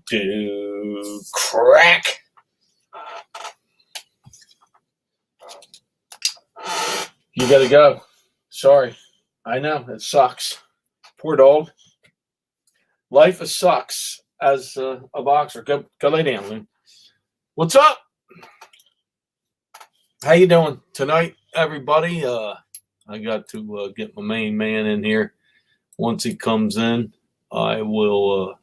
do crack. You gotta go. Sorry. I know. It sucks. Poor dog. Life sucks as a boxer. Go lay down, Lou. What's up? How you doing tonight, everybody? I got to get my main man in here. Once he comes in, I will.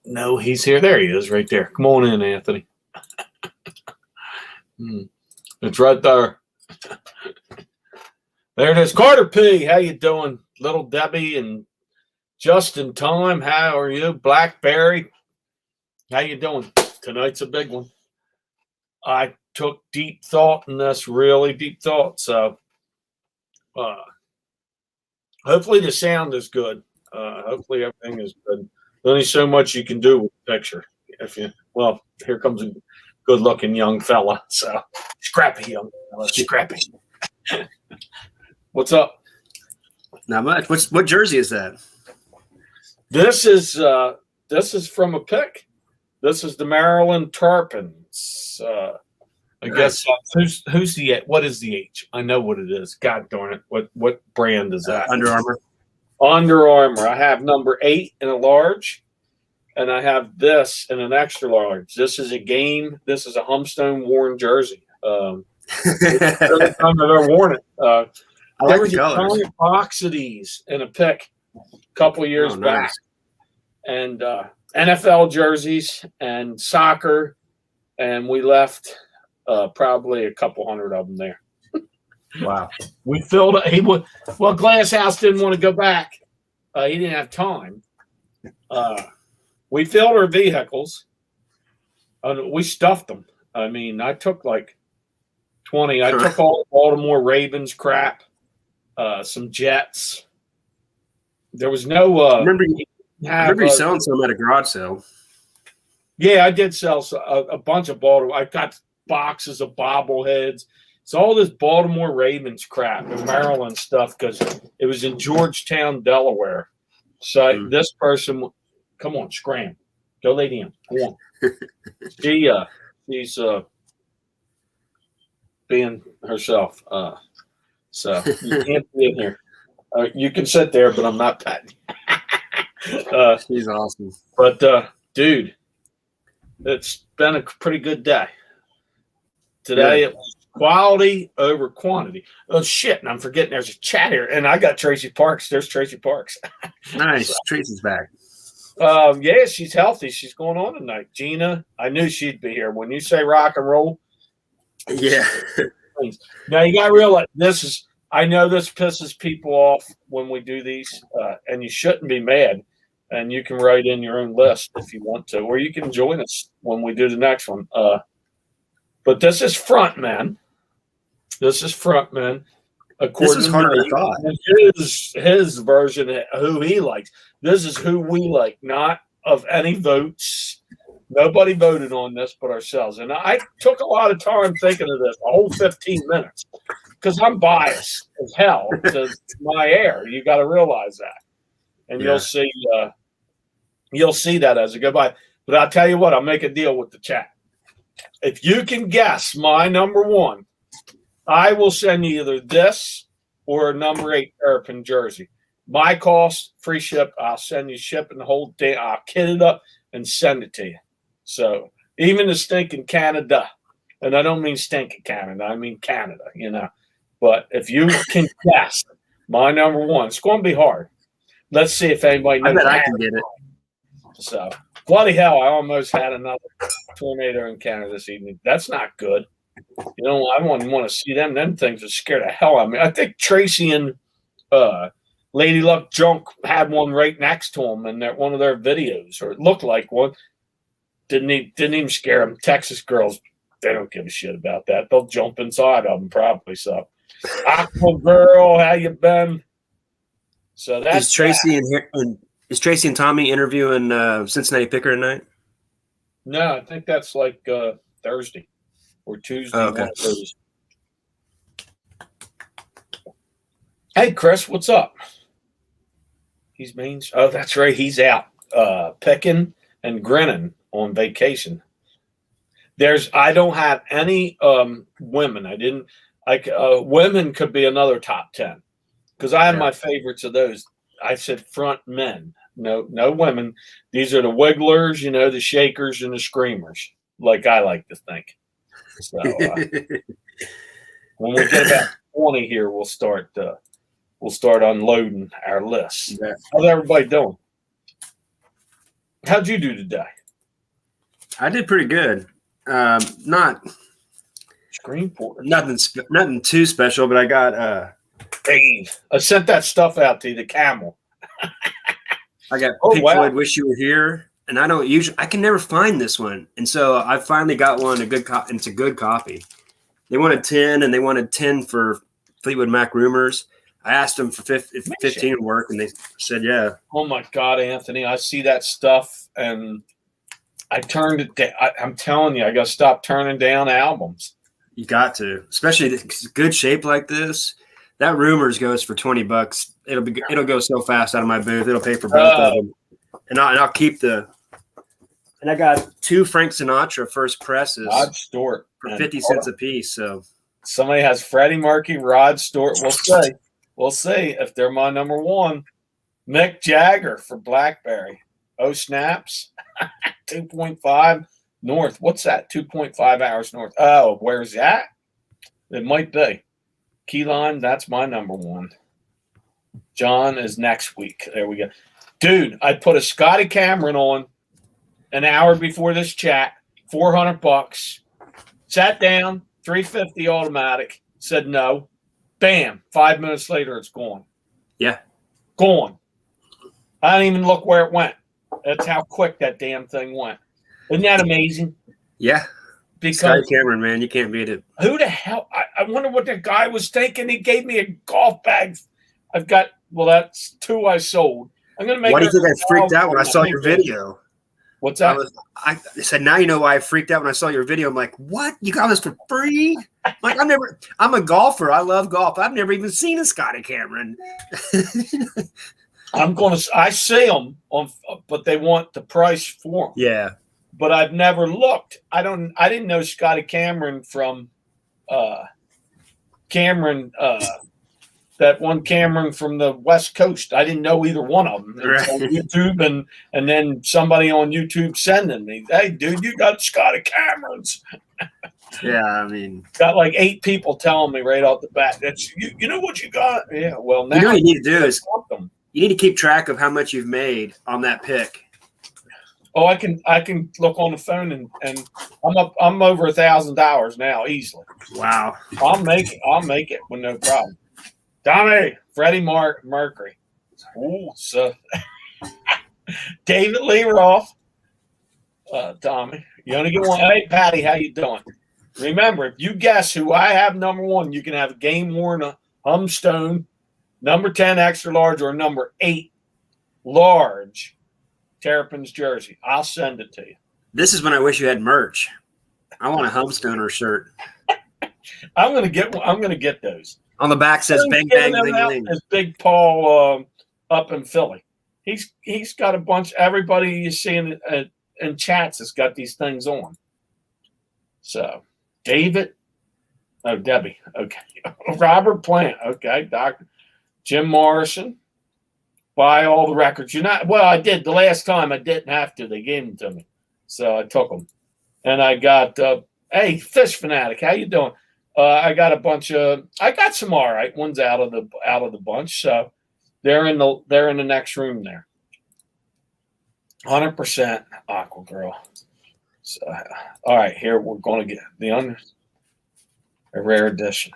No, he's here. There he is, right there. Come on in, Anthony. It's right there. There it is. Carter P. How you doing? Little Debbie and just in time. How are you? Blackberry. How you doing? Tonight's a big one. I took deep thought in this, really deep thought. So hopefully the sound is good. Hopefully everything is good. There's only so much you can do with the picture. Well, here comes a good-looking young fella. So scrappy young fella, scrappy. What's up? Not much. What jersey is that? This is from a pick. This is the Maryland Terrapins. I guess who's the what is the H? I know what it is. God darn it! What brand is that? Under Armour. Under Armour. I have number 8 in a large, and I have this in an extra large. This is a game. This is a Humstone worn jersey. It's the first time I've ever worn it. I like the colors. A box of these in a pick a couple of years back, and NFL jerseys and soccer, and we left probably a couple hundred of them there. Wow. We filled it. Glass House didn't want to go back. He didn't have time. We filled our vehicles. We stuffed them. I mean, I took like 20. I took all the Baltimore Ravens crap, some Jets. There was no. I remember you selling some at a garage sale. Yeah, I did sell a bunch of Baltimore. I got boxes of bobbleheads. It's all this Baltimore Ravens crap and Maryland stuff because it was in Georgetown, Delaware. So this person, come on, scram, go lay down. Come on. She's being herself. So you can't be in here. You can sit there, but I'm not patting. She's awesome. But dude, it's been a pretty good day. Today it was quality over quantity. Oh shit! And I'm forgetting there's a chat here, and I got Tracy Parks. There's Tracy Parks. Nice. So, Tracy's back. Yeah, she's healthy. She's going on tonight. Gina, I knew she'd be here. When you say rock and roll, yeah. Now you got to realize this is. I know this pisses people off when we do these, and you shouldn't be mad. And you can write in your own list if you want to, or you can join us when we do the next one. But this is Frontman. This is Frontman. This is harder than I thought. His version of who he likes. This is who we like, not of any votes. Nobody voted on this but ourselves. And I took a lot of time thinking of this, a whole 15 minutes, because I'm biased as hell to my air. You got to realize that. And you'll see that as I go by. But I'll tell you what, I'll make a deal with the chat. If you can guess my number 1, I will send you either this or a number 8 Terrapin jersey. My cost, free ship. I'll send you shipping the whole thing. I'll kit it up and send it to you. So even the stinking Canada, and I don't mean stinking Canada, I mean Canada, But if you can guess my number 1, it's going to be hard. Let's see if anybody knows. I bet I can get it. So, bloody hell, I almost had another tornado in Canada this evening. That's not good. I wouldn't want to see them. Them things would scare the hell out of me. I think Tracy and Lady Luck Junk had one right next to them in one of their videos, or it looked like one. Didn't even scare them. Texas girls, they don't give a shit about that. They'll jump inside of them probably. So, Aqua Girl, how you been? So that's is Tracy and Tommy interviewing Cincinnati Picker tonight? No, I think that's like Thursday or Tuesday. Oh, okay. Hey, Chris, what's up? He's mean. Oh, that's right. He's out. picking and grinning on vacation. I don't have any women. I didn't like women could be another top 10 because I have my favorites of those. I said front men, no women. These are the wigglers, the shakers and the screamers, like I like to think. So when we get about 20 here, we'll start unloading our list. Yeah. How's everybody doing? How'd you do today? I did pretty good. Not Screen porter. Nothing too special, but I got Dave. I sent that stuff out to you, the camel. I got Pink Floyd "Wish You Were Here," and I can never find this one, and so I finally got one. It's a good copy. They wanted 10, and they wanted 10 for Fleetwood Mac Rumors. I asked them for 15 would work, and they said yeah. Oh my God, Anthony! I see that stuff, and I turned it down. I'm telling you, I got to stop turning down albums. You got to, especially good shape like this. That Rumors goes for $20. It'll go so fast out of my booth. It'll pay for both of them, and I'll keep the. And I got 2 Frank Sinatra first presses. Rod Stewart for 50 cents a piece. So somebody has Freddie Mercury, Rod Stewart. We'll see if they're my number one. Mick Jagger for BlackBerry. Oh snaps, 2.5 north. What's that? 2.5 hours north. Oh, where's that? It might be. Key Lime, that's my number one. John is next week. There we go. Dude, I put a Scotty Cameron on an hour before this chat, $400. Sat down, 350 automatic, said no. Bam, 5 minutes later, it's gone. Yeah. Gone. I didn't even look where it went. That's how quick that damn thing went. Isn't that amazing? Yeah. Because Scotty Cameron, man, you can't beat it. Who the hell? I wonder what the guy was thinking. He gave me a golf bag. That's 2 I sold. I'm gonna make. Why do you think I freaked out when I saw your video? What's that? I said, now you know why I freaked out when I saw your video. I'm like, what? You got this for free? Like, I'm a golfer. I love golf. I've never even seen a Scotty Cameron. I see them but they want the price for them. Yeah. But I've never looked. I didn't know Scotty Cameron from that one Cameron from the West Coast. I didn't know either one of them. Right. On YouTube and then somebody on YouTube sending me, hey, dude, you got Scotty Camerons. Yeah, I mean, got like 8 people telling me right off the bat. That's you know what you got. Yeah, well now what you need to do is you need to keep track of how much you've made on that pick. Oh, I can look on the phone and I'm over $1,000 now easily. Wow. I'll make it with no problem. Tommy, Freddie Mercury. Ooh, so David Lee Roth. Tommy, you only get one. Hey, Patty, how you doing? Remember, if you guess who I have number 1, you can have a game worn Humstone, number 10 extra large, or number 8 large Terrapins jersey. I'll send it to you. This is when I wish you had merch. I want a Humstoner shirt. I'm gonna get those. On the back says "Bang Bang Ling Ling." As Big Paul up in Philly, he's got a bunch. Everybody you see in chats has got these things on. So, David, Debbie, okay, Robert Plant, okay, Doctor Jim Morrison. Buy all the records. I did the last time. I didn't have to. They gave them to me, so I took them. And I got hey, Fish Fanatic, how you doing? I got a bunch of. I got some all right ones out of the bunch. So they're in the next room there. 100% Aqua Girl. So all right, here we're going to get a rare edition.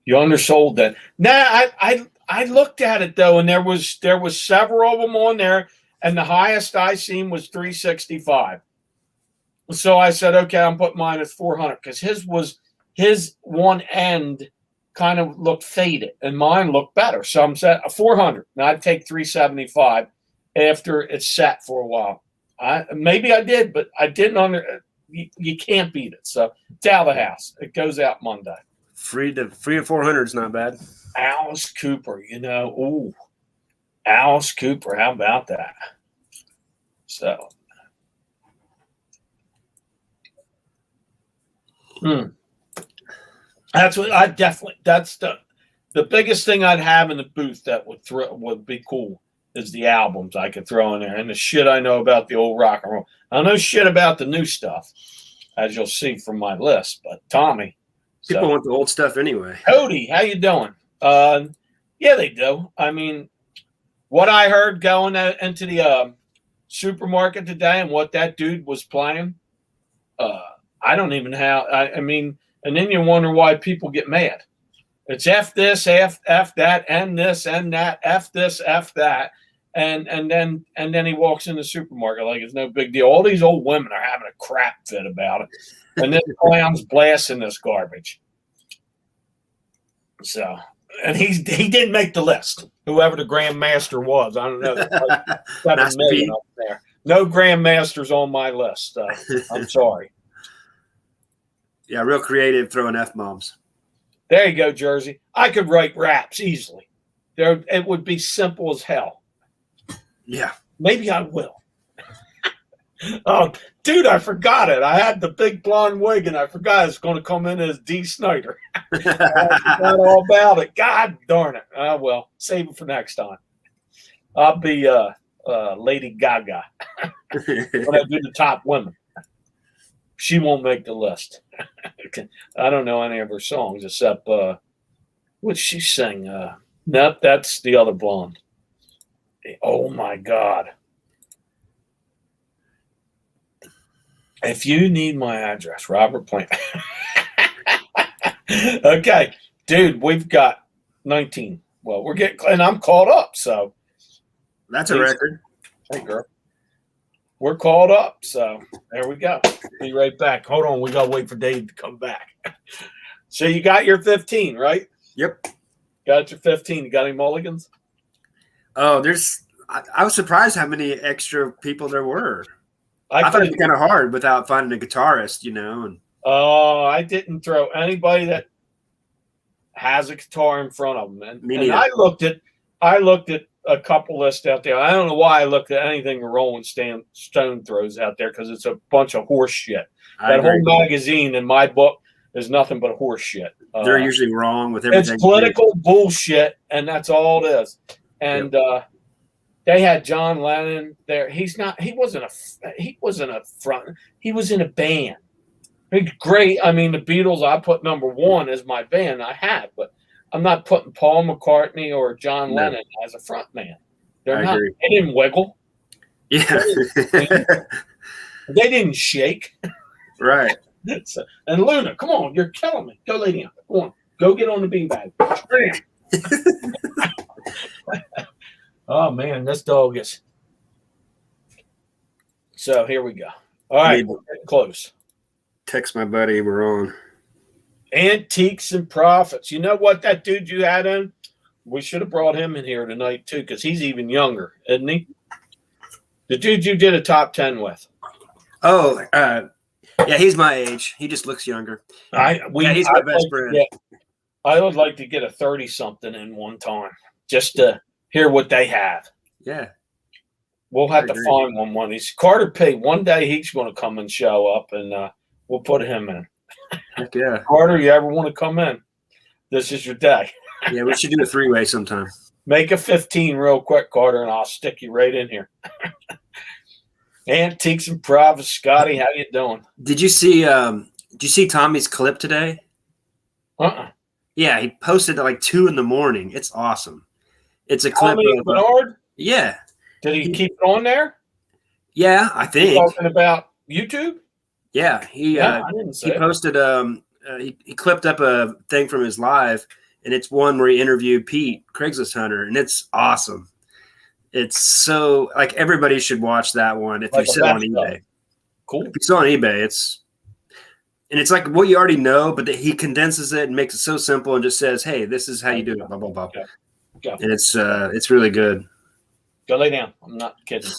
You undersold that. Nah, I looked at it though, and there was several of them on there, and the highest I seen was 365. So I said, okay, I'm putting mine at 400 because his one end kind of looked faded, and mine looked better. So I'm set 400. Now I'd take 375 after it's set for a while. Maybe I did, but I didn't you can't beat it. So it's out of the house. It goes out Monday. Free to 400 is not bad. Alice Cooper, Alice Cooper, how about that? So, that's what I definitely. That's the biggest thing I'd have in the booth that would be cool is the albums I could throw in there and the shit I know about the old rock and roll. I know shit about the new stuff, as you'll see from my list. But Tommy, people want the old stuff anyway. Cody, how you doing? Yeah, they do. I mean, what I heard going into the supermarket today and what that dude was playing, I don't even have. I mean, and then you wonder why people get mad. It's F this, F that, and this, and that, F this, F that. And then he walks in the supermarket like it's no big deal. All these old women are having a crap fit about it. And then the clown's blasting this garbage. So, and he didn't make the list. Whoever the Grandmaster was, I don't know. Like 7 million up there. No Grandmasters on my list. I'm sorry. Yeah, real creative throwing F-bombs. There you go, Jersey. I could write raps easily. It would be simple as hell. Yeah. Maybe I will. Oh, dude, I forgot it. I had the big blonde wig, and I forgot it's going to come in as D. Snyder. I forgot all about it. God darn it. Well, save it for next time. I'll be Lady Gaga when I do the top women. She won't make the list. I don't know any of her songs except what she sang. Nope, that's the other blonde. Oh my God. If you need my address, Robert Plant. Okay, dude, we've got 19. Well, we're getting, and I'm caught up, so. That's a record. Hey, girl. We're caught up, so there we go. Be right back. Hold on, we got to wait for Dave to come back. So you got your 15, right? Yep. Got your 15. You got any mulligans? Oh, I was surprised how many extra people there were. I thought it'd be kind of hard without finding a guitarist, and I didn't throw anybody that has a guitar in front of them. And I looked at a couple lists out there. I don't know why I looked at anything Rolling Stone throws out there because it's a bunch of horse shit. That whole magazine in my book is nothing but horse shit. They're usually wrong with everything. It's political bullshit, and that's all it is. And they had John Lennon there. He wasn't a front. He was in a band. He's great. I mean, the Beatles, I put number one as my band. I have, but I'm not putting Paul McCartney or John Lennon as a front man. They're not. Agree. They didn't wiggle. Yeah. They didn't shake. Right. So, and Luna, come on, you're killing me. Go lay down. Come on. Go get on the beanbag. Oh, man, this dog is. So here we go. All right, we're getting close. Text my buddy. We're on. Antiques and Profits. You know what that dude you had in? We should have brought him in here tonight, too, because he's even younger, isn't he? The dude you did a top 10 with. Oh, yeah, he's my age. He just looks younger. He's my best friend. I would like to get a 30-something in one time just to hear what they have. Yeah. We'll have to find one of these. Carter P., one day he's going to come and show up, and we'll put him in. Heck yeah. Carter, you ever want to come in? This is your day. Yeah, we should do a 3-way sometime. Make a 15 real quick, Carter, and I'll stick you right in here. Antiques and Profits. Scotty, how you doing? Did you see Tommy's clip today? Yeah, he posted at like 2 a.m. It's awesome. It's a clip of Bernard? Yeah. Did he keep it on there? Yeah, I think. Talking about YouTube? Yeah, he posted he clipped up a thing from his live, and it's one where he interviewed Pete, Craigslist Hunter, and it's awesome. It's so like everybody should watch that one if you sell on eBay. Cool. If you sell on eBay, it's like what you already know, but he condenses it and makes it so simple and just says, "Hey, this is how you do it." Blah blah blah. Go. And it's really good. Go lay down. I'm not kidding.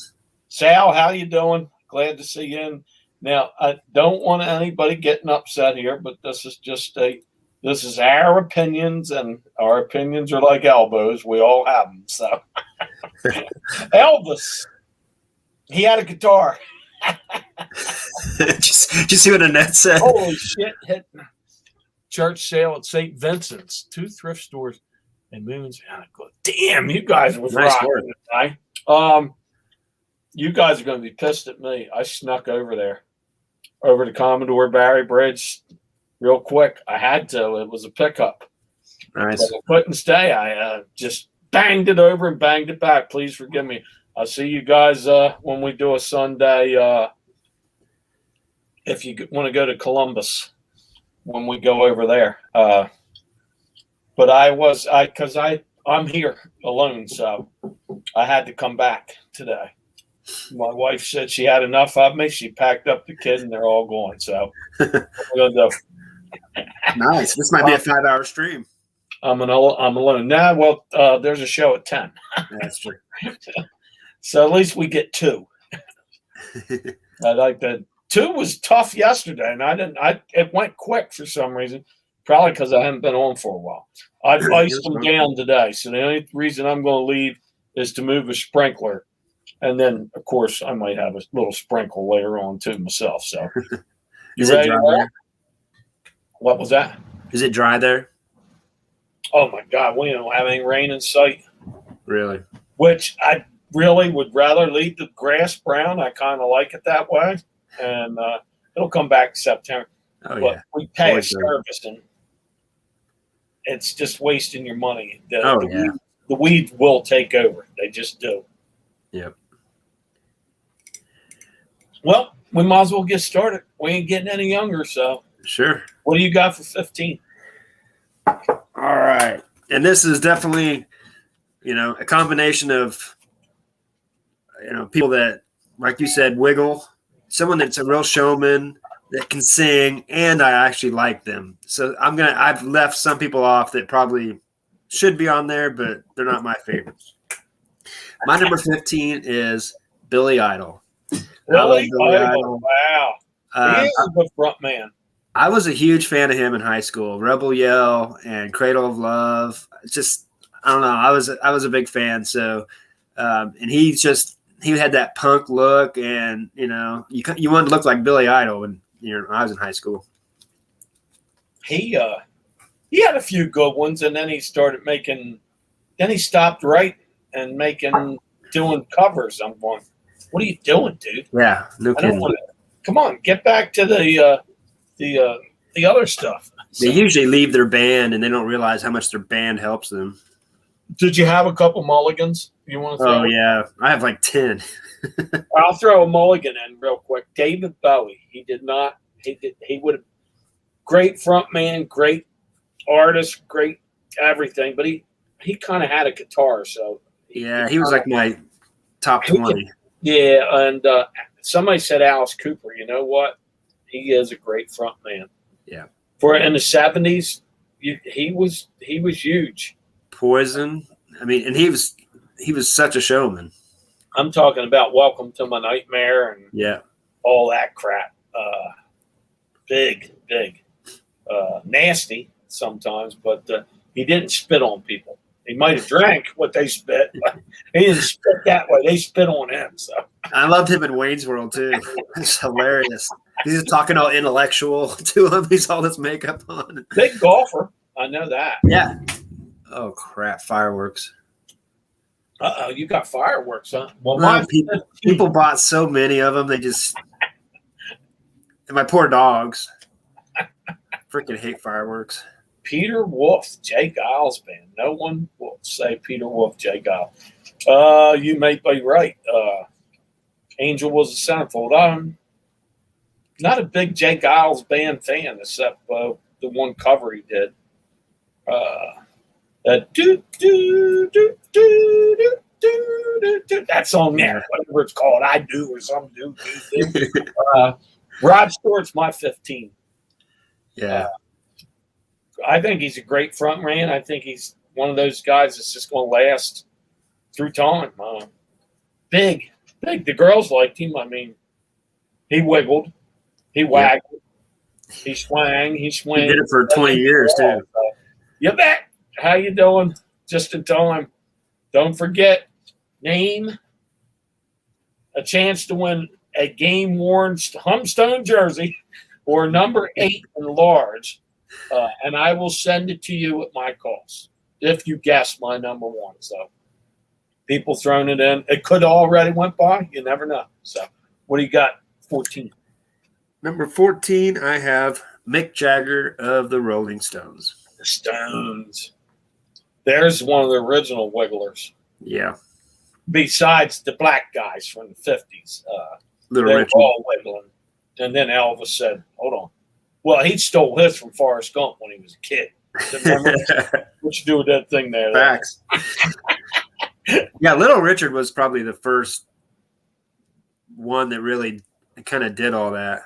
Sal, how you doing? Glad to see you in. Now, I don't want anybody getting upset here, but this is our opinions, and our opinions are like elbows. We all have them. So, Elvis, He had a guitar. Just see what Annette said. Holy shit! Hit church sale at St. Vincent's. 2 thrift stores and moons. Damn, you guys was Nice rocking work. tonight. You guys are going to be pissed at me. I snuck over there, over to Commodore Barry Bridge, real quick. I had to. It was a pickup. Nice. But I couldn't stay. I just banged it over and banged it back. Please forgive me. I'll see you guys when we do a Sunday. If you want to go to Columbus, when we go over there. But I'm here alone, so I had to come back today. My wife said she had enough of me. She packed up the kid, and they're all going. So what we're gonna do. Nice. This might be a 5-hour stream. I'm alone now. Well, there's a show at 10. That's true. So at least we get 2. I like that. 2 was tough yesterday, and it went quick for some reason. Probably because I haven't been on for a while. I iced them down today, so the only reason I'm going to leave is to move a sprinkler, and then of course I might have a little sprinkle later on too myself. So, Is it dry there? What was that? Is it dry there? Oh my God, we don't have any rain in sight. Really? Which I really would rather leave the grass brown. I kind of like it that way, and it'll come back in September. Oh, But yeah. we pay a Always do. service, and it's just wasting your money. Yeah. The weeds will take over. They just do. Yep. Well, we might as well get started. We ain't getting any younger, so Sure. what do you got for 15? All right. And this is definitely, a combination of, people that, like you said, wiggle, someone that's a real showman that can sing, and I actually like them. So I've left some people off that probably should be on there, but they're not my favorites. My number 15 is Billy Idol. Billy Billy Idol. Idol. Wow. He is a good front man. I was a huge fan of him in high school. Rebel Yell and Cradle of Love. Just, I don't know. I was a big fan. So, and he had that punk look, and you wanted to look like Billy Idol when I was in high school. He had a few good ones, and then he started making. Then he stopped writing and doing covers. I'm going, what are you doing, dude? Yeah, no I don't kidding. want to. Come on, get back to the other stuff. They usually leave their band and they don't realize how much their band helps them. Did you have a couple mulligans you want to throw? Oh yeah, I have like 10. I'll throw a mulligan in real quick. David Bowie. He would have great front man, great artist, great everything, but he kind of had a guitar, so Yeah, he was like my top 20. Yeah, and somebody said Alice Cooper. You know what? He is a great front man. Yeah. For in the 70s, he was huge. Poison. I mean, and he was such a showman. I'm talking about Welcome to My Nightmare and Yeah. all that crap. Big, nasty sometimes, but he didn't spit on people. He might have drank what they spit, but he didn't spit that way. They spit on him. So I loved him in Wayne's World too. It's hilarious. He's just talking all intellectual to him. He's all this makeup on. big golfer. I know that. Yeah. Oh crap! Fireworks. You got fireworks, huh? Well, Well, people bought so many of them. They just and my poor dogs. Freaking hate fireworks. Peter Wolf, Jay Giles band. No one will say Peter Wolf, Jay Giles. You may be right. Angel was a centerfold. I'm not a big Jay Giles band fan, except the one cover he did. That do do do do do do do. That song there, whatever it's called, I do or some do. Rod Stewart's my 15. Yeah. I think he's a great front man. I think he's one of those guys that's just going to last through time. Big. The girls liked him. I mean, he wiggled, he waggled, he swang, he swung. He did it for 20 years too. You bet. How you doing? Just in time. Don't forget, name a chance to win a game-worn Humstone jersey or number 8 in large, and I will send it to you at my cost if you guess my number 1. So people throwing it in. It could already went by. You never know. So what do you got? 14. Number 14, I have Mick Jagger of the Rolling Stones. The Stones. There's one of the original wigglers. Yeah. Besides the black guys from the 50s. Little they were Richard. all wiggling. And then Elvis said, hold on. Well, he stole his from Forrest Gump when he was a kid. Remember what you do with that thing there? Facts. Yeah, Little Richard was probably the first one that really kind of did all that.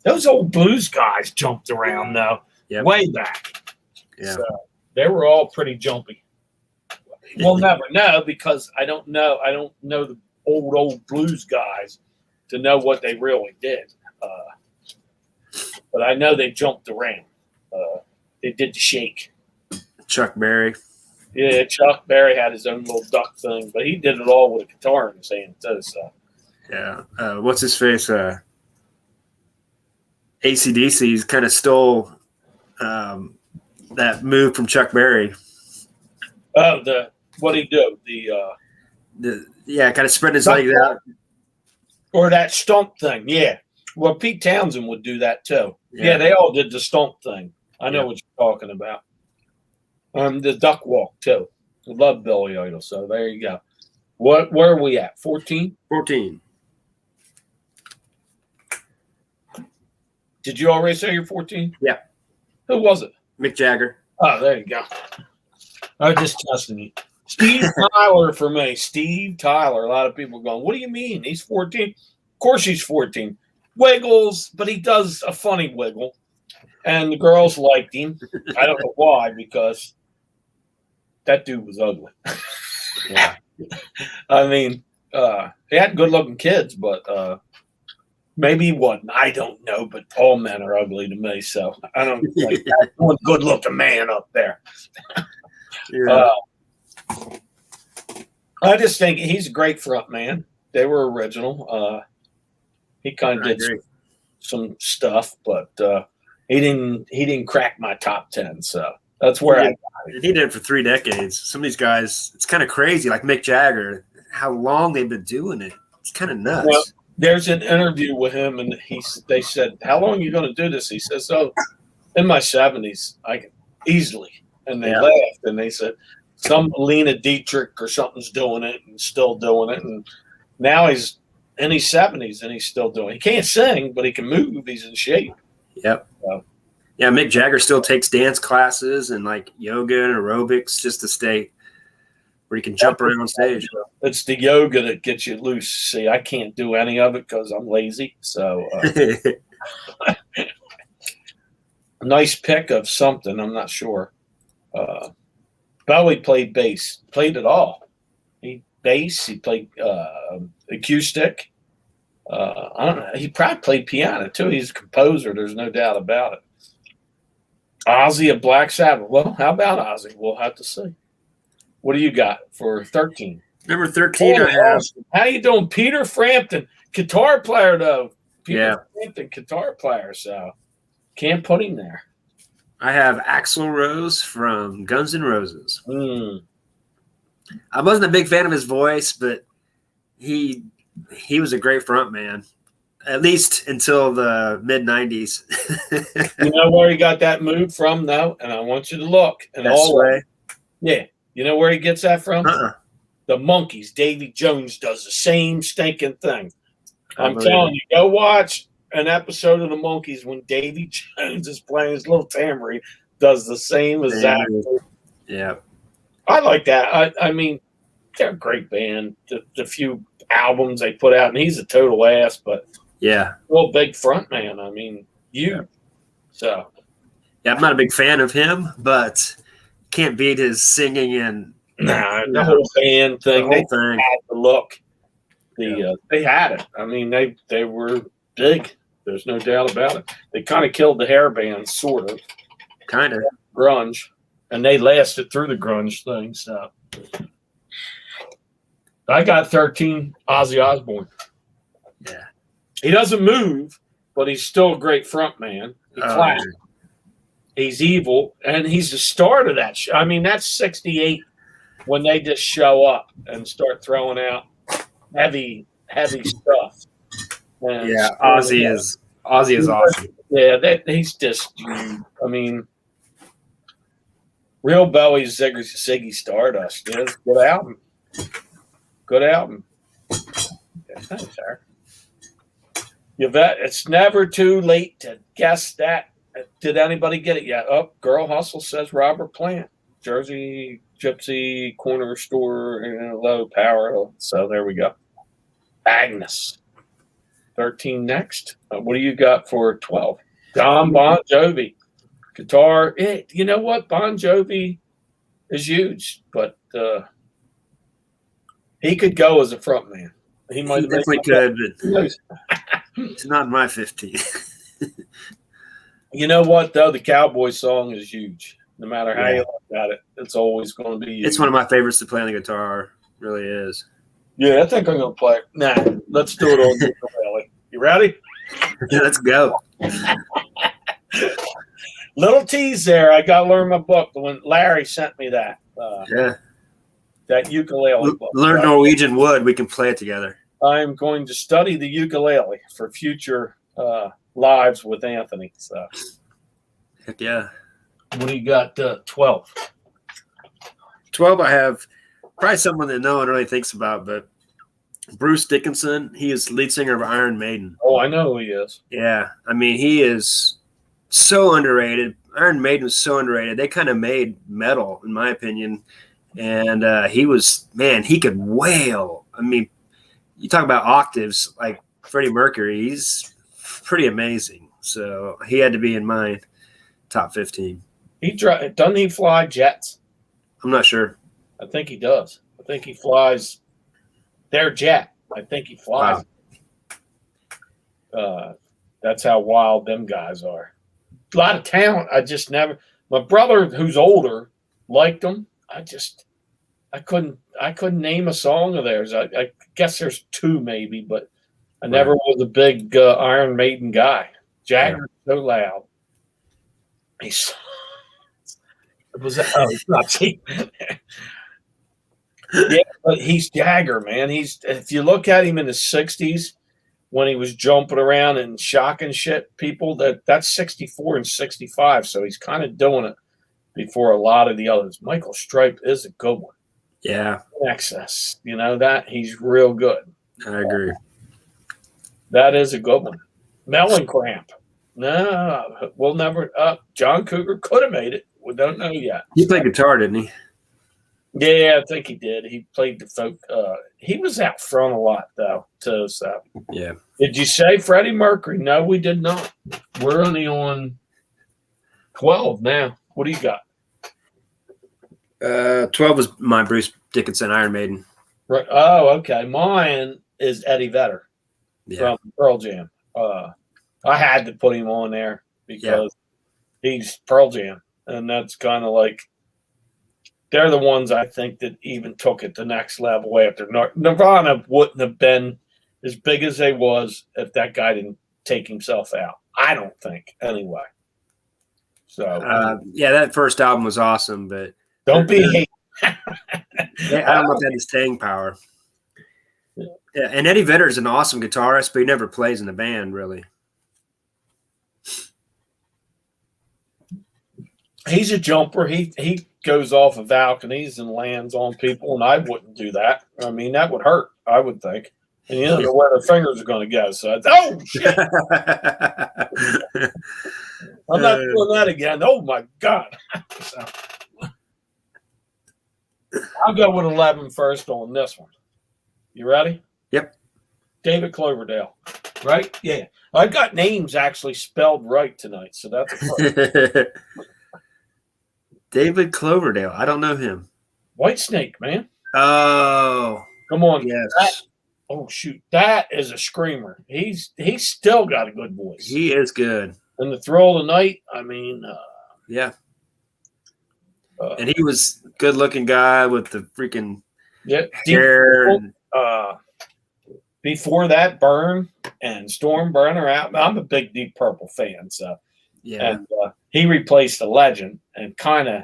Those old blues guys jumped around, though, way back. Yeah. So they were all pretty jumpy. We'll never know because I don't know the old blues guys to know what they really did. But I know they jumped around. They did the shake. Chuck Berry. Yeah, Chuck Berry had his own little duck thing, but he did it all with a guitar in his hand too. So Yeah. What's his face? AC/DC's kind of stole that move from Chuck Berry. oh, what did he do? Kind of spread his legs out. Or that stomp thing, yeah. Well, Pete Townsend would do that too. Yeah, they all did the stomp thing. I know what you're talking about. The duck walk too. I love Billy Idol. So there you go. Where are we at? 14? 14. Did you already say you're 14? Yeah. Who was it? Mick Jagger. Oh, there you go. I was just testing you. Steve Tyler for me. Steve Tyler. A lot of people going, what do you mean? He's 14? Of course he's 14. Wiggles, but he does a funny wiggle. And the girls liked him. I don't know why, because that dude was ugly. Yeah. I mean, he had good-looking kids, but maybe he wasn't. I don't know, but all men are ugly to me, so I don't like that one good-looking man up there. Yeah. I just think he's a great front man. They were original. He kind of did some stuff, but he didn't crack my top 10. So that's where I got it. He did it for 3 decades. Some of these guys, it's kind of crazy. Like Mick Jagger, how long they've been doing it. It's kind of nuts. Well, there's an interview with him, and they said, "How long are you going to do this?" He says, "Oh, in my 70s, I can easily." And they laughed, and they said, "Some Lena Dietrich or something's doing it and still doing it." And now he's in his 70s, and he's still doing it. He can't sing, but he can move. He's in shape. Yep. So, yeah, Mick Jagger still takes dance classes and like yoga and aerobics just to stay where he can jump around on stage. It's the yoga that gets you loose. See, I can't do any of it because I'm lazy. So nice pick of something. I'm not sure. Bowie played bass. Played it all. He bass. He played acoustic. I don't know. He probably played piano too. He's a composer. There's no doubt about it. Ozzy of Black Sabbath. Well, how about Ozzy? We'll have to see. What do you got for 13? Number 13, I have. How you doing, Peter Frampton? Guitar player, though. Peter Frampton, guitar player. So can't put him there. I have Axl Rose from Guns N' Roses. Mm. I wasn't a big fan of his voice, but he was a great front man, at least until the mid-90s. You know where he got that move from, though? And I want you to look. And all way. Yeah. You know where he gets that from? Uh-uh. The Monkees. Davy Jones does the same stinking thing. I'm believe telling you, go watch an episode of the Monkees when Davy Jones is playing his little tambourine, does the same exact. Yeah. I like that. I mean, they're a great band. The few albums they put out, and he's a total ass, but real big front man. I mean, So. Yeah, I'm not a big fan of him, but can't beat his singing and the whole band thing. They had the look. They had it. I mean, they were big. There's no doubt about it. They kind of killed the hair band, sort of. Kind of. Grunge. And they lasted through the grunge thing. So I got 13, Ozzy Osbourne. Yeah. He doesn't move, but he's still a great front man. He's evil, and he's the start of that. I mean, that's 68 when they just show up and start throwing out heavy stuff. And yeah, Ozzy is awesome. Yeah, he's just. I mean, Real Belly's Ziggy Stardust. Yeah, good album. Good album. Yeah, thanks, sir. Yvette, it's never too late to guess that. Did anybody get it yet? Oh, Girl Hustle says Robert Plant. Jersey Gypsy Corner Store Low Power. So there we go. Agnes. 13 next. What do you got for 12? Don Bon Jovi. Guitar. You know what? Bon Jovi is huge, but he could go as a front man. He might definitely could, but it's not my 15. You know what, though? The Cowboy song is huge. No matter how you look at it, it's always going to be huge. It's one of my favorites to play on the guitar. It really is. Yeah, I think I'm going to play it. Nah, let's do it on the ukulele. You ready? Yeah, let's go. Little tease there. I got to learn my book when Larry sent me that. That ukulele book. Learn Norwegian wood. We can play it together. I'm going to study the ukulele for future lives with Anthony. So, heck yeah. What do you got? 12. 12. I have probably someone that no one really thinks about, but Bruce Dickinson. He is lead singer of Iron Maiden. Oh, I know who he is. Yeah, I mean he is so underrated. Iron Maiden was so underrated. They kind of made metal, in my opinion, and he could wail. I mean, you talk about octaves like Freddie Mercury. He's pretty amazing. So he had to be in my top 15. Doesn't he fly jets? I'm not sure. I think he does. I think he flies their jet. I think he flies. Wow. That's how wild them guys are. A lot of talent. I just never. My brother, who's older, liked them. I couldn't name a song of theirs. I guess there's two maybe, but I never was a big Iron Maiden guy. Jagger's so loud. He's not. Yeah, but he's Jagger, man. If you look at him in the 60s when he was jumping around and shocking shit people, that's 64 and 65, so he's kind of doing it before a lot of the others. Michael Stipe is a good one. Yeah. Excess. You know that? He's real good. I agree. That is a good one. Mellencamp. No, we'll never John Cougar could have made it. We don't know yet. He played guitar, didn't he? Yeah, I think he did. He played the folk. He was out front a lot, though, too. So, yeah. Did you say Freddie Mercury? No, we did not. We're only on 12 now. What do you got? 12 was my Bruce Dickinson Iron Maiden. Right. Oh, okay. Mine is Eddie Vedder from Pearl Jam. I had to put him on there because he's Pearl Jam, and that's kind of like they're the ones I think that even took it the next level after Nirvana wouldn't have been as big as they was if that guy didn't take himself out. I don't think, anyway. So that first album was awesome, but don't be hate. I don't know if that is staying power. Yeah, and Eddie Vedder is an awesome guitarist, but he never plays in the band, really. He's a jumper. He goes off of balconies and lands on people, and I wouldn't do that. I mean, that would hurt, I would think. And you don't know where their fingers are going to go. So, shit. I'm not doing that again. Oh, my God. So, I'll go with 11 first on this one. You ready? Yep. David Cloverdale. Right? Yeah. I got names actually spelled right tonight, so that's a David Cloverdale. I don't know him. Whitesnake, man. Oh. Come on. Yes. Shoot. That is a screamer. He's still got a good voice. He is good. And the Thrill of the Night, I mean. Yeah. And he was a good-looking guy with the freaking hair. before that, Burn and Storm Burner out. I'm a big Deep Purple fan, so Yeah. and he replaced the legend and kind of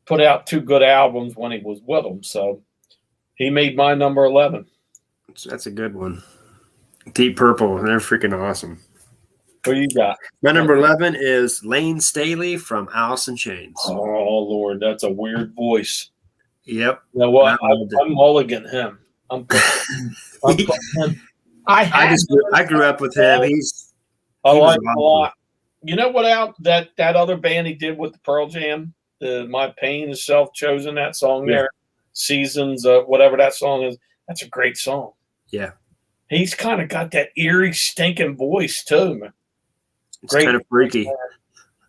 put out 2 good albums when he was with them. So he made my number 11. That's a good one. Deep Purple, they're freaking awesome. Who you got? My number 11 is Lane Staley from Alice in Chains. Oh Lord, that's a weird voice. Yep. You know what? I'm mulligan him. I'm putting him. I grew up with him. I like him a lot. You know what? That other band he did with the Pearl Jam, the My Pain is Self-Chosen. That song there, Seasons, whatever that song is. That's a great song. Yeah. He's kind of got that eerie, stinking voice too, man. It's kind of freaky.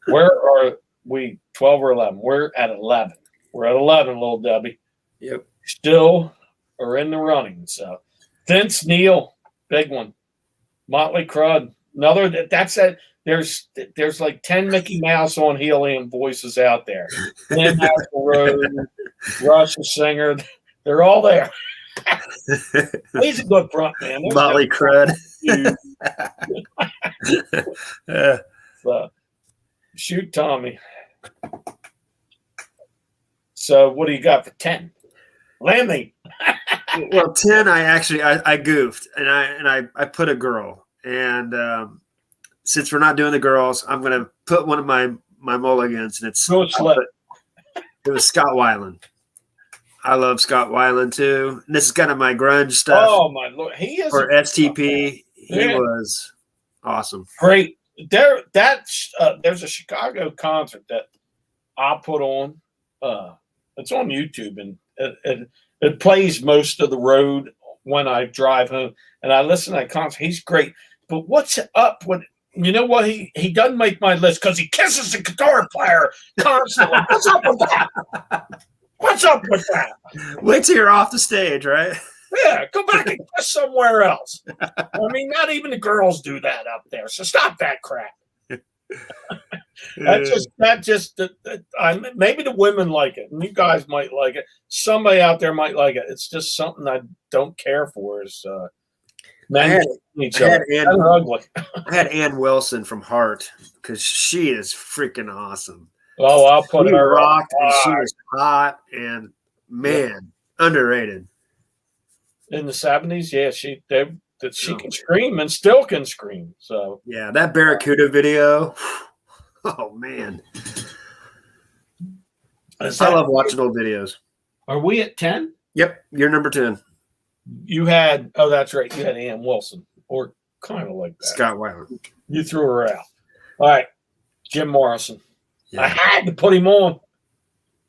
Where are we? 12 or 11? We're at 11. We're at 11, little Debbie. Yep. Still are in the running. So Vince Neil, big one. Motley Crue, another. That's it. There's like 10 Mickey Mouse on helium voices out there. Lynn Road, Rush the singer, they're all there. He's a good front man. Motley Crue. So, shoot, Tommy. So, what do you got for 10? Lemmy. Well, 10, I goofed and I put a girl. And since we're not doing the girls, I'm going to put one of my mulligans, and it was Scott Weiland. I love Scott Weiland too. And this is kind of my grunge stuff. Oh my Lord, he is for STP. He was awesome. Great. There's a Chicago concert that I put on. It's on YouTube, and it plays most of the road when I drive home, and I listen to that concert. He's great. But what's up with, you know what? He doesn't make my list because he kisses the guitar player constantly. What's up with that? What's up with that? Wait till you're off the stage, right? Yeah, go back and kiss somewhere else. I mean, not even the girls do that up there. So stop that crap. Maybe the women like it, and you guys might like it. Somebody out there might like it. It's just something I don't care for. Is men each other. They're ugly. I had Ann Wilson from Heart because she is freaking awesome. Oh, I'll put her rocked, and she was hot, and man, underrated. In the 70s, yeah, she can scream and still can scream. So yeah, that Barracuda video. Oh man, I love watching old videos. Are we at 10? Yep, you're number 10. You had that's right. You had Ann Wilson, or kind of like that. Scott Weiland. You threw her out. All right, Jim Morrison. Yeah. I had to put him on.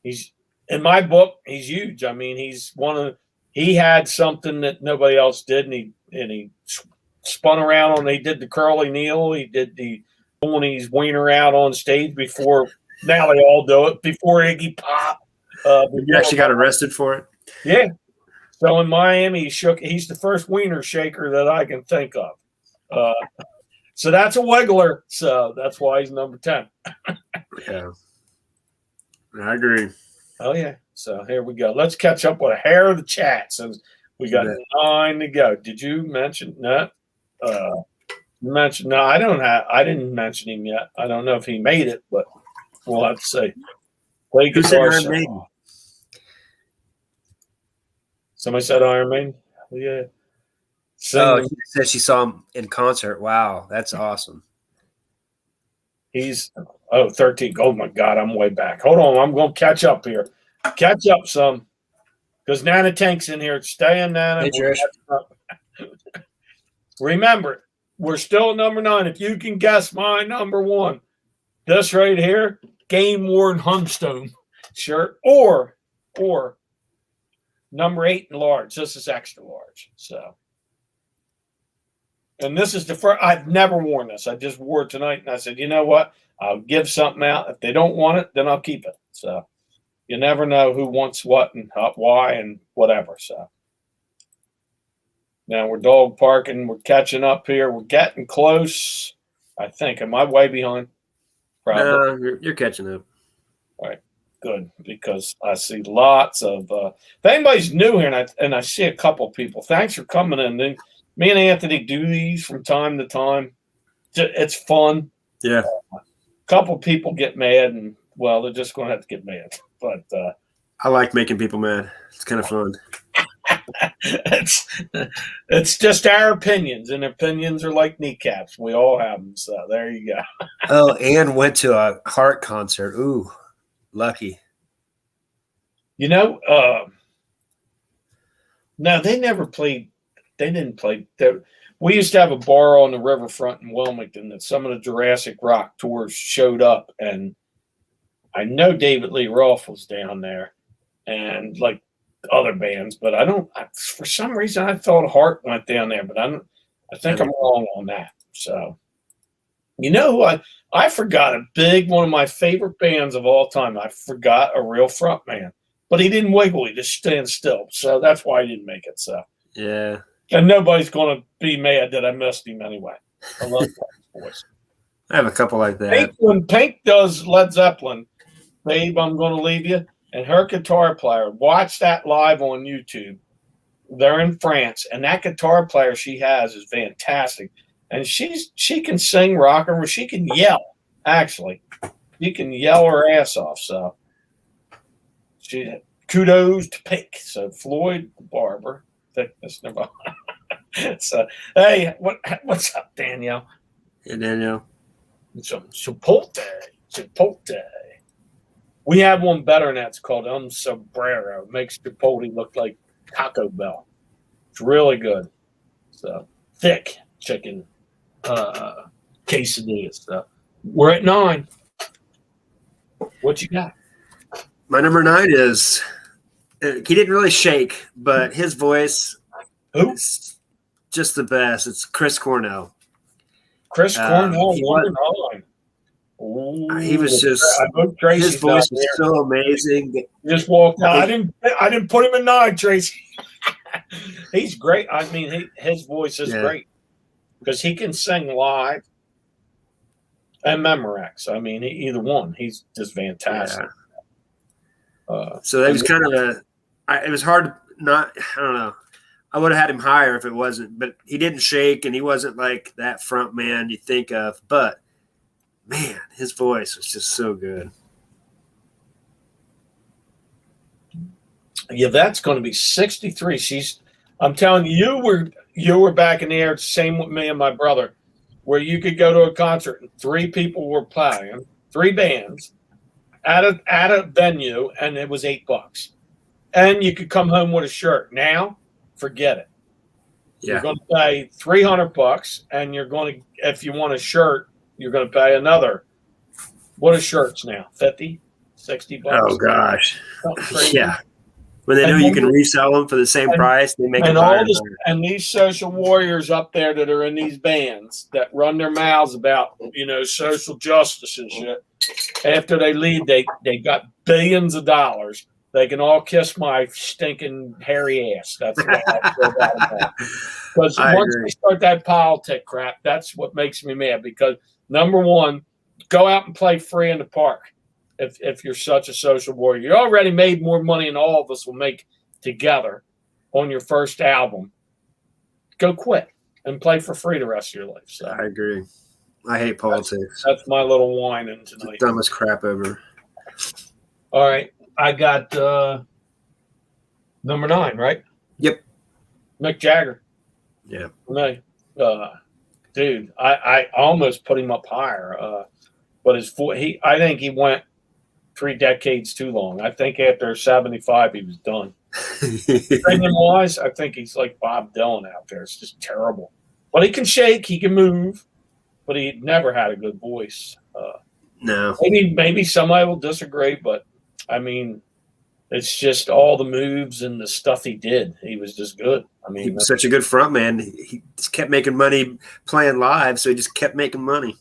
He's in my book. He's huge. I mean, he had something that nobody else did, and he spun around he did the curly kneel. He did the when he's wiener out on stage before. Now they all do it before Iggy Pop. You actually got arrested for it. Yeah. So in Miami, he's the first wiener shaker that I can think of. So that's a wiggler. So that's why he's number 10. Yeah, I agree. Oh yeah. So here we go. Let's catch up with a hair of the chat since we got 9 to go. Did you mention that? No, I didn't mention him yet. I don't know if he made it, but we'll have to see. Play guitar. Somebody said Iron Maiden. Yeah. So she said she saw him in concert. Wow, that's awesome. He's 13. Oh my God, I'm way back. Hold on, I'm going to catch up here. Catch up some, because Nana Tank's in here. Stay in, Nana. Hey, Trish. Remember, we're still at number 9. If you can guess my number 1, this right here, Game Worn Hunstone shirt, or number 8 in large. This is extra large. So, and this is the first. I've never worn this. I just wore it tonight, and I said, you know what? I'll give something out. If they don't want it, then I'll keep it. So, you never know who wants what and why and whatever. So, now we're dog parking. We're catching up here. We're getting close. I think. Am I way behind? Probably. No, you're catching up. All right. Good, because I see lots of if anybody's new here, and I see a couple people. Thanks for coming in. Me and Anthony do these from time to time. It's fun. Yeah. A couple people get mad, and well, they're just going to have to get mad. But I like making people mad. It's kind of fun. it's just our opinions, and opinions are like kneecaps. We all have them. So there you go. Oh, and went to a Heart concert. Ooh, lucky. You know, no, they never played. They didn't play. We used to have a bar on the riverfront in Wilmington that some of the Jurassic Rock tours showed up, and I know David Lee Roth was down there, and like other bands, but for some reason I thought Heart went down there, but I think I'm wrong on that. So, you know, I forgot a big one of my favorite bands of all time. I forgot a real front man, but he didn't wiggle; he just stand still. So that's why he didn't make it. So yeah, and nobody's going to be mad that I missed him anyway. I love Pink voice. I have a couple like that. When Pink does Led Zeppelin, "Babe, I'm Going to Leave You," and her guitar player, watch that live on YouTube. They're in France, and that guitar player she has is fantastic. And she can sing rock and roll. She can yell, actually. She can yell her ass off. So kudos to Pink. So Floyd Barber, thickness Nirvana. So hey, what's up, Danielle? Hey, Danielle. Some Chipotle. We have one better than that. It's called Sombrero. It makes Chipotle look like Taco Bell. It's really good. So thick chicken quesadillas. So we're at 9. What you got? My number 9 is he didn't really shake, but his voice is just the best. It's Chris Cornell. Chris Cornell, number 9. Ooh, he was just his voice was so amazing. He just walked out. I didn't put him in 9, Tracy. He's great. I mean, his voice is great because he can sing live and Memorex. I mean, either one. He's just fantastic. Yeah. So that was kind of it was hard to not. I don't know. I would have had him higher if it wasn't, but he didn't shake and he wasn't like that front man you think of, but. Man, his voice was just so good. Yeah, that's going to be 63. I'm telling you, you were back in the air. Same with me and my brother, where you could go to a concert and 3 people were playing, 3 bands at a venue, and it was $8, and you could come home with a shirt. Now, forget it. Yeah. You're going to pay $300, and you're going to, if you want a shirt. You're going to pay another. What are shirts now? 50, $60? Oh gosh, yeah. When they know you can resell them for the same price, they make it higher. And these social warriors up there that are in these bands that run their mouths about social justice and shit. After they leave, they got billions of dollars. They can all kiss my stinking hairy ass. That's what I feel about. Because once they start that politic crap, that's what makes me mad. Because number one, go out and play free in the park. If you're such a social warrior, you already made more money than all of us will make together on your first album. Go quit and play for free the rest of your life. So I agree. I hate politics. That's my little whining tonight. The dumbest crap ever. All right, I got number 9, right? Yep. Mick Jagger. Yeah. No, dude, I almost put him up higher, but I think he went 3 decades too long. I think after 75, he was done. Singing-wise, I think he's like Bob Dylan out there. It's just terrible. But he can shake, he can move, but he never had a good voice. No. Maybe somebody will disagree, but I mean, it's just all the moves and the stuff he did. He was just good. I mean, he was such a good front man. He just kept making money playing live, so he just kept making money.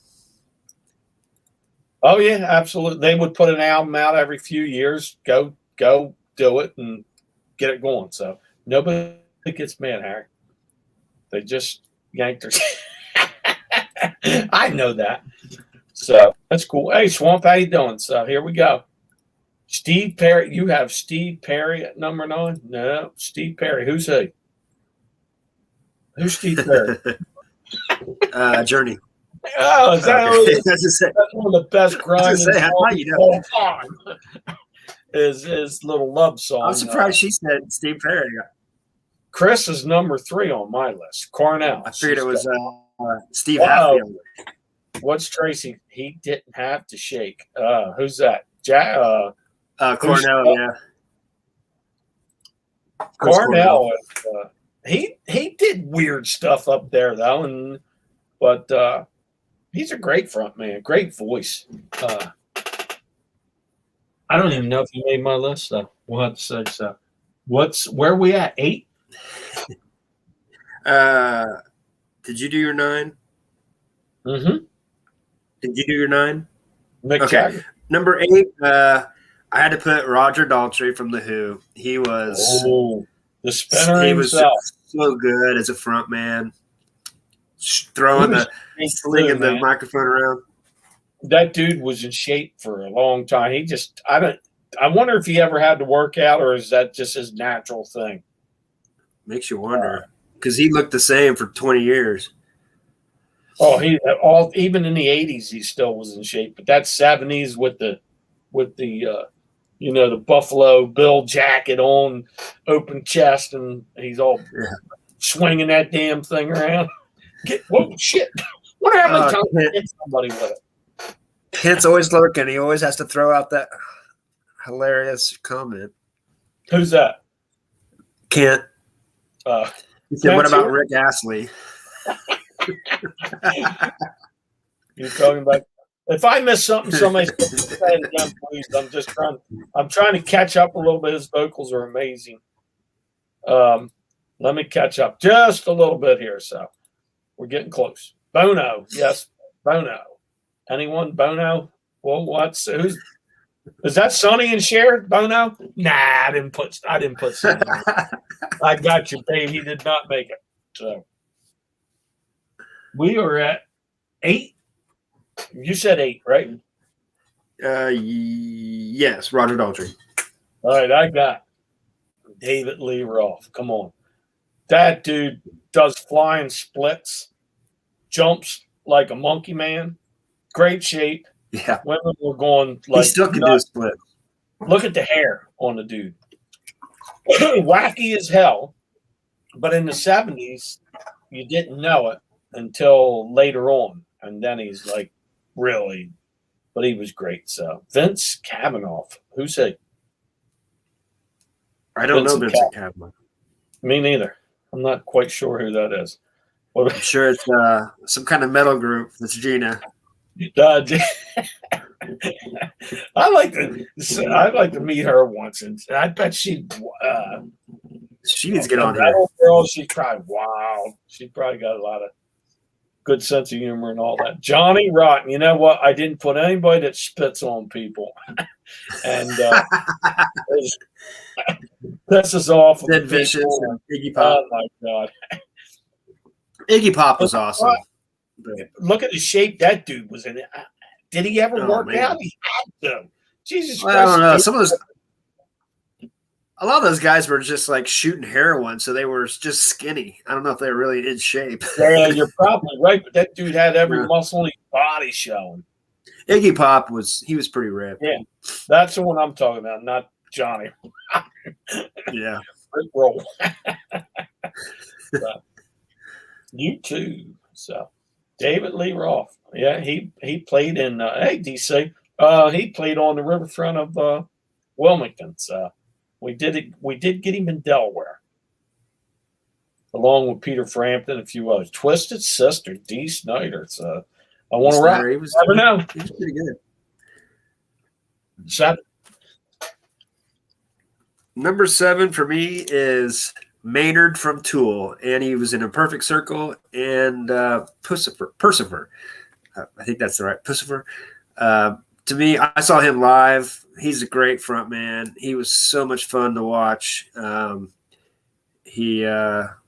Oh yeah, absolutely. They would put an album out every few years. Go do it and get it going. So nobody gets mad, Harry. They just yanked their. I know that. So that's cool. Hey, Swamp, how you doing? So here we go. Steve Perry. You have Steve Perry at number 9? No, Steve Perry. Who's he? Who's Steve Perry? Journey. Oh, is that Okay. that's one of the best grinding say, I thought songs you of know. all time? His little love song. I was surprised she said Steve Perry. Chris is number 3 on my list. Cornell. I figured it was Steve Wow. Hatfield. What's Tracy? He didn't have to shake. Who's that? Cornell, yeah. Cornell. He did weird stuff up there though, but he's a great front man, great voice. I don't even know if he made my list though. We'll have to say so. Where are we at? 8? Did you do your 9? Mm-hmm. Did you do your 9? Mick Okay. Jagger. Number 8, I had to put Roger Daltrey from The Who. He was the spinner he himself. was so good as a front man, slinging the microphone around. That dude was in shape for a long time. I wonder if he ever had to work out, or is that just his natural thing? Makes you wonder, because he looked the same for 20 years. Oh, even in the 80s, he still was in shape. But that 70s with the the Buffalo Bill jacket on, open chest, and he's all swinging that damn thing around. Whoa, shit! What happened to hit somebody with it? Kent's always lurking. He always has to throw out that hilarious comment. Who's that? Kent. He said, "What about Rick Astley?" You're talking about. If I miss something, somebody say it again, please. I'm trying to catch up a little bit. His vocals are amazing. Let me catch up just a little bit here. So we're getting close. Bono, yes, Bono. Anyone? Bono? Well, is that Sonny and Cher? Bono? Nah, I didn't put Sonny. I got you, babe. He did not make it. So we are at 8. You said 8, right? Yes, Roger Daltrey. All right, I got David Lee Roth. Come on. That dude does flying splits, jumps like a monkey man, great shape. Yeah. Women were going he still can do a split. Look at the hair on the dude. Wacky as hell, but in the 70s, you didn't know it until later on. And then he's like, really, but he was great. So Vince Cavanaugh, who's it? I don't know Vincent Cavanaugh. Me neither. I'm not quite sure who that is. I'm sure it's some kind of metal group. That's Gina. I like to meet her once, and I bet she needs to get on here. Girl, she's probably wild. She probably got a lot of good sense of humor and all that. Johnny Rotten. You know what? I didn't put anybody that spits on people. And pisses off. Sid Vicious and Iggy Pop. Oh, my God. Iggy Pop was awesome. Look at the shape that dude was in. Did he ever work out? He had to. Jesus Christ. I don't know. A lot of those guys were just like shooting heroin, so they were just skinny. I don't know if they were really in shape. Yeah, you're probably right, but that dude had every muscle in his body showing. Iggy Pop was pretty ripped. Yeah, that's the one I'm talking about, not Johnny. Yeah. Rick roll. You too. So David Lee Roth. Yeah, he played in DC. He played on the riverfront of Wilmington. So we did get him in Delaware. Along with Peter Frampton and a few others. Twisted Sister, Dee Snider. So I want to rock. Never know. He was pretty good. 7. Number 7 for me is Maynard from Tool, and he was in A Perfect Circle and Percifer. I think that's the right Percifer. To me, I saw him live. He's a great front man. He was so much fun to watch. I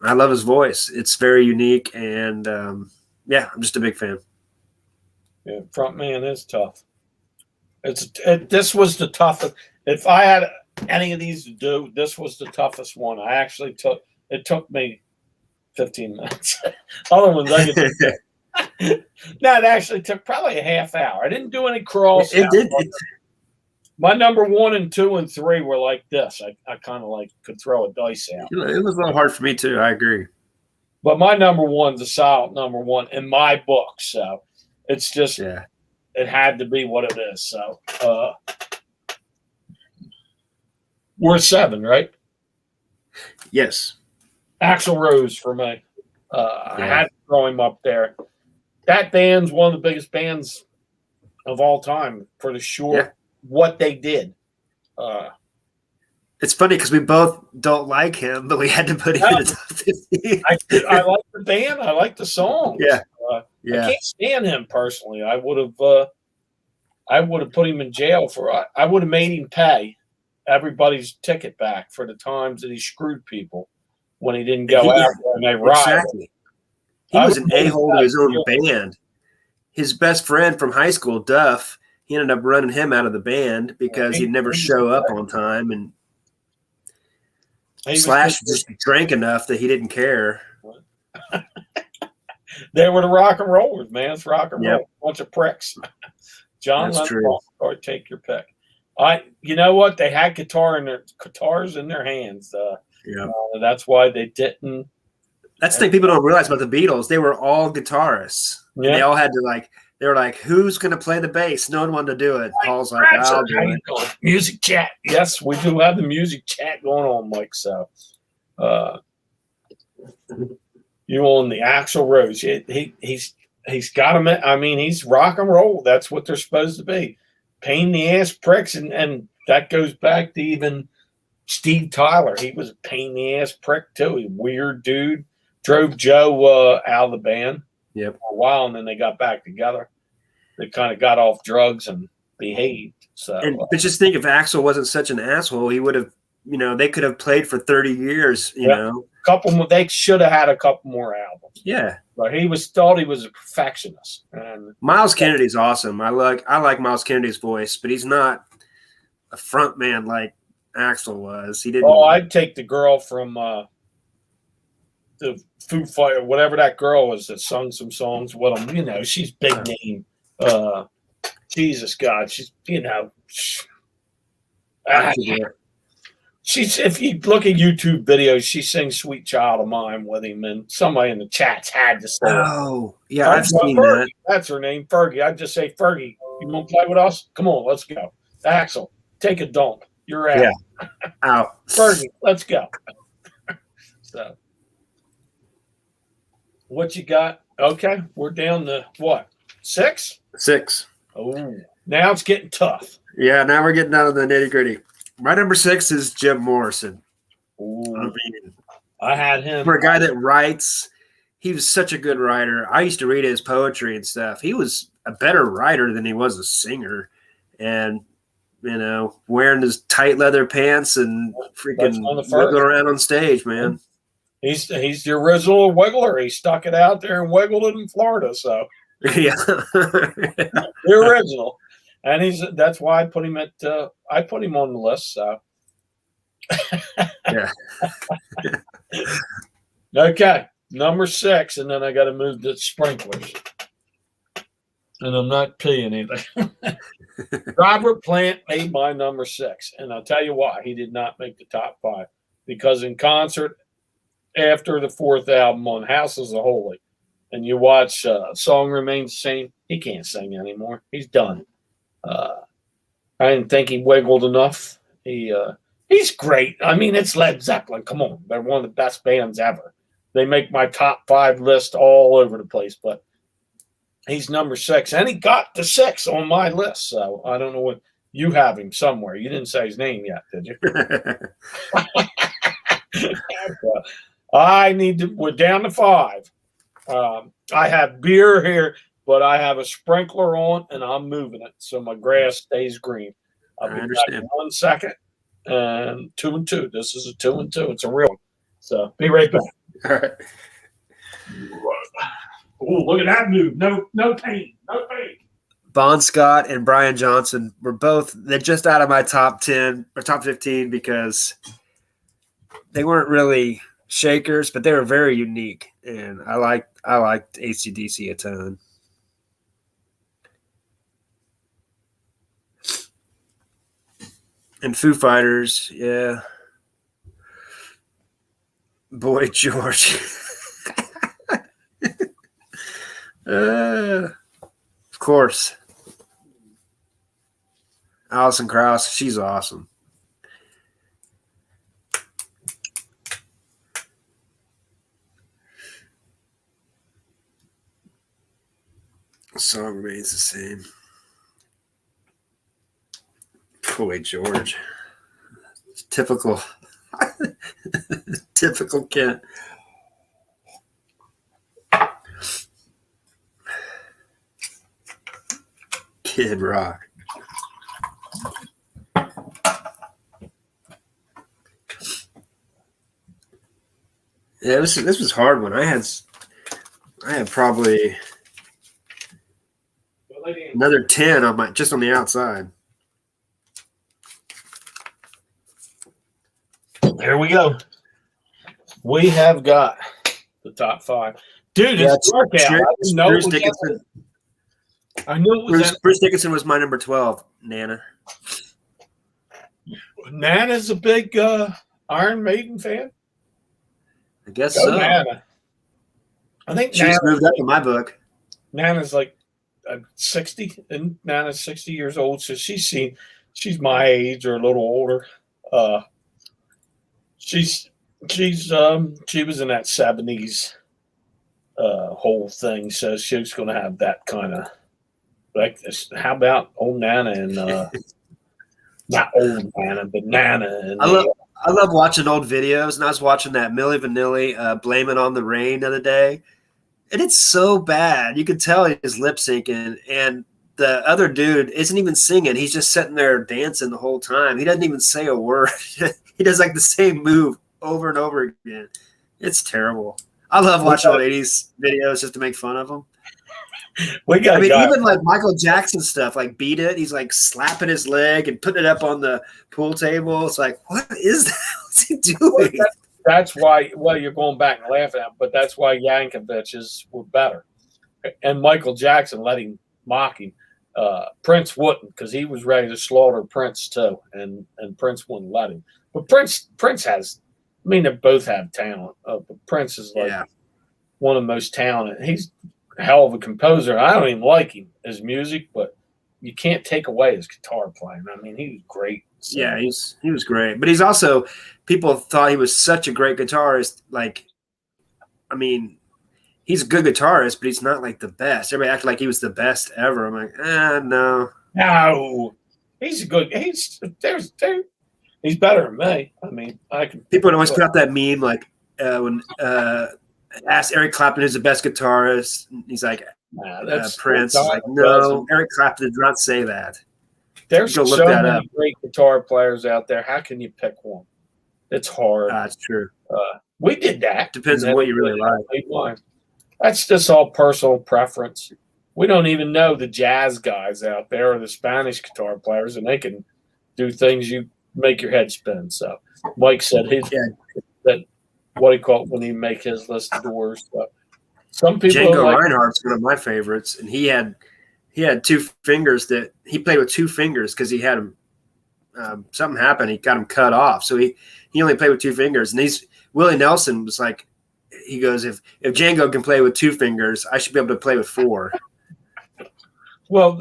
love his voice. It's very unique, and I'm just a big fan. Yeah, front man is tough. This was the toughest. If I had any of these to do, this was the toughest one. It took me 15 minutes. Other ones I could. No, it actually took probably a half hour. I didn't do any cross. It did. My number 1 and 2 and 3 were like this. I kind of like could throw a dice out. It was a little hard for me too. I agree. But my number 1's a solid number 1 in my book. So it's just, it had to be what it is. So we're 7, right? Yes. Axl Rose for me. I had to throw him up there. That band's one of the biggest bands of all time for the short what they did. It's funny because we both don't like him, but we had to put him in the top 15. I like the band. I like the songs. Yeah. I can't stand him personally. I would have put him in jail I would have made him pay everybody's ticket back for the times that he screwed people when he didn't go out there and they rioted. Exactly. He was an a-hole to his own band. His best friend from high school, Duff, he ended up running him out of the band because he'd never show up on time, and Slash just drank enough that he didn't care. They were the rock and rollers, man. It's rock and roll. Bunch of pricks. John Lennon, or take your pick. You know what? They had guitars in their hands. That's why they didn't. That's the thing people don't realize about the Beatles. They were all guitarists. Yeah. They all had to they were like, who's going to play the bass? No one wanted to do it. Paul's like, I'll do it. Music chat. Yes, we do have the music chat going on, Mike. So you on the Axl Rose. He's got him. I mean, he's rock and roll. That's what they're supposed to be. Pain in the ass pricks. And that goes back to even Steve Tyler. He was a pain in the ass prick too. He weird dude. Drove Joe out of the band for a while, and then they got back together. They kind of got off drugs and behaved. So, but just think, if Axl wasn't such an asshole, he would have. They could have played for 30 years. You know, couple more. They should have had a couple more albums. Yeah, but he thought he was a perfectionist. And Miles Kennedy's awesome. I like Miles Kennedy's voice, but he's not a front man like Axl was. He didn't. Oh, I'd take the girl from the Foo Fighter, whatever that girl was that sung some songs with him. She's big name. Jesus God, she's she's, if you look at YouTube videos, she sings "Sweet Child of Mine" with him, and somebody in the chats had to say, "Oh, yeah, I've seen that." That's her name, Fergie. I'd just say, "Fergie, you want to play with us? Come on, let's go." Axl, take a dump. You're out. Yeah. Out. Fergie, let's go. So, what you got? Okay, we're down to what? 6? 6. Oh, now it's getting tough. Yeah, now we're getting down to the nitty gritty. My number 6 is Jim Morrison. Ooh, I had him. For a guy that writes, he was such a good writer. I used to read his poetry and stuff. He was a better writer than he was a singer. And, wearing his tight leather pants and freaking wiggling around on stage, man. He's the original wiggler. He stuck it out there and wiggled it in Florida. So yeah, the original. And that's why I put him on the list. So yeah. Okay, number 6, and then I got to move to sprinklers. And I'm not peeing anything. Robert Plant made my number 6, and I'll tell you why he did not make the top 5. Because in concert, after the 4th album on House is the Holy, and you watch Song Remains the Same, he can't sing anymore. He's done. I didn't think he wiggled enough. He's great. I mean, it's Led Zeppelin. Come on. They're one of the best bands ever. They make my top 5 list all over the place, but he's number 6, and he got to 6 on my list. So I don't know what you have him somewhere. You didn't say his name yet, did you? We're down to 5. I have beer here, but I have a sprinkler on, and I'm moving it so my grass stays green. I'll be back in 1 second. And 2 and 2. This is a 2 and 2. It's a real one. So be right back. All right. Oh, look at that move. No pain. No pain. Bon Scott and Brian Johnson were they're just out of my top 10 or top 15 because they weren't really Shakers, but they were very unique, and I liked AC/DC a ton. And Foo Fighters, yeah. Boy George. Of course. Alison Krauss, she's awesome. The song remains the same. Boy George. Typical. Typical Kent. Kid Rock. Yeah, this was a hard one. I had probably another 10 on my just on the outside. Here we go. We have got the top 5. Dude, it's dark out. Bruce Dickinson. I knew it was Bruce Dickinson was my number 12, Nana. Nana's a big Iron Maiden fan. I guess so. Nana. I think she's moved up in my book. Nana's like 60, and Nana's 60 years old, so she's my age or a little older. She was in that 70s whole thing, so she was going to have that kind of like this. How about old Nana and not old Nana, but Nana? And I love watching old videos, and I was watching that Milli Vanilli "Blame It on the Rain" the other day, and it's so bad. You could tell he's lip syncing, and the other dude isn't even singing. He's just sitting there dancing the whole time. He doesn't even say a word. He does like the same move over and over again. It's terrible. I love watching old 80s videos just to make fun of them. Even like Michael Jackson stuff, like Beat It. He's like slapping his leg and putting it up on the pool table. It's like, what is that? What's he doing? That's why, well, you're going back and laughing at him, but that's why Yankovic's were better. And Michael Jackson let him mock him. Prince wouldn't, because he was ready to slaughter Prince too, and Prince wouldn't let him. But Prince has, I mean, they both have talent. But Prince is like one of the most talented. He's a hell of a composer. I don't even like him, his music, but you can't take away his guitar playing. I mean, he was great. So. Yeah, he was great. But he's also, people thought he was such a great guitarist. Like, I mean, he's a good guitarist, but he's not like the best. Everybody acted like he was the best ever. I'm like, no. No. He's a good, he's better than me. I mean, people would always put out that meme like when asked Eric Clapton who's the best guitarist. He's like, Prince. Like, no, Eric Clapton did not say that. There's so many great guitar players out there. How can you pick one? It's hard. That's true. We did that. Depends on what you really like. That's just all personal preference. We don't even know the jazz guys out there or the Spanish guitar players, and they can do things you make your head spin. So Mike said that what he called when he make his list of doors. But some people Django Reinhardt's one of my favorites, and he had 2 fingers that he played with 2 fingers because he had him. Something happened. He got him cut off, so he only played with 2 fingers. And Willie Nelson was like, he goes, if Django can play with 2 fingers, I should be able to play with 4. Well,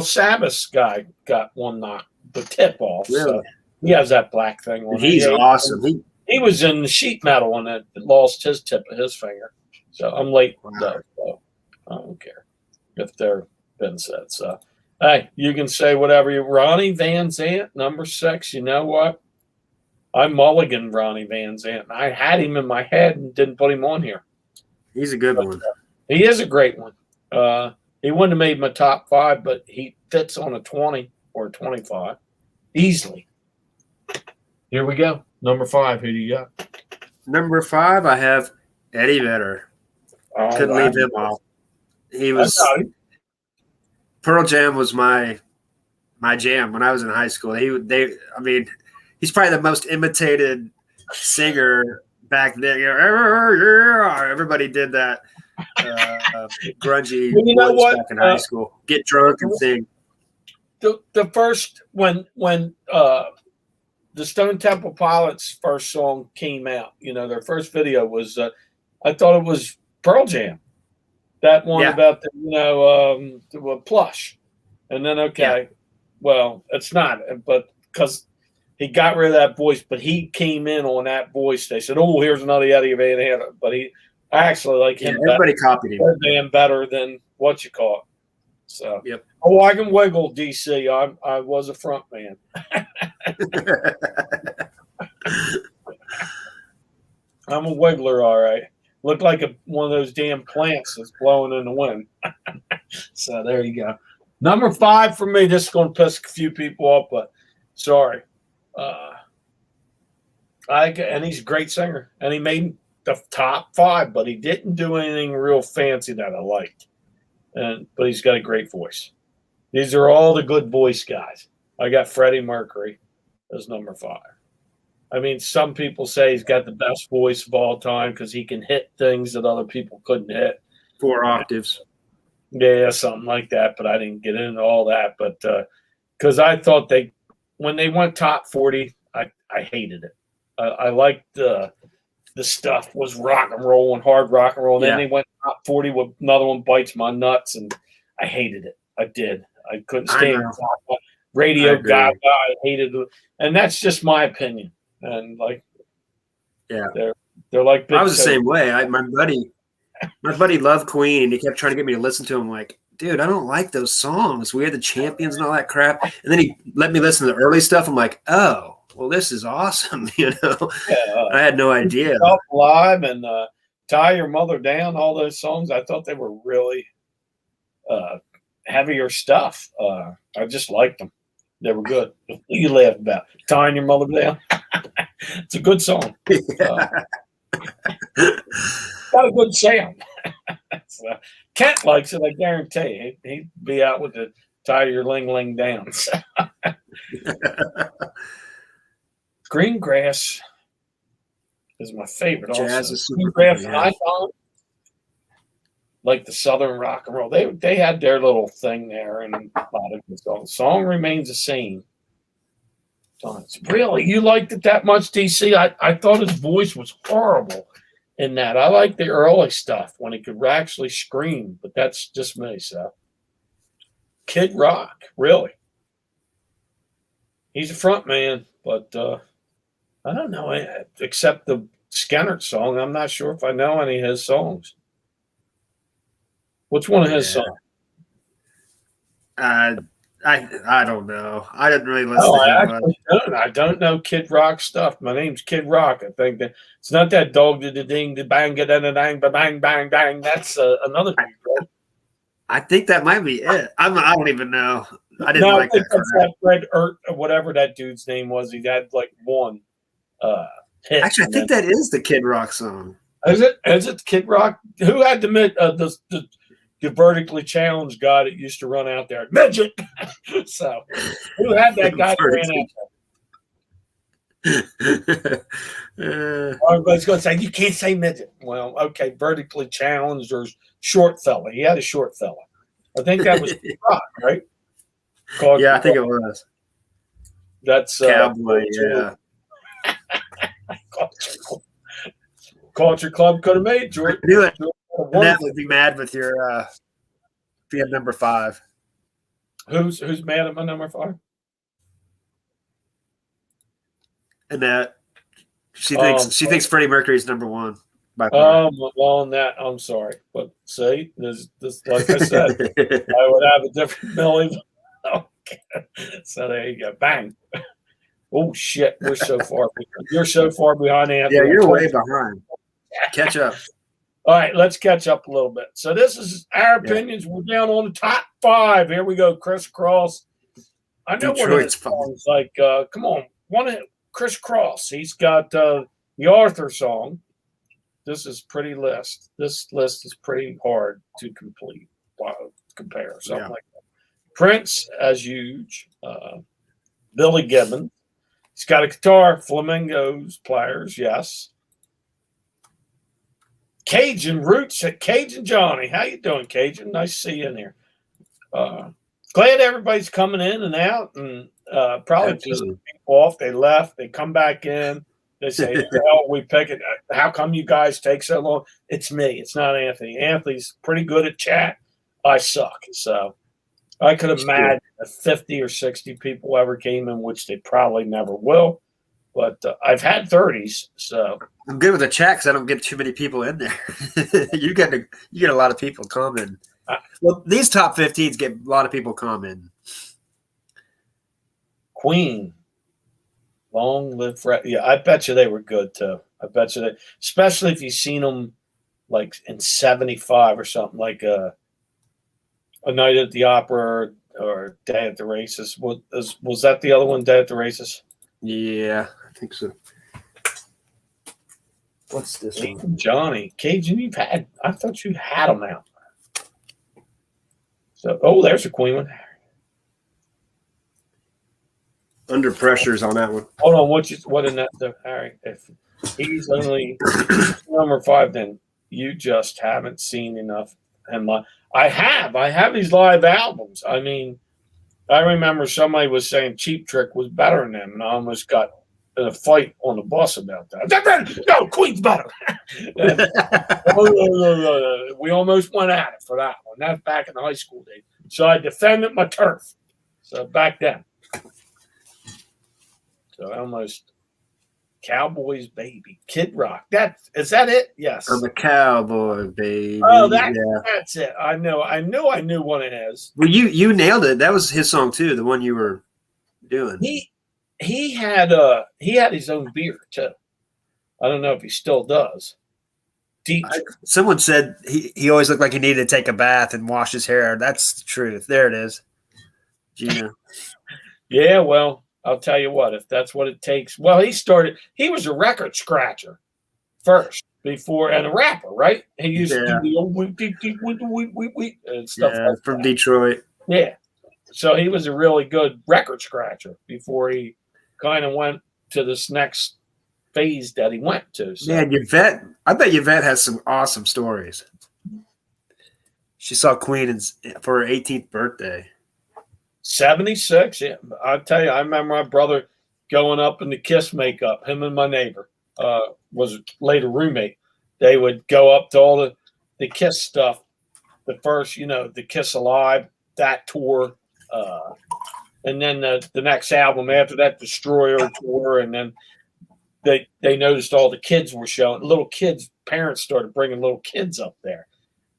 Sabbath's guy got one knock the tip off. Really? So he has that black thing on. He's awesome. He was in sheet metal and it lost his tip of his finger. So I'm late though. So I don't care if they're been said. So hey, you can say whatever you. Ronnie Van Zant, number 6. You know what? I mulliganed Ronnie Van Zant. I had him in my head and didn't put him on here. He's a good one. He is a great one. He wouldn't have made my top 5, but he fits on a 20 or a 25 easily. Here we go. Number 5. Who do you got? Number 5, I have Eddie Vedder. Couldn't leave him off. He was Pearl Jam was my jam when I was in high school. He's probably the most imitated singer back then. Everybody did that grungy Well, you know voice what? back in high school. Get drunk and sing. The first when the Stone Temple Pilots' first song came out, their first video was I thought it was Pearl Jam, that one about the Plush, and then well, it's not, but because he got rid of that voice, but he came in on that voice. They said, "Oh, here's another Eddie Van Halen," but I actually like him. Everybody copied him. Better than what you call it. So, yep. Oh, I can wiggle, DC. I was a front man. I'm a wiggler, all right. Look like one of those damn plants that's blowing in the wind. So there you go. Number 5 for me. This is going to piss a few people off, but sorry. And he's a great singer, and he made the top 5, but he didn't do anything real fancy that I liked. But he's got a great voice. These are all the good voice guys. I got Freddie Mercury as number 5. I mean, some people say he's got the best voice of all time because he can hit things that other people couldn't hit. 4 octaves. Yeah, something like that. But I didn't get into all that. But because I thought when they went top 40, I hated it. I liked the stuff was rock and roll and hard rock and roll. And then they went top 40 with another one bites my nuts, and I hated it. I did. I couldn't stand it. Radio Gaga, I hated it. And that's just my opinion. And they're like big. I was the same way. My buddy loved Queen, and he kept trying to get me to listen to him. Like, dude, I don't like those songs. We had the Champions and all that crap. And then he let me listen to the early stuff. I'm like, oh, well, this is awesome. I had no idea. Live and Tie Your Mother Down, all those songs. I thought they were really heavier stuff. I just liked them. They were good. You laugh about Tying Your Mother Down. It's a good song. Got a good sound. So, Kent likes it, I guarantee. He'd be out with the Tie Your Ling Ling Down. Green Grass is my favorite. Jazz also. is Green super Grass cool, and Icon, like the Southern rock and roll. They had their little thing there, and a lot of the song remains the same. Really, you liked it that much, DC? I thought his voice was horrible in that. I like the early stuff when he could actually scream, but that's just me. So, Kid Rock, really, he's a front man, but I don't know, except the Skennert song. I'm not sure if I know any of his songs. What's one of his songs? I don't know. I didn't really listen to him. I don't know Kid Rock stuff. My name's Kid Rock. I think that it's not that dog did the ding, the bang, da da dang, ba bang, bang, bang. That's another thing, right? I think that might be it. I don't even know. I didn't like that. That's that Fred Ert, whatever that dude's name was. He had like one hit. Actually, I think that is the Kid Rock song. Is it? Is it Kid Rock? Who had the vertically challenged guy that used to run out there? Midget. So, who had that guy that ran out there? Everybody's going to say, you can't say midget. Well, okay, vertically challenged or short fella. He had a short fella. I think that was Rock, right? I think it was. That's Cowboy, yeah. Culture Club could have made George. Do it. That would be mad with your if you had number 5. Who's mad at my number 5? Annette. She thinks Freddie Mercury's number 1. Well, on that, I'm sorry, but see, this like I said, I would have a different million. Okay. So there you go. Bang. Oh shit, we're so far. You're so far behind, Anthony. Yeah, you're way behind. Catch up. All right, let's catch up a little bit. So this is our opinions. We're down on the top 5. Here we go. Chris Cross. I know one of his songs. Like, come on, one of Chris Cross. He's got the Arthur song. This is pretty list. This list is pretty hard to complete. Compare something like that. Prince as huge. Billy Gibbons. He's got a guitar. Flamingos Pliers. Yes. Cajun Roots at Cajun Johnny. How you doing, Cajun? Nice to see you in here. Glad everybody's coming in and out, and probably just people off. They left. They come back in. They say, "Hell, we pick it. How come you guys take so long?" It's me. It's not Anthony. Anthony's pretty good at chat. I suck. So I could imagine if 50 or 60 people ever came in, which they probably never will. But I've had 30s, so I'm good with the chat because I don't get too many people in there. you get a lot of people commenting. Well, these top 15s get a lot of people commenting. Queen, long live forever. Yeah, I bet you they were good too. I bet you especially if you've seen them like in '75 or something, like a Night at the Opera or Day at the Races. Was that the other one, Day at the Races? Yeah, I think so. What's this one? Johnny. Cajun, I thought you had them out. So, there's a Queen one. Under Pressure's on that one. Hold on, what in that though, Harry? If he's only number 5, then you just haven't seen enough. And I have these live albums. I mean, I remember somebody was saying Cheap Trick was better than them, and I almost got in a fight on the bus about that. No, Queen's better. We almost went at it for that one. That's back in the high school days. So I defended my turf. So back then. So almost Cowboys baby. Kid Rock. Is that it? Yes. I'm a cowboy, baby. Oh, that's it. I know. I knew what it is. Well, you nailed it. That was his song too, the one you were doing. He had his own beer too. I don't know if he still does. Someone said he always looked like he needed to take a bath and wash his hair. That's the truth. There it is. Gina. Yeah, well, I'll tell you what, if that's what it takes. Well, he was a record scratcher first before, and a rapper, right? He used to do the old and stuff like from that. Detroit. Yeah. So he was a really good record scratcher before he kind of went to this next phase that he went to. So. Man, Yvette, I bet Yvette has some awesome stories. She saw Queen for her 18th birthday. 76, yeah. I'll tell you, I remember my brother going up in the Kiss makeup. Him and my neighbor was later roommate. They would go up to all the Kiss stuff. The first, the Kiss Alive, that tour. And then the next album after that, Destroyer tour. And then they noticed all the kids were showing. Little kids, parents started bringing little kids up there.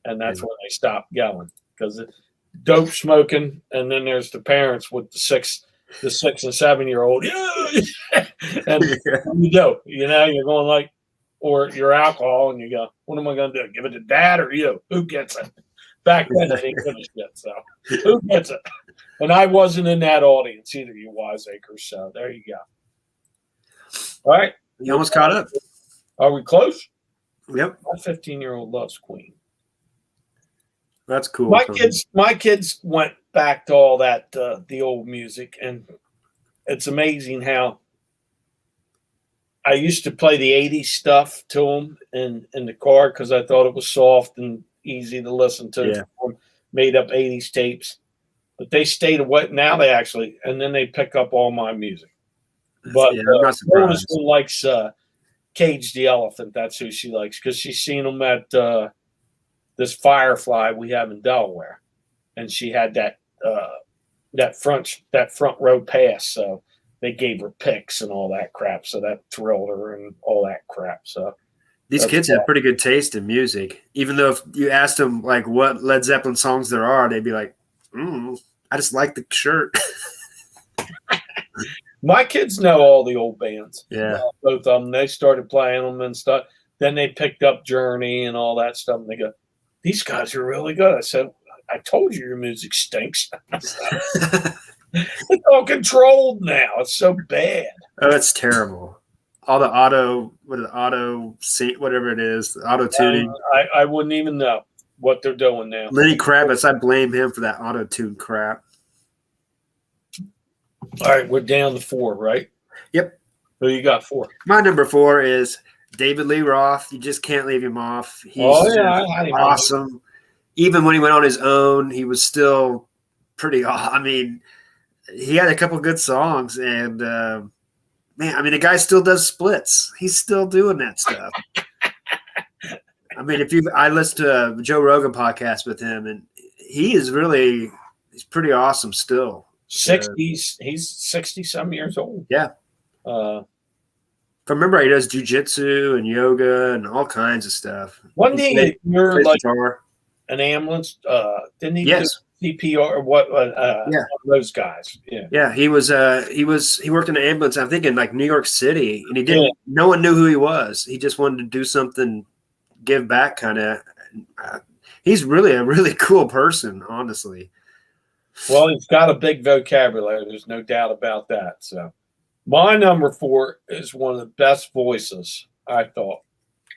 And that's when they stopped going because dope smoking, and then there's the parents with the 6 and 7-year-old. And you're going like, or your alcohol, and you go, what am I going to do? Give it to dad or you? Who gets it? Back then, they didn't give a shit. So who gets it? And I wasn't in that audience either, you wiseacres. So there you go. All right. You almost caught up. Are we close? Yep. My 15-year-old loves Queen. That's cool. My kids went back to all that the old music, and it's amazing how I used to play the '80s stuff to them in the car because I thought it was soft and easy to listen to. Yeah. Made up '80s tapes, but they stayed away. Now they actually, and then they pick up all my music. But I'm not surprised. oldest one likes Cage the Elephant. That's who she likes because she's seen them at this Firefly we have in Delaware, and she had that front row pass, so they gave her picks and all that crap. So that thrilled her and all that crap. So these kids have pretty good taste in music. Even though if you asked them like what Led Zeppelin songs there are, they'd be like, I just like the shirt. My kids know all the old bands. Yeah. Both of them. They started playing them and stuff. Then they picked up Journey and all that stuff. And they go, these guys are really good. I said, I told you your music stinks. It's all controlled now. It's so bad. Oh, it's terrible. All the whatever it is, the auto tuning. I wouldn't even know what they're doing now. Lenny Kravitz, I blame him for that auto tune crap. All right, we're down to 4, right? Yep. Who you got 4? My number 4 is David Lee Roth, you just can't leave him off. He's I had him on. awesome. Even when he went on his own, he was still pretty awesome. I mean, he had a couple good songs, and man, I mean, the guy still does splits. He's still doing that stuff. I mean, I listened to a Joe Rogan podcast with him, and he's pretty awesome still. 60s, he's 60-some years old. Yeah. If I remember, he does jujitsu and yoga and all kinds of stuff. One day you're like guitar. an ambulance. Didn't he Yes. do CPR or what? Yeah. Those guys. Yeah. Yeah, he worked in an ambulance, I'm thinking like New York City, and he didn't. Yeah. No one knew who he was. He just wanted to do something, give back, kind of. He's really a really cool person, honestly. Well, he's got a big vocabulary. There's no doubt about that. So, my number 4 is one of the best voices, I thought.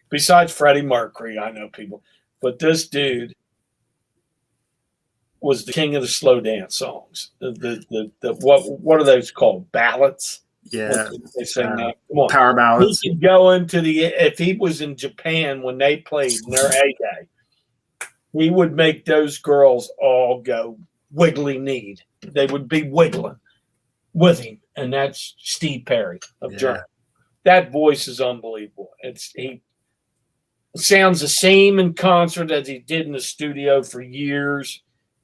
Besides Freddie Mercury, I know people, but this dude was the king of the slow dance songs. What are those called? Ballads? Yeah. They sing that. Come on. Power ballads. He could go into if he was in Japan when they played in their heyday, he would make those girls all go wiggly kneed. They would be wiggling with him. And that's Steve Perry of Germany. That voice is unbelievable. He sounds the same in concert as he did in the studio for years.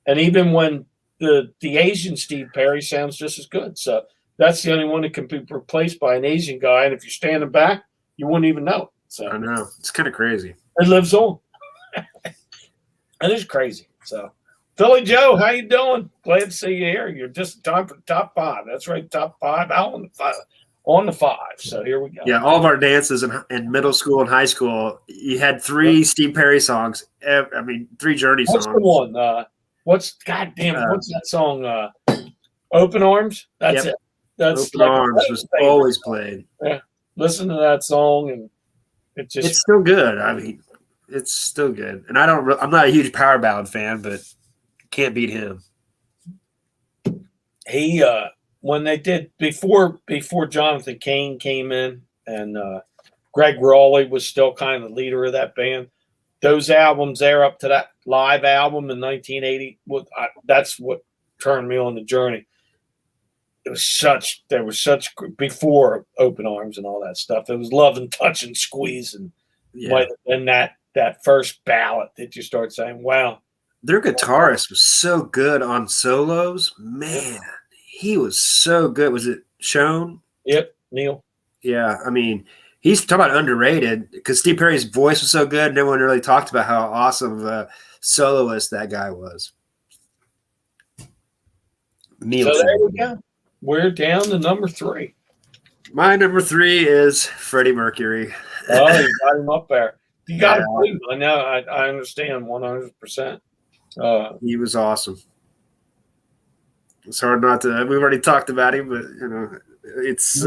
And even when the Asian Steve Perry sounds just as good. So that's the only one that can be replaced by an Asian guy. And if you're standing back, you wouldn't even know it. So I know. It's kind of crazy. It lives on. It is crazy. So Philly Joe, how you doing? Glad to see you here. You're just time for top 5. That's right, top 5. Out on the 5. So here we go. Yeah, all of our dances in middle school and high school, you had 3 Steve Perry songs. 3 Journey songs. What's the one? What's that song? Open Arms? That's it. That's Open Arms was always played. Yeah. Listen to that song and it's still good. I mean, it's still good. And I'm not a huge power ballad fan, but can't beat him. He when they did before Jonathan Cain came in and Greg Rowley was still kind of the leader of that band. Those albums there up to that live album in 1980, that's what turned me on the Journey. There was such before Open Arms and all that stuff. It was Love and Touch and Squeeze and might have been that first ballad that you start saying, wow. Their guitarist was so good on solos. Man, he was so good. Was it Sean? Yep, Neil. Yeah, I mean, he's talking about underrated because Steve Perry's voice was so good. And no one really talked about how awesome of a soloist that guy was. Neil. So there we go. We're down to number 3. My number 3 is Freddie Mercury. Oh, you got him up there. You got to believe. I know. I understand 100%. He was awesome. It's hard not to. We've already talked about him, but it's.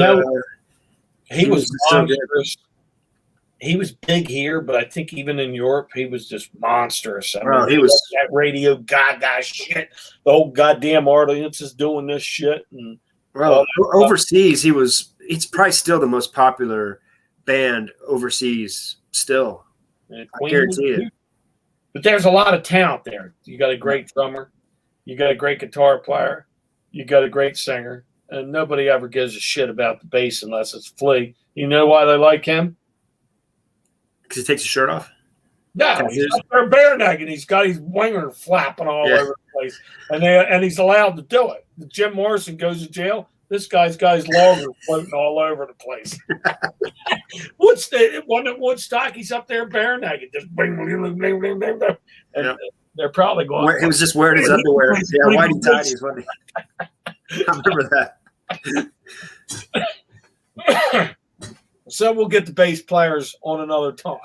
He was monstrous. He was big here, but I think even in Europe, he was just monstrous. He was that Radio Gaga shit. The whole goddamn audience is doing this shit. And overseas, he's probably still the most popular band overseas. Still, I guarantee it. But there's a lot of talent there. You got a great drummer, you got a great guitar player, you got a great singer, and nobody ever gives a shit about the bass unless it's Flea. You know why they like him? Because he takes his shirt off? No, he's up there bare naked. He's got his winger flapping all over the place. And he's allowed to do it. Jim Morrison goes to jail. This guy's got his logger floating all over the place. Woodstock, he's up there bare naked. Just bling, bling, bling, bling, bling, bling. And they're probably going. He was just wearing his underwear. Yeah, whitey tighties, wasn't he? I remember that. So we'll get the bass players on another time.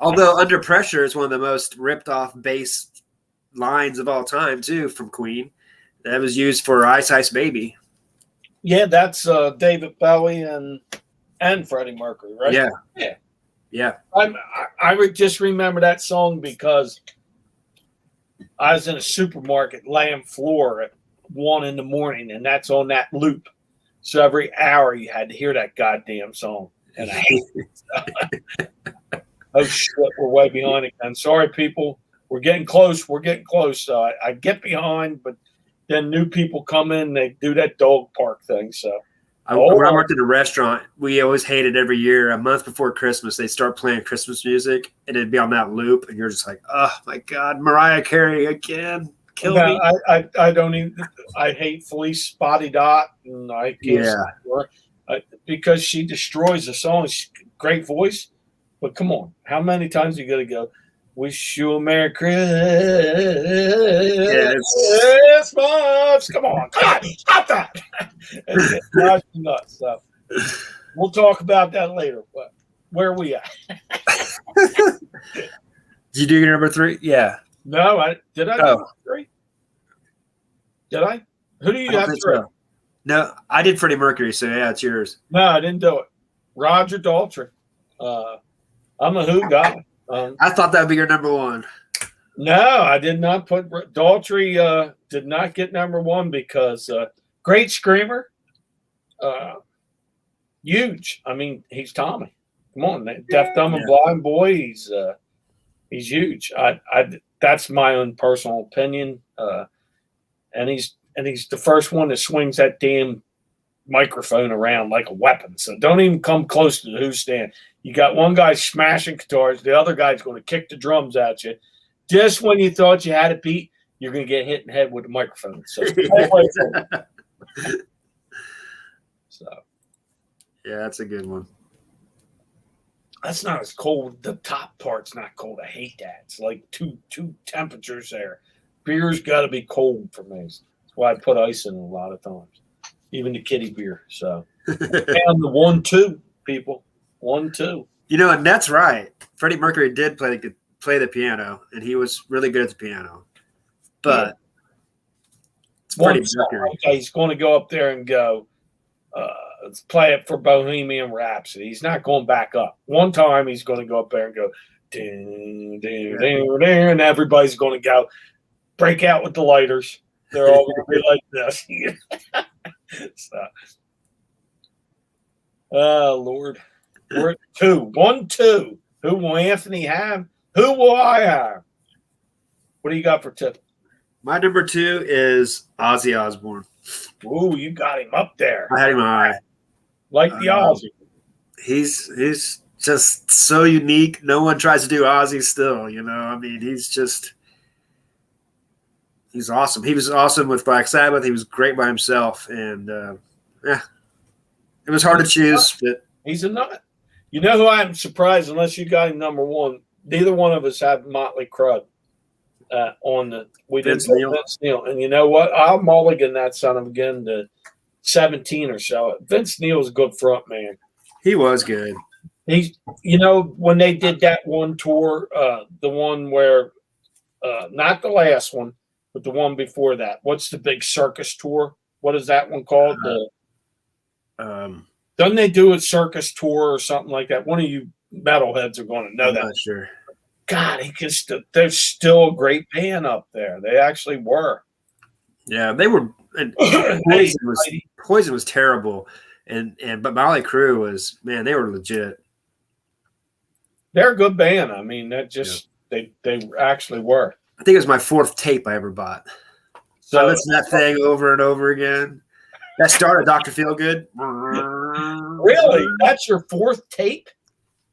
Although Under Pressure is one of the most ripped off bass lines of all time, too, from Queen. That was used for Ice Ice Baby. Yeah, that's David Bowie and Freddie Mercury, right? Yeah. I would just remember that song because I was in a supermarket laying floor at 1 a.m, and that's on that loop. So every hour you had to hear that goddamn song. and I hate it. Oh shit, we're way behind again. Sorry, people. We're getting close. So I get behind, but then new people come in. They do that dog park thing. So when I worked at a restaurant, we always hated every year. A month before Christmas, they start playing Christmas music, and it'd be on that loop, and you're just like, "Oh my God, Mariah Carey again, kill me!" I don't even. I hate Felice Spotty Dot, and I can't support her, because she destroys the song. She's a great voice, but come on, how many times you got to go? Wish you a Merry Christmas. Come on, stop that. It's nuts. So we'll talk about that later. But where are we at? Did you do your number 3? Yeah. No, did I do number 3? Did I? Who do you have 3? So. No, I did Freddie Mercury, so yeah, it's yours. No, I didn't do it. Roger Daltrey. I'm a Who guy. I thought that would be your number 1. No, I did not put Daltrey. Did not get number 1 because great screamer, huge. I mean, he's Tommy. Come on, deaf, dumb, and blind boy. He's huge. That's my own personal opinion. And he's the first one that swings that damn microphone around like a weapon. So don't even come close to the Who stand. You got one guy smashing guitars, the other guy's going to kick the drums at you. Just when you thought you had it beat, you're going to get hit in the head with the microphone. So, yeah, that's a good one. That's not as cold. The top part's not cold. I hate that. It's like two temperatures there. Beer's got to be cold for me. That's why I put ice in it a lot of times, even the kitty beer. So, and the 1-2 people. 1-2. You know, and that's right. Freddie Mercury did play the piano, and he was really good at the piano. But it's Freddie Mercury. Okay, he's going to go up there and go, let's play it for Bohemian Rhapsody. He's not going back up. One time he's going to go up there and go, ding, ding, ding, ding, and everybody's going to go break out with the lighters. They're all going to be like this. So, oh, Lord. We're at 2. 1-2. Who will Anthony have? Who will I have? What do you got for tip? My number 2 is Ozzy Osbourne. Ooh, you got him up there. I had him high. Like the Ozzy. He's just so unique. No one tries to do Ozzy still, you know. I mean, he's awesome. He was awesome with Black Sabbath. He was great by himself. And, it was hard to choose. But he's a nut. You know who I'm surprised, unless you got him number 1, neither one of us have Motley Crue on the – we didn't say Vince Neil. And you know what? I'll mulligan that son of a gun to 17 or so. Vince Neil's a good front man. He was good. He's, you know, when they did that one tour, the one where not the last one, but the one before that. What's the big circus tour? What is that one called? Doesn't they do a circus tour or something like that? One of you metalheads are going to know that. Not sure. God, they're still a great band up there. They actually were. Yeah, they were. Poison was terrible, but Motley Crue was, man, they were legit. They're a good band. I mean, that just they actually were. I think it was my 4th tape I ever bought. So I listened to that thing over and over again. That started Dr. Feelgood. Really? That's your 4th tape?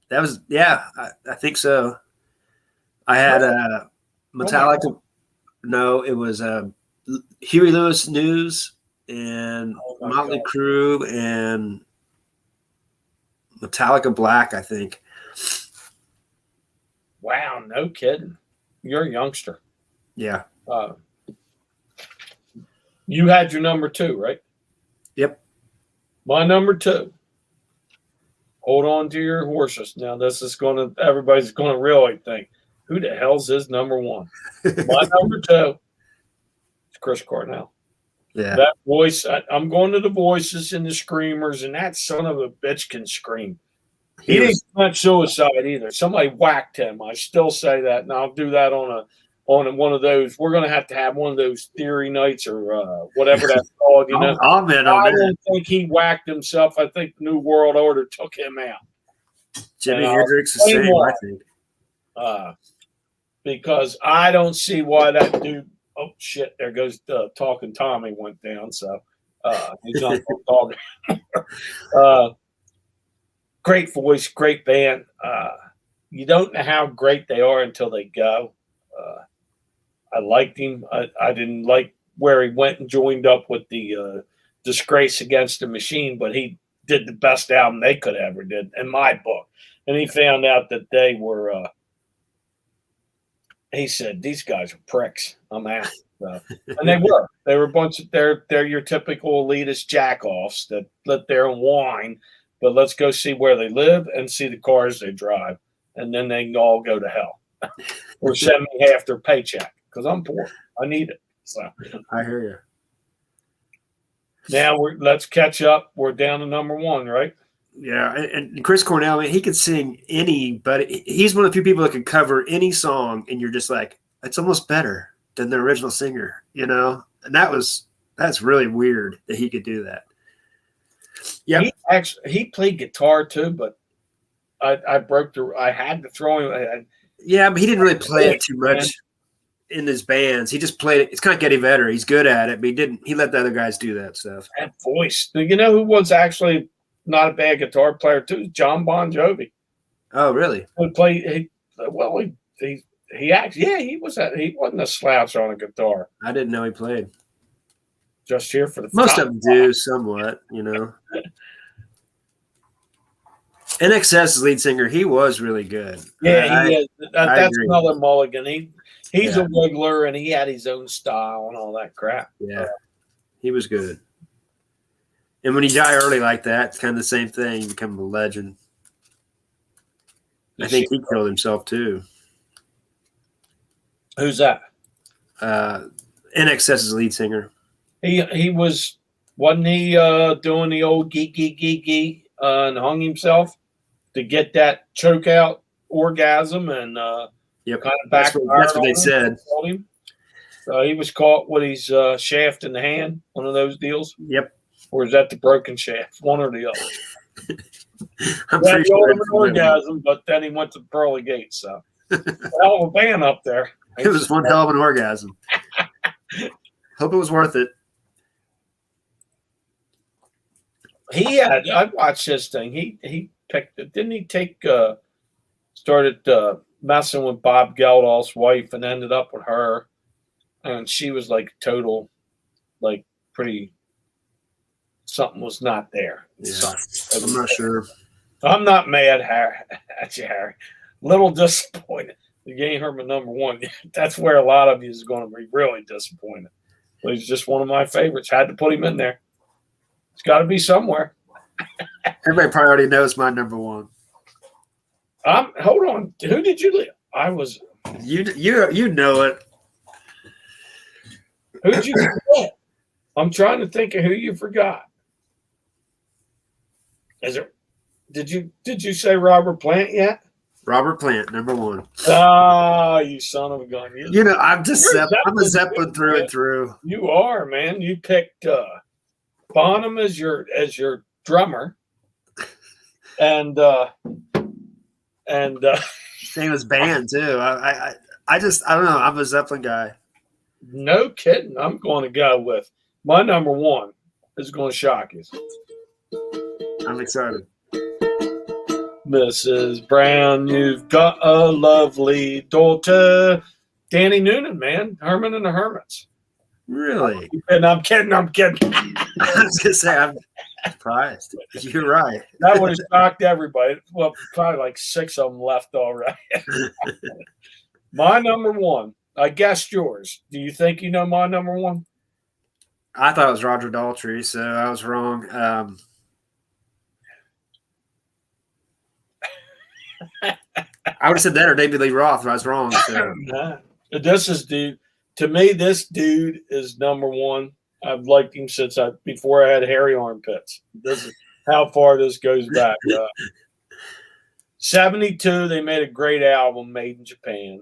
That was, yeah, I think so. I had Metallica. No, it was Huey Lewis News and Motley Crue and Metallica Black, I think. Wow, no kidding. You're a youngster. Yeah. You had your number 2, right? Yep. My number 2. Hold on to your horses. Now, everybody's going to really think, who the hell's his number 1? My number 2 is Chris Cornell. Yeah. That voice, I'm going to the voices and the screamers, and that son of a bitch can scream. He didn't commit suicide either. Somebody whacked him. I still say that, and I'll do that on one of those. We're going to have one of those theory nights or whatever that's called. You know, I don't think he whacked himself. I think the New World Order took him out. Jimi Hendrix the same, I think. Because I don't see why that dude. Oh shit! There goes Talking Tommy went down. So he's not talking. Great voice, great band. You don't know how great they are until they go. I liked him. I didn't like where he went and joined up with the Disgrace Against the Machine, but he did the best album they could ever did in my book. And he found out that they were. He said, "These guys are pricks. I'm out." And they were. They were a bunch of. They're your typical elitist jackoffs that live there and whine. But let's go see where they live and see the cars they drive, and then they can all go to hell or send me half their paycheck because I'm poor. I need it. So I hear you. Now let's catch up. We're down to number 1, right? Yeah, and Chris Cornell, man, he could sing any, but he's one of the few people that can cover any song, and you're just like, it's almost better than the original singer, you know? And that's really weird that he could do that. Yeah, he played guitar too, but I broke the. I had to throw him. Yeah, but he didn't really play it too much in his bands. He just played it. It's kind of Eddie Vedder. He's good at it, but he didn't. He let the other guys do that stuff. That voice. You know who was actually not a bad guitar player too? John Bon Jovi. Oh, really? He played. He actually. Yeah, he was. He wasn't a slouch on a guitar. I didn't know he played. Just here for the most of them do somewhat, you know. NXS's lead singer, he was really good. Yeah, he is. That's another mulligan. He's a wiggler, and he had his own style and all that crap. Yeah, he was good. And when you die early like that, it's kind of the same thing. You become a legend. I think he killed himself too. Who's that? NXS's lead singer. He wasn't he doing the old geek and hung himself to get that choke out orgasm and kind of back. That's what they said. So he was caught with his shaft in the hand, one of those deals. Yep. Or is that the broken shaft? One or the other. I'm pretty sure an orgasm, but then he went to Pearly Gates. So hell of a band up there. It was one hell of an orgasm. Hope it was worth it. I watched this thing. He picked it. Didn't he started messing with Bob Geldof's wife and ended up with her. And she was like total, like pretty, something was not there. Yeah, I'm not sure. I'm not mad at you, Harry. Little disappointed. You ain't heard my number 1. That's where a lot of you is going to be really disappointed. But he's just one of my favorites. Had to put him in there. It's got to be somewhere. Everybody probably already knows my number 1. Hold on. Who did you leave? I was. You know it. Who did you forget? I'm trying to think of who you forgot. Did you say Robert Plant yet? Robert Plant, number 1. Ah, you son of a gun! You know, I'm a Zeppelin through and through. You are, man. You picked Bonham as your drummer, and same as band too. I don't know. I'm a Zeppelin guy. No kidding. I'm going to go with my number 1 is going to shock you. I'm excited. Mrs. Brown, you've got a lovely daughter. Danny Noonan, man. Herman and the Hermits. Really? And I'm kidding. I was going to say, I'm surprised. You're right. That would have shocked everybody. Well, probably like 6 of them left already. My number 1. I guessed yours. Do you think you know my number 1? I thought it was Roger Daltrey, so I was wrong. I would have said that or David Lee Roth, but I was wrong. So. To me, this dude is number 1. I've liked him since before I had hairy armpits. This is how far this goes back. 72, they made a great album, Made in Japan.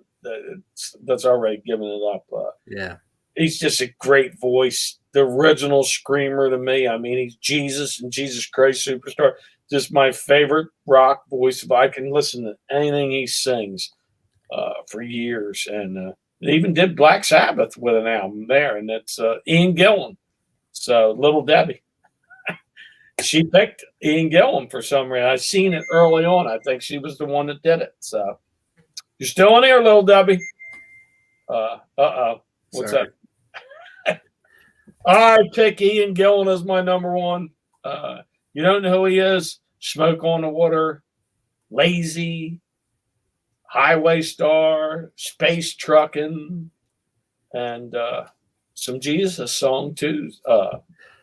That's already given it up. Yeah, he's just a great voice. The original screamer to me. I mean, he's Jesus and Jesus Christ Superstar. just my favorite rock voice. If I can listen to anything he sings for years. And they even did Black Sabbath with an album there, and it's Ian Gillan. So Little Debbie. She picked Ian Gillan for some reason. I seen it early on. I think she was the one that did it. So you're still in here, Little Debbie. What's Sorry. up? I pick Ian Gillan as my number one. You don't know who he is? Smoke on the Water, Lazy, Highway Star, Space Truckin', and some Jesus song too.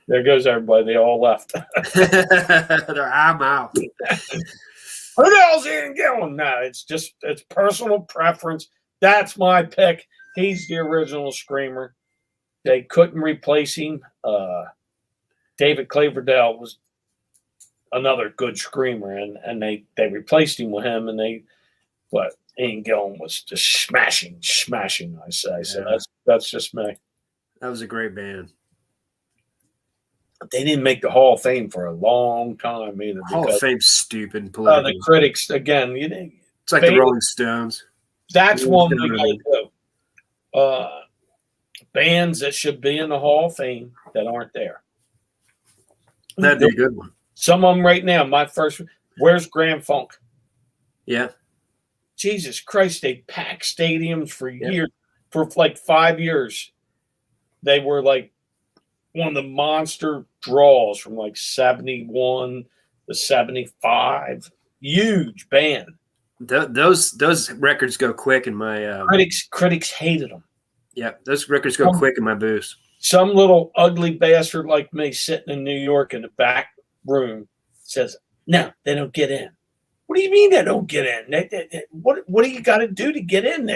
There goes everybody. They all left. I'm out. Who the hell's Ian Gillan? No, it's personal preference. That's my pick. He's the original screamer. They couldn't replace him. David Coverdale was another good screamer, and they replaced him with him, but Ian Gillan was just smashing, I say. So that's just me. That was a great band. They didn't make the Hall of Fame for a long time either. Hall of Fame's stupid. The critics, again, it's like the Rolling Stones. That's one we got to do. Bands that should be in the Hall of Fame that aren't there. That'd be a good one. Some of them right now. Where's Grand Funk? Yeah. Jesus Christ, they packed stadiums for years, for like 5 years. They were like one of the monster draws from like 71 to 75. Huge band. Those records go quick in my critics hated them. Yeah, those records go quick in my booth. Some little ugly bastard like me sitting in New York in the back room says, "No, they don't get in." What do you mean they don't get in? What do you got to do to get in?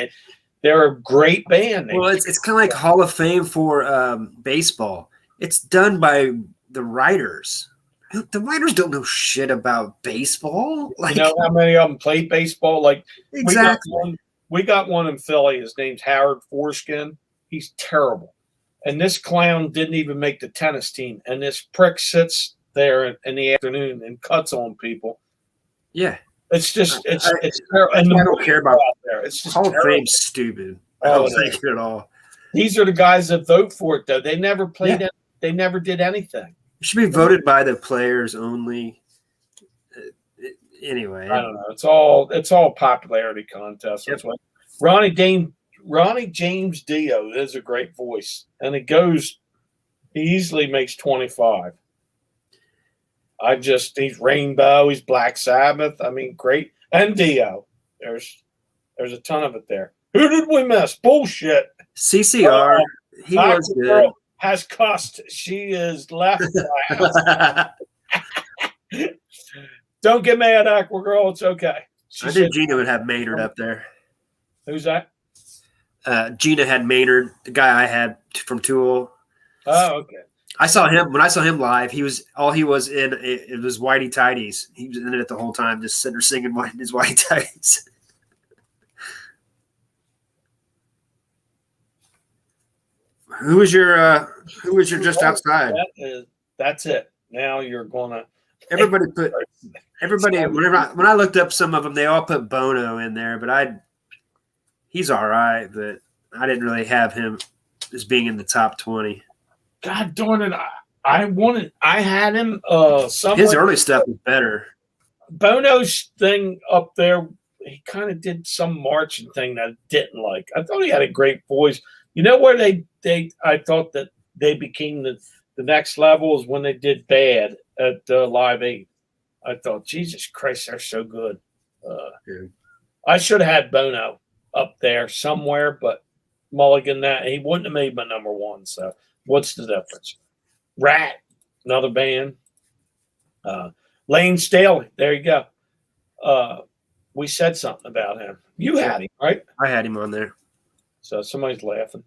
They're a great band. Well, it's kind of like Hall of Fame for baseball. It's done by the writers. The writers don't know shit about baseball. Like, you know how many of them played baseball? Like exactly. We got one in Philly. His name's Howard Foreskin. He's terrible. And this clown didn't even make the tennis team. And this prick sits there in the afternoon and cuts on people. Yeah. It's just, it's terrible. And I don't care about there. It's just Hall of Fame's stupid. I don't think it at all. These are the guys that vote for it, though. They never played it. They never did anything. It should be voted by the players only. Anyway, I don't know. It's all popularity contest. That's what Ronnie James Dio is a great voice, and he easily makes 25. He's Rainbow, he's Black Sabbath. I mean, great, and Dio. There's a ton of it there. Who did we miss? Bullshit. CCR. He was good. Has cussed. She is left. Don't get mad, Aqua Girl. It's okay. I knew Gina would have Maynard up there. Who's that? Gina had Maynard, the guy I had from Tool. Oh, okay. I saw him when I saw him live. He was in. It was Whitey Tidies. He was in it the whole time, just sitting there singing his Whitey Tidies. Who was your just outside? That's it. Now you're gonna. Everybody. When I looked up some of them, they all put Bono in there, but he's all right, but I didn't really have him as being in the top 20. God darn it! I had him. His early stuff was better. Bono's thing up there, he kind of did some marching thing that I didn't like. I thought he had a great voice. You know where I thought that they became the next level is when they did Bad at Live 8. I thought, Jesus Christ, they're so good. I should have had Bono up there somewhere, but Mulligan, he wouldn't have made my number one. So what's the difference? Rat, another band. Lane Staley, there you go. We said something about him. You had him, right? I had him on there. So somebody's laughing.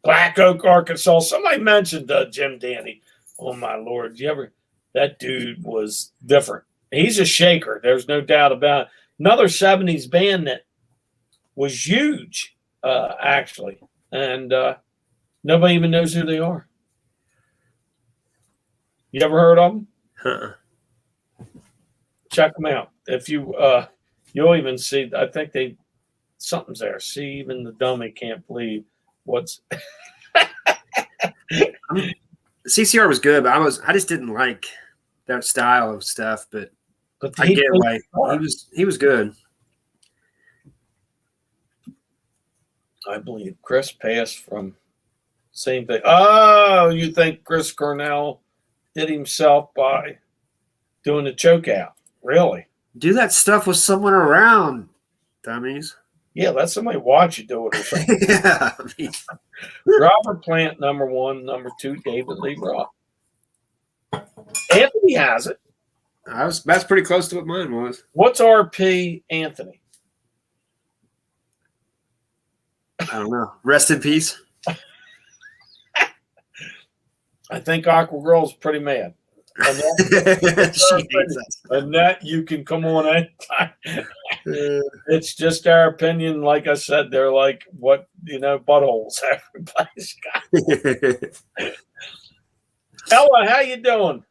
Black Oak, Arkansas. Somebody mentioned Jim Dandy. Oh, my Lord. That dude was different. He's a shaker. There's no doubt about it. Another 70s band that was huge, actually. And nobody even knows who they are. You ever heard of them? Uh-uh. Check them out. If you you'll even see. I think something's there. See, even the dummy can't believe what's. CCR was good, but I just didn't like that style of stuff. But I get why he was good. I believe Chris passed from same thing. Oh, you think Chris Cornell did himself by doing the choke out? Really? Do that stuff with someone around, dummies. Yeah, let somebody watch you do it or something. Yeah. Robert Plant, number 1. Number 2, David Lee Roth. Anthony has it. That's pretty close to what mine was. What's RP Anthony? I don't know. Rest in peace. I think Aqua Girl's pretty mad. Annette, you can come on anytime. It's just our opinion. Like I said, they're like buttholes. Everybody's got. Ella, how you doing?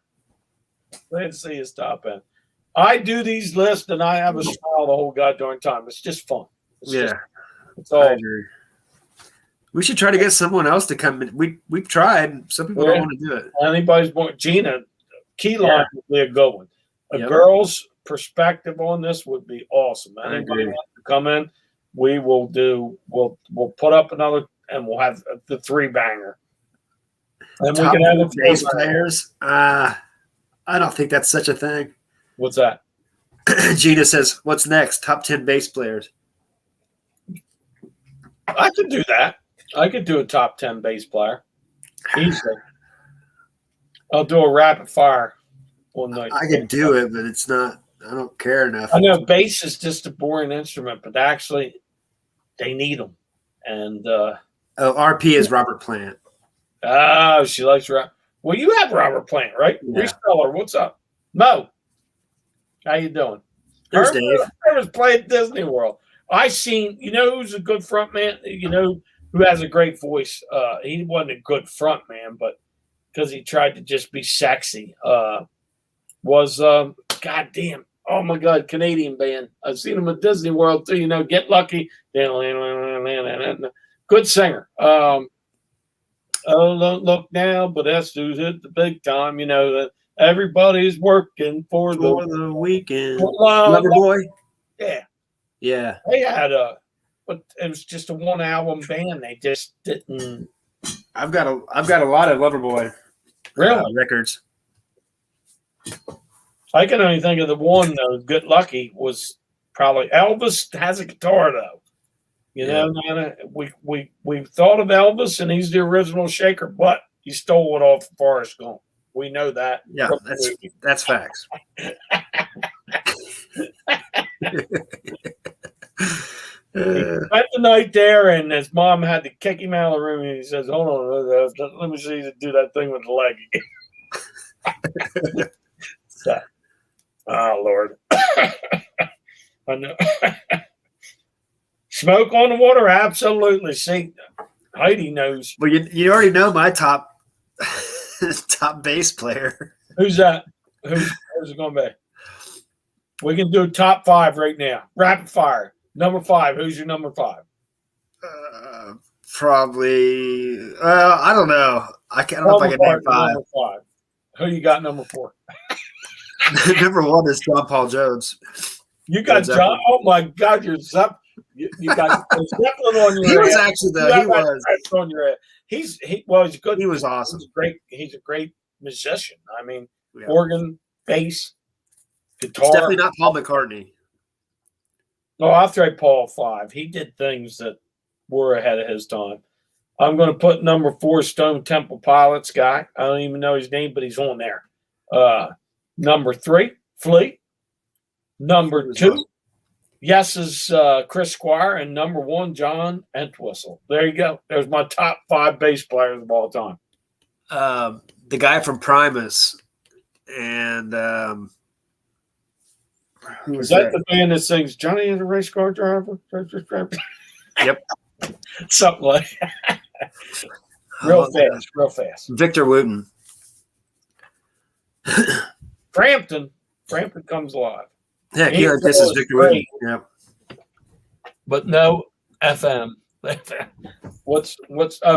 Glad to see you stop in. I do these lists and I have a smile the whole goddamn time. It's just fun. It's all. I agree. We should try to get someone else to come in. We've tried. Some people don't want to do it. Anybody's born. Gina, Keyline would be a good one. A girl's perspective on this would be awesome. Anybody wants to come in, we'll put up another and we'll have the 3-banger. And top we can have bass players. I don't think that's such a thing. What's that? Gina says, "What's next? Top 10 bass players." I could do that. I could do a top 10 bass player. Easily. I'll do a rapid fire one night. I can do it, but it's not. I don't care enough. I know bass is just a boring instrument, but actually, they need them. And RP is Robert Plant. Oh, she likes Robert. Well, you have Robert Plant, right? Yeah. Reseller, what's up? Mo, how you doing? There's Dave. I was playing Disney World. I seen, who's a good front man? Who has a great voice? He wasn't a good front man, but because he tried to just be sexy. Was goddamn, oh my God, Canadian band. I've seen him at Disney World too. Get Lucky. Good singer. Oh, don't look now, but that's who's hit the big time. That everybody's working for the weekend. Loverboy. Yeah. They had but it was just a 1-album band. They just didn't. I've got a lot of Loverboy records. I can only think of the one though. Get Lucky was probably Elvis has a guitar though. We thought of Elvis and he's the original shaker, but he stole it off Forrest Gump. We know that. Yeah, that's facts. He spent the night there, and his mom had to kick him out of the room. And he says, "Hold on, let me see you do that thing with the leg again." So, oh Lord, I know. Smoke on the water, absolutely. See, Heidi knows. Well, you already know my top bass player. Who's that? Who's it going to be? We can do top 5 right now. Rapid fire. Number 5. Who's your number 5? Probably. I don't know. I don't know if I can name 5. Number 5. Who you got number 4? Number 1 is John Paul Jones. You got John. Oh my God, you're Zeppelin. You got Zeppelin on your. He was actually he was on your head. He's good. He was awesome. He's a great musician. I mean, organ, bass, guitar. It's definitely not Paul McCartney. No, I'll throw Paul 5. He did things that were ahead of his time. I'm going to put number 4, Stone Temple Pilots guy. I don't even know his name, but he's on there. Number 3, Flea. Number 2, Yes's Chris Squire. And number 1, John Entwistle. There you go. There's my top 5 bass players of all time. The guy from Primus. And who is that? The band that sings Johnny is a race car driver? Yep. Something like that. Real fast. Victor Wooten. Frampton comes alive. Heck, He yeah, this is was Victor great. Wooten. Yep. But no FM. What's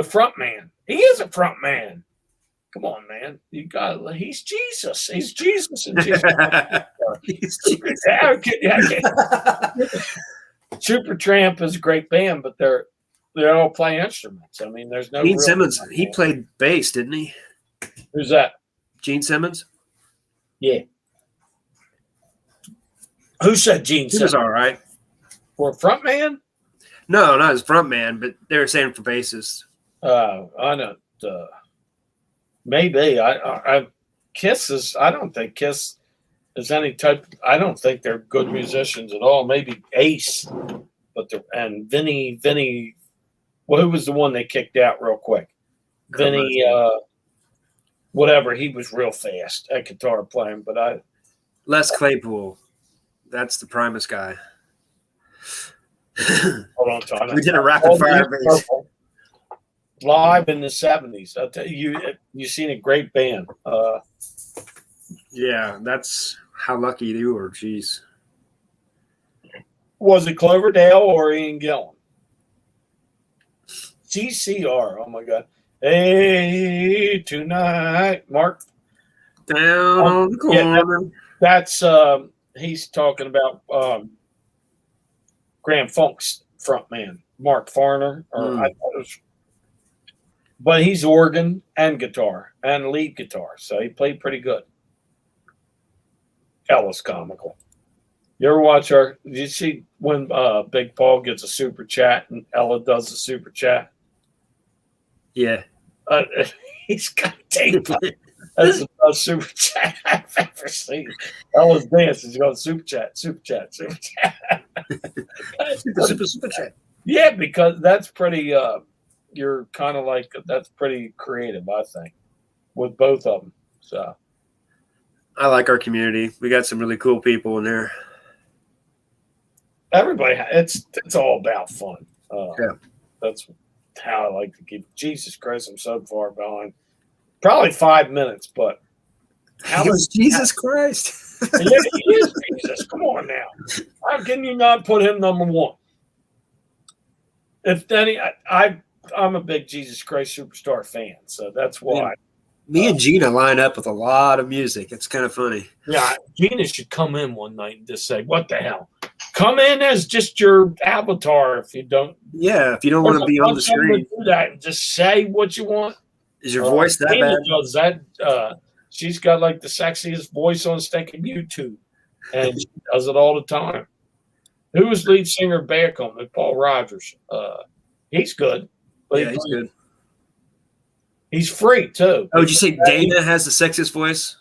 front man? He is a front man. Come on, man. He's Jesus. He's Jesus and Jesus. Supertramp is a great band, but they all play instruments. I mean, there's no Gene Simmons, he played bass, didn't he? Who's that? Gene Simmons? Yeah. Who said Gene He Simmons? was all right. For front man? No, not as front man, but they were saying for bassist. I know. Maybe. Kiss is. I don't think Kiss is any type. I don't think they're good musicians at all. Maybe Ace, but and Vinny. Well, who was the one they kicked out real quick? Vinny. Whatever. He was real fast at guitar playing, but Les Claypool. That's the Primus guy. Hold on, Tom. We did a rapid fire bass. Live in the 70s. I'll tell you, you've seen a great band. Yeah, that's how lucky you were. Jeez. Was it Cloverdale or Ian Gillan? CCR. Oh my God. Hey, tonight, Mark. Down on the corner. Yeah, that's he's talking about Grand Funk's frontman, Mark Farner, or I thought it was. But he's organ and guitar and lead guitar, so he played pretty good. Ella's comical. You ever watch her? Did you see when Big Paul gets a super chat and Ella does the super chat? Yeah. He's got tape. That's the best super chat I've ever seen. Ella's dance is going super chat. Super chat. Yeah, because that's pretty. You're kind of like that's pretty creative, I think, with both of them. So I like our community. We got some really cool people in there. Everybody, it's all about fun. Yeah, that's how I like to keep. Jesus Christ, I'm so far behind. Probably 5 minutes, but how was Jesus Christ? Yeah, he is Jesus. Come on now. How can you not put him number one? If any, I'm a big Jesus Christ Superstar fan, so that's why. Me and Gina line up with a lot of music. It's kind of funny. Yeah, Gina should come in one night and just say, "What the hell? Come in as just your avatar if you don't." Yeah, if you don't want to be on the screen, do that and just say what you want. Is your voice that Gina bad? does that. She's got like the sexiest voice on stinking YouTube, and she does it all the time. Who was lead singer of Bad Company? Paul Rogers. He's good. But yeah, he's good. He's free too. Oh, did you say Dana has the sexiest voice?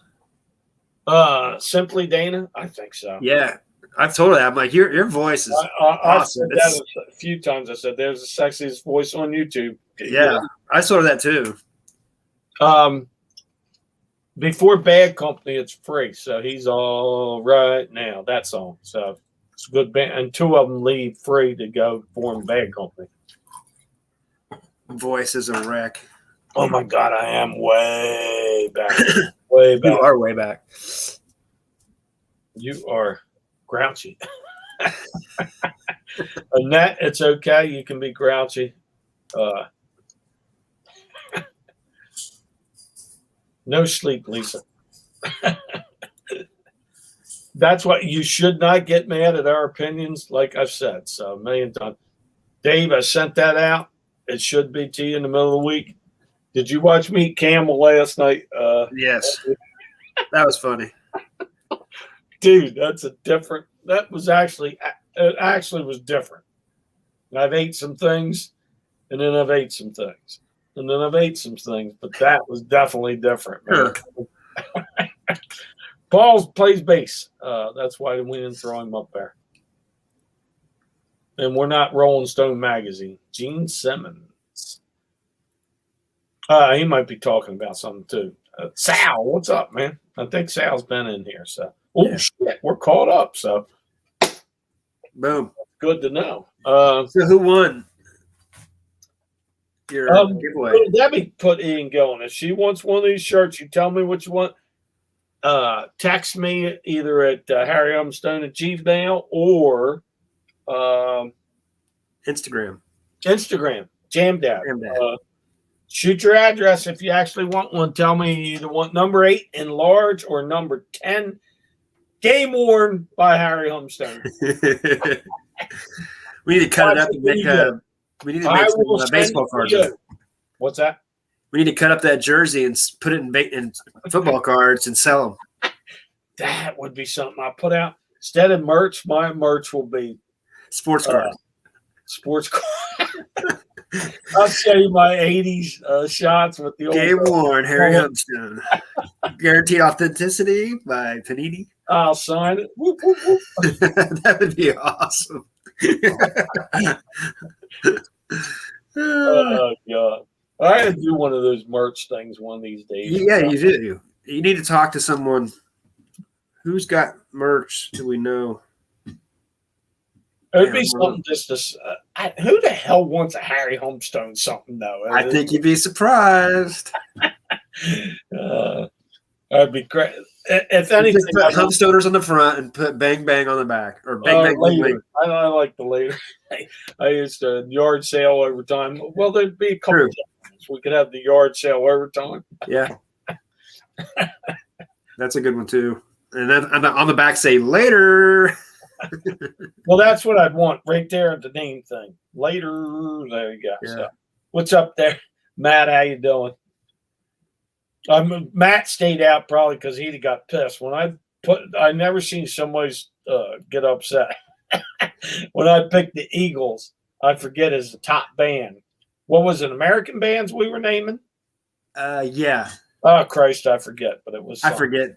Simply Dana? I think so. Yeah. I've told her that. I'm like, your voice is awesome. I've said that a few times. I said there's the sexiest voice on YouTube. Yeah. I saw that too. Before Bad Company, it's free. So he's all right now. That song. So it's a good band. And two of them leave free to go form Bad Company. Voice is a wreck. Oh my God, I am way back. Way back. You are way back. You are grouchy. Annette, it's okay. You can be grouchy. No sleep, Lisa. That's what you should not get mad at our opinions, like I've said so a million times. Dave, I sent that out. It should be to you in the middle of the week. Did you watch Meet Camel last night? Yes. That was funny. Dude, that was actually was different. And I've ate some things, and then I've ate some things. And then I've ate some things, but that was definitely different, man. Paul plays bass. That's why we didn't throw him up there. And we're not Rolling Stone magazine. Gene Simmons. He might be talking about something too. Sal, what's up, man? I think Sal's been in here. So, shit, we're caught up. So, boom. Good to know. So who won your giveaway? Debbie put Ian Gillan. If she wants one of these shirts, you tell me what you want. text me either at Harry Humstone at Gmail or Instagram. Jam Dad. Jam Dad. Shoot your address if you actually want one. Tell me you either want number 8 in large or number 10 game worn by Harry Humstone. We need to cut it up and make some baseball cards. What's that? We need to cut up that jersey and put it in football cards and sell them. That would be something I put out. Instead of merch, my merch will be sports cards. Sports cards. I'll show you my 80s shots with the old game worn Harry Humstone. Guaranteed authenticity by Panini. I'll sign it. Whoop, whoop, whoop. That would be awesome. Oh God. I gotta do one of those merch things one of these days. Yeah, you do. You need to talk to someone who's got merch that we know. It would be something just to. Who the hell wants a Harry Humstone something though? I think you'd be surprised. That'd be great. If anything, put Humstoners on the front and put Bang Bang on the back, or Bang Bang. Later. I like the later. I used to yard sale overtime. Well, there'd be a couple of times we could have the yard sale overtime. Yeah, that's a good one too. And then on the back say later. Well, that's what I'd want right there at the name thing. Later, there you go. Yeah. So, what's up there, Matt? How you doing? Matt stayed out probably because he got pissed when I never seen somebody get upset when I picked the Eagles. I forget as the top band. What was it? American bands we were naming? Yeah. Oh Christ, I forget, but it was. I forget.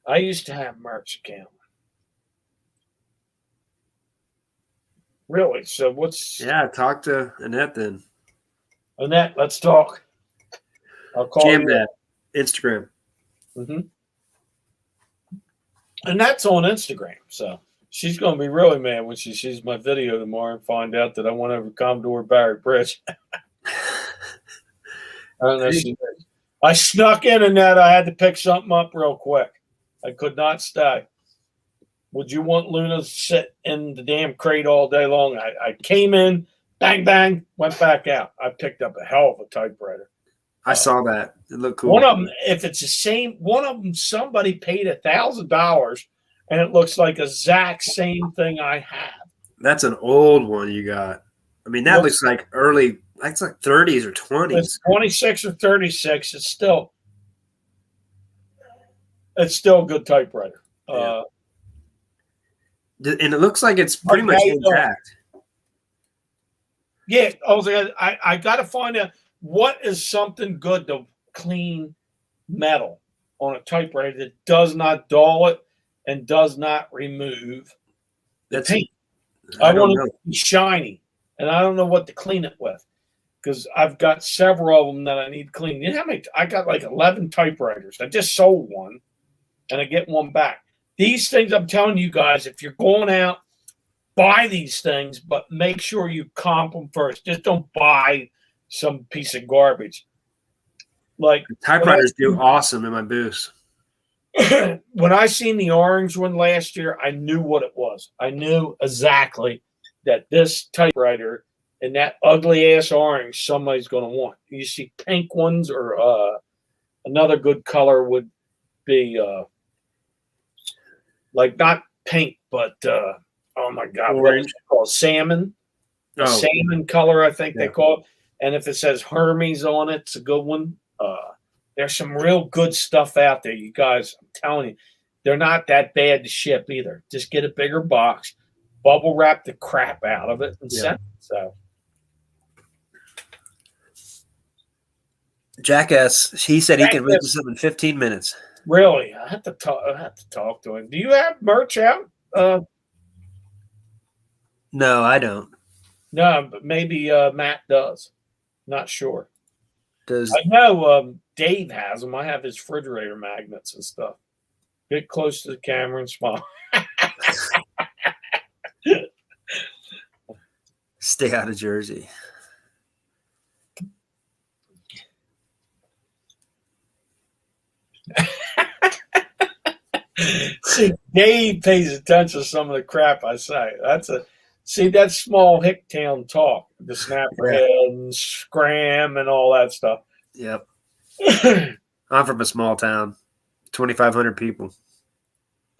I used to have merch account. Really? So what's? Yeah, talk to Annette then. Annette, let's talk. I'll call Jam you. Dad. Instagram. Mm-hmm. And that's on Instagram. So she's going to be really mad when she sees my video tomorrow and find out that I went over Commodore Barry Bridge. I don't know. I snuck in that. I had to pick something up real quick. I could not stay. Would you want Luna to sit in the damn crate all day long? I came in, bang, bang, went back out. I picked up a hell of a typewriter. I saw that. It looked cool. One of them, if it's the same, one of them, somebody paid $1,000, and it looks like the exact same thing I have. That's an old one you got. I mean, that looks like early. That's like 30s or 20s. It's 26 or 36. It's still a good typewriter. Yeah. And it looks like it's pretty much intact. Yeah, I got to find out. What is something good to clean metal on a typewriter that does not dull it and does not remove the paint? I want it to be shiny, and I don't know what to clean it with because I've got several of them that I need cleaned. You know how many? I got like 11 typewriters. I just sold one, and I get one back. These things, I'm telling you guys, if you're going out, buy these things, but make sure you comp them first. Just don't buy some piece of garbage. Like typewriters do awesome in my booth. When I seen the orange one last year, I knew what it was. I knew exactly that this typewriter and that ugly ass orange somebody's going to want. You see pink ones or another good color would be like not pink, but oh my God, what is it called? Salmon. Salmon color, I think they call it. And if it says Hermes on it, it's a good one. There's some real good stuff out there, you guys. I'm telling you, they're not that bad to ship either. Just get a bigger box, bubble wrap the crap out of it, and send it. So, Jackass, he said he can read this up in 15 minutes. Really, I have to talk to him. Do you have merch out? No, I don't. No, but maybe Matt does. Not sure. I know Dave has them. I have his refrigerator magnets and stuff. Get close to the camera and smile. Stay out of Jersey. See, Dave pays attention to some of the crap I say. That's small Hicktown talk, the snapper Yeah. head and scram and all that stuff. Yep. I'm from a small town, 2,500 people.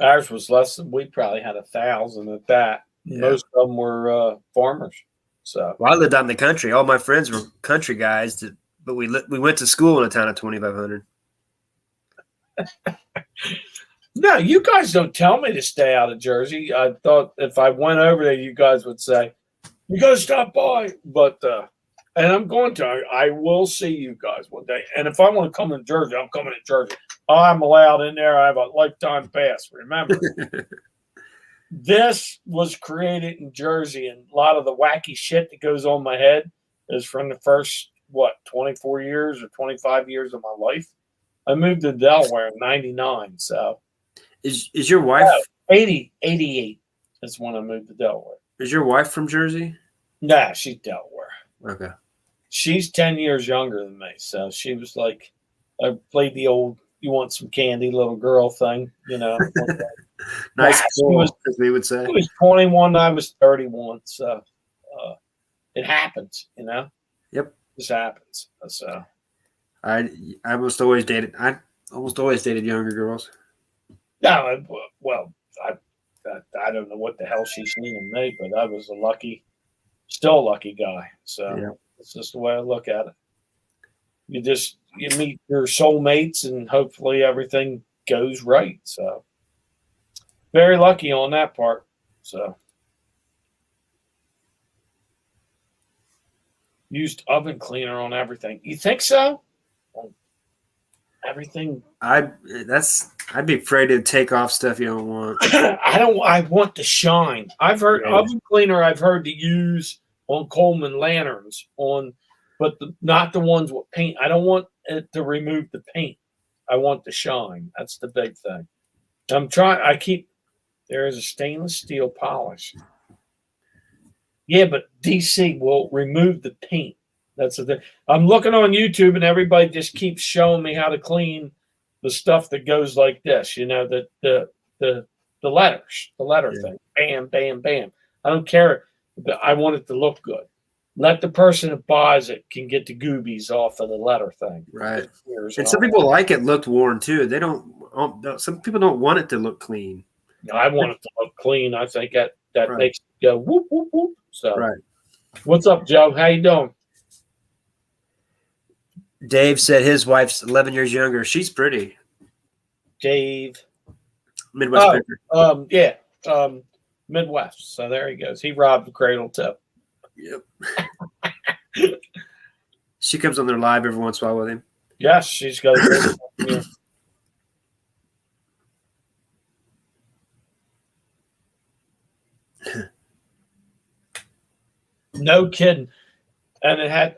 Ours was less than, we probably had 1,000 at that. Yeah. Most of them were farmers. So, well, I lived out in the country. All my friends were country guys, but we went to school in a town of 2,500. no, you guys don't tell me to stay out of Jersey. I thought if I went over there, you guys would say, you got to stop by. But, and I'm going to. I will see you guys one day. And if I want to come to Jersey, I'm coming to Jersey. I'm allowed in there. I have a lifetime pass. Remember, this was created in Jersey, and a lot of the wacky shit that goes on my head is from the first, 24 years or 25 years of my life. I moved to Delaware in 99. So, is your wife 88 is when I moved to Delaware. Is your wife from Jersey? Nah, she's Delaware. Okay. She's 10 years younger than me. So she was like, I played the old, you want some candy, little girl thing, Nice, cool, as we would say. She was 21, I was 31. So it happens, Yep. This happens. So I almost always dated younger girls. no, I don't know what the hell she's seen in me, but I was still a lucky guy. So Yeah. it's just the way I look at it. You meet your soulmates and hopefully everything goes right. So very lucky on that part. So used oven cleaner on everything. You think so? Everything. I'd be afraid to take off stuff you don't want. I want to shine. I've heard oven cleaner. I've heard to use on Coleman lanterns but not the ones with paint. I don't want it to remove the paint. I want to shine. That's the big thing. There is a stainless steel polish. Yeah, but DC will remove the paint. That's the thing. I'm looking on YouTube and everybody just keeps showing me how to clean the stuff that goes like this. The letter thing. Bam, bam, bam. I don't care. I want it to look good. Let the person that buys it can get the goobies off of the letter thing. Right. And some people like it looked worn too. They don't. Some people don't want it to look clean. No, I want it to look clean. I think that Right. makes it go whoop whoop whoop. So, Right. What's up, Joe? How you doing? Dave said his wife's 11 years younger. She's pretty. Dave. Midwest Picker. Yeah. Midwest. So there he goes. He robbed the cradle too. Yep. She comes on there live every once in a while with him. Yes, she's got a great No kidding. And it had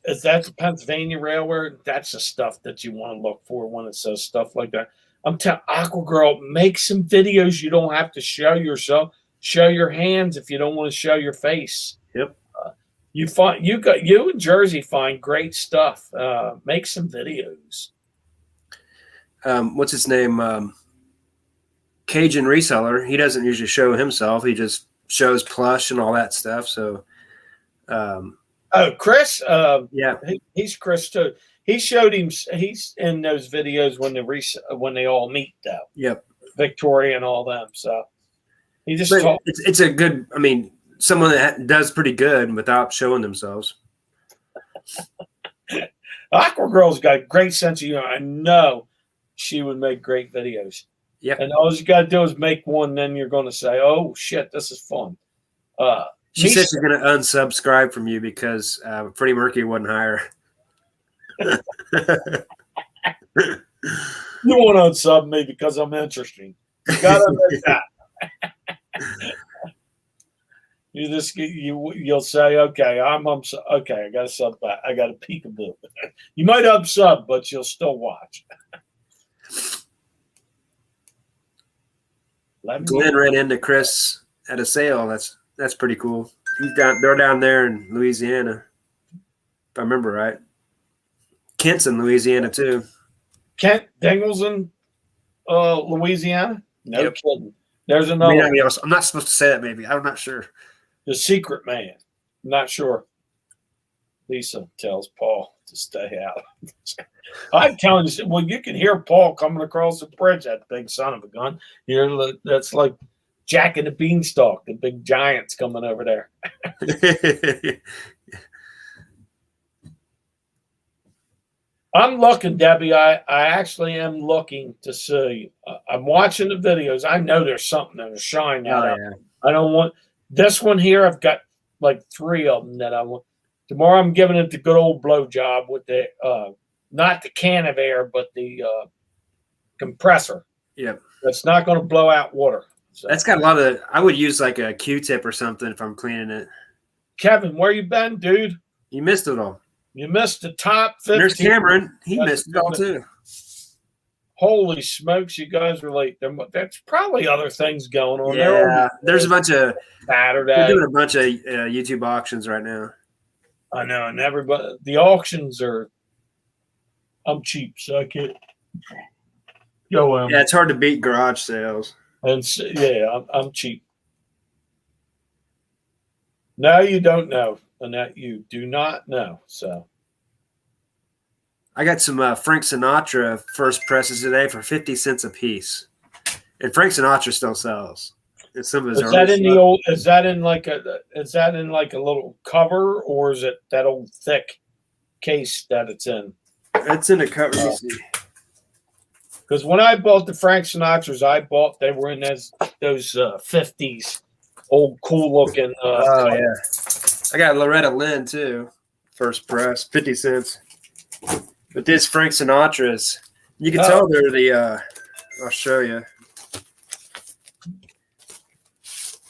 is that the Pennsylvania Railway? That's the stuff that you want to look for when it says stuff like that. I'm telling Aqua Girl, make some videos. You don't have to show yourself. Show your hands if you don't want to show your face. Yep. You in Jersey find great stuff. Make some videos. What's his name? Cajun Reseller. He doesn't usually show himself. He just shows plush and all that stuff. So, Chris. Yeah, he's Chris too. He showed him. He's in those videos when they all meet though. Yep. Victoria and all them. So he just it's a good. I mean, someone that does pretty good without showing themselves. Aqua Girl's got a great sense of humor. I know she would make great videos. Yep. And all you got to do is make one. Then you're going to say, "Oh shit, this is fun." She said she's going to unsubscribe from you because Freddie Mercury wouldn't hire her. You want to unsub me because I'm interesting. You got to admit that. You'll say, okay, okay, I got to sub back. I got to peekaboo. You might unsub, but you'll still watch. Glenn ran into Chris at a sale. That's pretty cool. They're down there in Louisiana, if I remember right. Kent's in Louisiana too. Kent Dingleson. Louisiana? No Yep. kidding. There's May another not be able- I'm not supposed to say that. Maybe I'm not sure. The secret man. I'm not sure. Lisa tells Paul to stay out. I'm telling you, well, you can hear Paul coming across the bridge, that big son of a gun. That's like Jack and the Beanstalk, the big giants coming over there. I'm looking, Debbie. I actually am looking to see. I'm watching the videos. I know there's something that'll shine out. Oh, yeah. I don't want this one here. I've got like 3 of them that I want. Tomorrow I'm giving it the good old blow job with the not the can of air, but the compressor. Yep. That's not going to blow out water. So. That's got a lot of. I would use like a Q-tip or something if I'm cleaning it. Kevin, where you been, dude? You missed it all. You missed the top 15. There's Cameron. He missed it all too. Holy smokes, you guys are late. There's probably other things going on. Yeah, there's a bunch of Saturday. We're doing a bunch of YouTube auctions right now. I know, and everybody, the auctions are. I'm cheap, so I can't. Go. Yeah, it's hard to beat garage sales. And so, yeah, I'm cheap. No, you don't know, and that you do not know. So I got some Frank Sinatra first presses today for 50 cents a piece, and Frank Sinatra still sells. It's some of his. Is that in the old? Is that in like a? Is that in like a little cover, or is it that old thick case that it's in? It's in a cover. Let me see. Because when I bought the Frank Sinatras, they were in those 50s, old cool looking. Oh yeah, I got Loretta Lynn too, first press, 50 cents. But this Frank Sinatra's, you can tell they're the. I'll show you.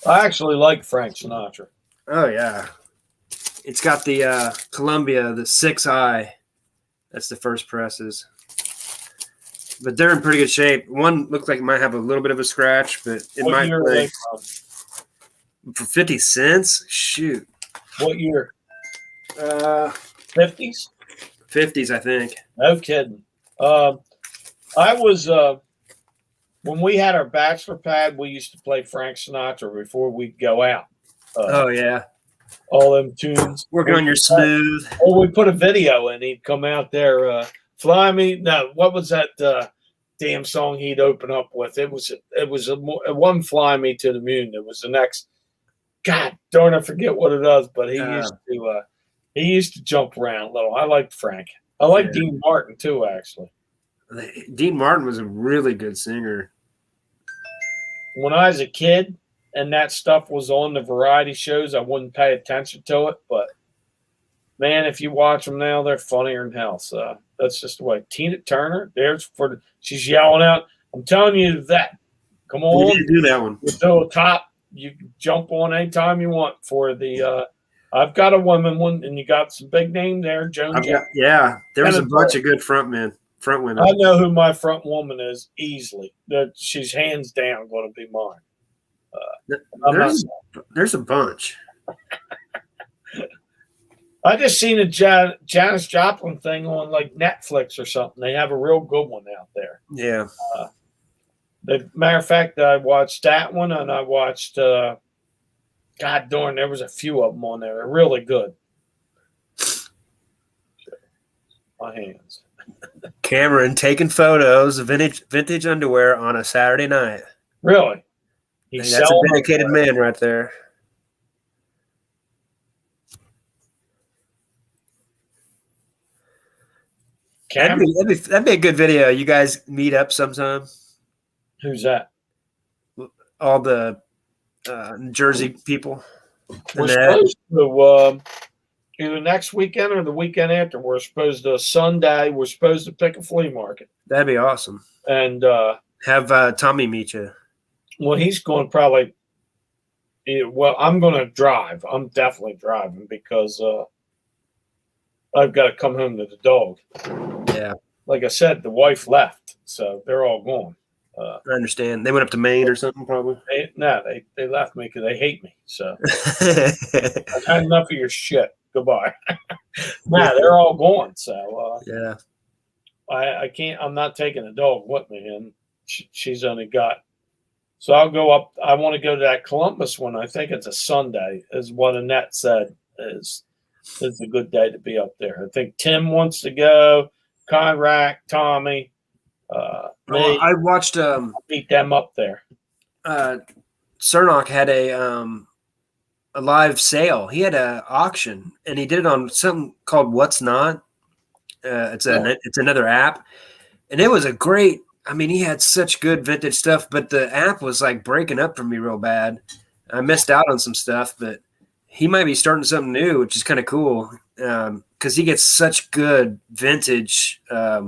I actually like Frank Sinatra. Oh yeah, it's got the Columbia, the 6i. That's the first presses. But they're in pretty good shape. One looks like it might have a little bit of a scratch, but it might play. For 50 cents? Shoot. What year? 50s? 50s, I think. No kidding. I was when we had our bachelor pad, we used to play Frank Sinatra before we'd go out. Oh yeah. All them tunes. Working on your smooth. Or we put a video in, he'd come out there, Fly Me. No, what was that damn song he'd open up with? It wasn't Fly Me to the Moon. It was the next. God darn, I forget what it was, but he used to jump around a little. I liked Frank. I like Dean Martin too, actually. Dean Martin was a really good singer. When I was a kid and that stuff was on the variety shows, I wouldn't pay attention to it. But man, if you watch them now, they're funnier than hell. So that's just the way. Tina Turner, she's yelling out. I'm telling you that. Come on, we did do that one. We'll do a top. You can jump on anytime you want for the. I've got a woman one, and you got some big name there, Joan. Yeah, there was a bunch of good front women. I know who my front woman is easily. She's hands down going to be mine. There's a bunch. I just seen a Janis Joplin thing on like Netflix or something. They have a real good one out there. Yeah. Matter of fact, I watched that one, and I watched. God darn, there was a few of them on there. They're really good. My hands. Cameron taking photos of vintage underwear on a Saturday night. Really? That's a dedicated man right there. That'd be a good video. You guys meet up sometime. Who's that? All the Jersey people. We're supposed to either next weekend or the weekend after. We're supposed to Sunday. We're supposed to pick a flea market. That'd be awesome. And have Tommy meet you. Well, he's going to probably. Well, I'm going to drive. I'm definitely driving because I've got to come home to the dog. Yeah. Like I said, the wife left, so they're all gone. I understand. They went up to Maine or something, probably. They left me because they hate me. So I've had enough of your shit. Goodbye. They're all gone. So yeah, I can't. I'm not taking the dog with me, and she's only got. So I'll go up. I want to go to that Columbus one. I think it's a Sunday, is what Annette said is a good day to be up there. I think Tim wants to go, Conrack, Tommy, me. I watched Meet them up there. Cernock had a live sale. He had an auction, and he did it on something called What's Not. It's another app, and it was a great. I mean, he had such good vintage stuff, but the app was like breaking up for me real bad. I missed out on some stuff, but he might be starting something new, which is kind of cool because he gets such good vintage. I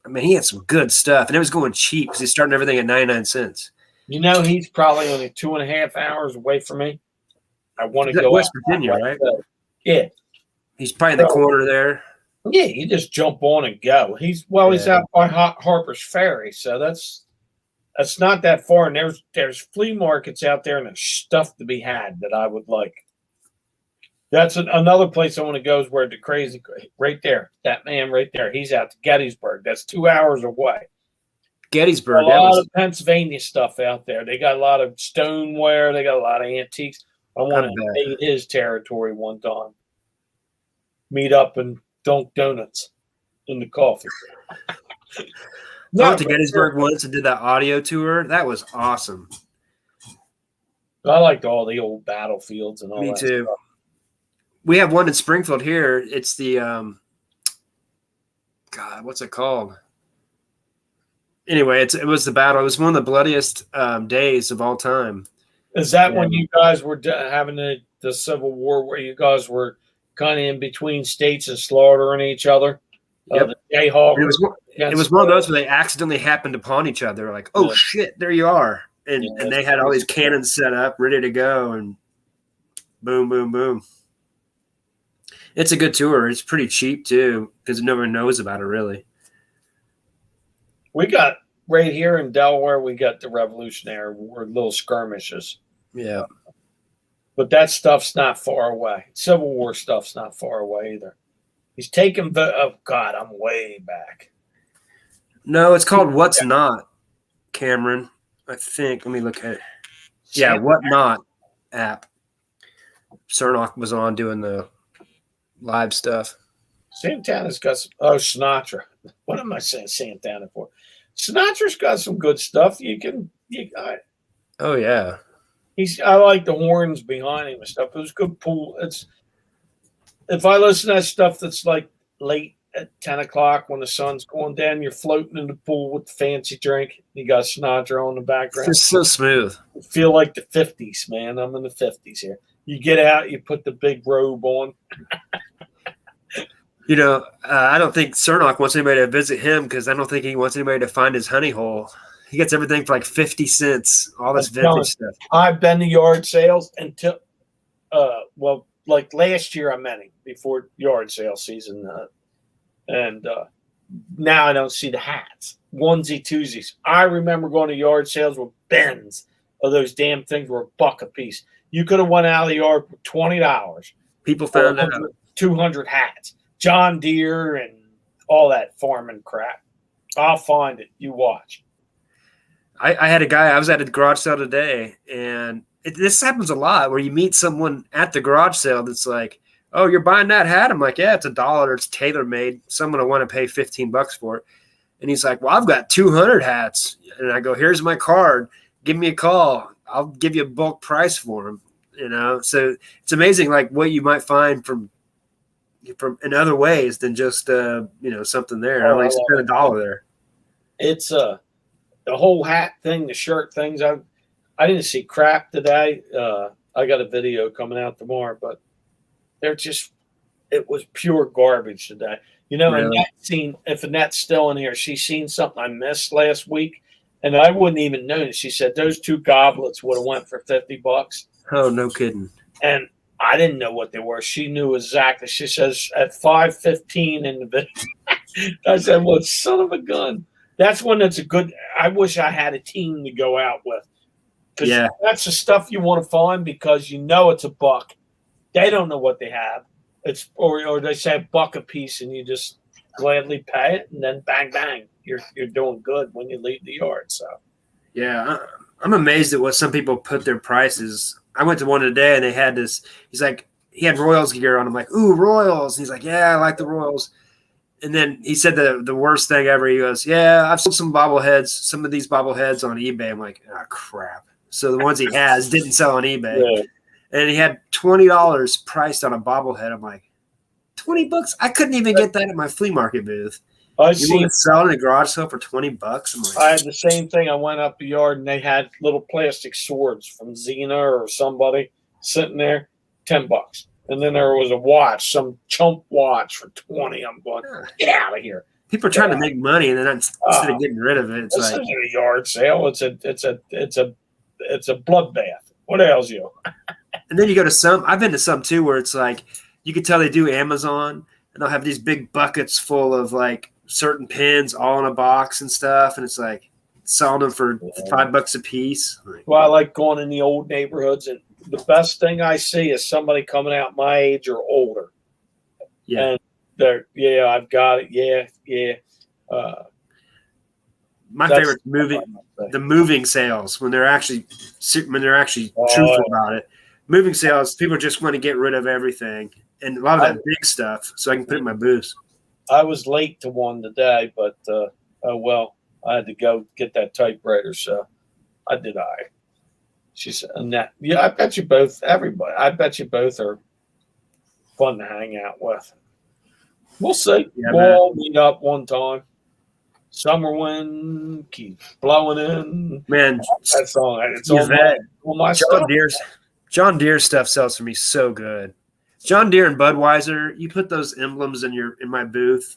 mean, he had some good stuff, and it was going cheap because he's starting everything at 99 cents. You know, he's probably only 2.5 hours away from me. I want to go West Virginia, right? Yeah. He's probably in the corner there. Yeah, you just jump on and go. He's out by Harper's Ferry, so that's not that far. And there's flea markets out there, and there's stuff to be had that I would like. That's another place I want to go is where the crazy right there. That man right there, he's out to Gettysburg. That's 2 hours away. Gettysburg. A lot of Pennsylvania stuff out there. They got a lot of stoneware. They got a lot of antiques. I want to invade his territory one time. Meet up and dunk donuts in the coffee. I went to Gettysburg once and did that audio tour. That was awesome. I liked all the old battlefields and all that. Me too. Stuff. We have one in Springfield here. It's the God, what's it called? Anyway, it was the battle. It was one of the bloodiest days of all time. Is that when you guys were having the Civil War, where you guys were kind of in between states and slaughtering each other? Yep. It was one of those where they accidentally happened upon each other. Like, oh shit, there you are, and they had all these cannons set up, ready to go, and boom, boom, boom. It's a good tour. It's pretty cheap too because no one knows about it really. We got right here in Delaware. We got the Revolutionary War, little skirmishes. Yeah. But that stuff's not far away. Civil War stuff's not far away either. He's taking oh God, I'm way back. No, it's called What's Not, Cameron. I think. Let me look at it. Yeah, What Not app. Cernock was on doing the live stuff. Santana's got some, Sinatra. What am I saying Santana for? Sinatra's got some good stuff. Oh yeah. I like the horns behind him and stuff. It was good pool. If I listen to that stuff that's like late at 10 o'clock when the sun's going down, you're floating in the pool with the fancy drink. You got Sinatra on the background. It's just so smooth. I feel like the 50s, man. I'm in the 50s here. You get out, you put the big robe on. I don't think Cernock wants anybody to visit him because I don't think he wants anybody to find his honey hole. He gets everything for like 50 cents, all this vintage stuff. I've been to yard sales until, like last year I met him before yard sale season. And now I don't see the hats, onesie twosies. I remember going to yard sales with bins of those damn things were $1 a piece. You could have went out of the yard for $20. People found out 200 hats, John Deere and all that farming crap. I'll find it. You watch. I had a guy, I was at a garage sale today, and this happens a lot where you meet someone at the garage sale that's like, oh, you're buying that hat? I'm like, yeah, it's $1. It's tailor-made. Someone will want to pay $15 for it. And he's like, well, I've got 200 hats. And I go, here's my card. Give me a call. I'll give you a bulk price for them. So it's amazing, like what you might find from in other ways than just something there. I spend $1 there. It's the whole hat thing, the shirt things. I didn't see crap today. I got a video coming out tomorrow, but it was pure garbage today. Really? If Annette's still in here, she's seen something I missed last week, and I wouldn't even notice. She said those 2 goblets would have went for $50. Oh, no kidding. And I didn't know what they were. She knew exactly. She says at 5:15 in the video. I said, well, son of a gun. That's one that's a good – I wish I had a team to go out with. Because that's the stuff you want to find because you know it's $1. They don't know what they have. Or they say $1 a piece, and you just gladly pay it, and then bang bang, you're doing good when you leave the yard. So Yeah, I'm amazed at what some people put their prices. I went to one today and they had this. He's like, he had Royals gear on. I'm like, ooh, Royals. And he's like, yeah, I like the Royals. And then he said the worst thing ever. He goes, yeah, I've sold some of these bobbleheads on eBay. I'm like, oh, crap. So the ones he has didn't sell on eBay. yeah. And he had $20 priced on a bobblehead. I'm like, $20? I couldn't even get that at my flea market booth. I You seen. want to sell it in a garage sale for $20? I'm like, I had the same thing. I went up the yard and they had little plastic swords from Xena or somebody sitting there, $10. And then there was a watch, some chump watch for 20. I'm going, get out of here. people are trying to make money, and then instead of getting rid of it, it's This like, isn't a yard sale. It's a bloodbath. What ails you? and then you go to some. I've been to some too, where it's like you could tell they do Amazon, and they'll have these big buckets full of like certain pins all in a box and stuff, and it's like selling them for $5 a piece. Well, I like going in the old neighborhoods, and the best thing I see is somebody coming out my age or older. Yeah. And they're, yeah, I've got it. Yeah. My That's- favorite the moving sales when they're actually truthful about it. Moving sales, people just want to get rid of everything and a lot of that big stuff, so I can put it in my booths. I was late to one today, but oh well, I had to go get that typewriter, so I did. She said, and that, yeah, I bet you both, everybody, I bet you both are fun to hang out with. We'll see. Yeah, we'll man. all meet up one time. Summer wind keeps blowing in. Man, That song, it's Yvette, on my stuff. John Deere stuff sells for me so good. John Deere and Budweiser, you put those emblems in my booth,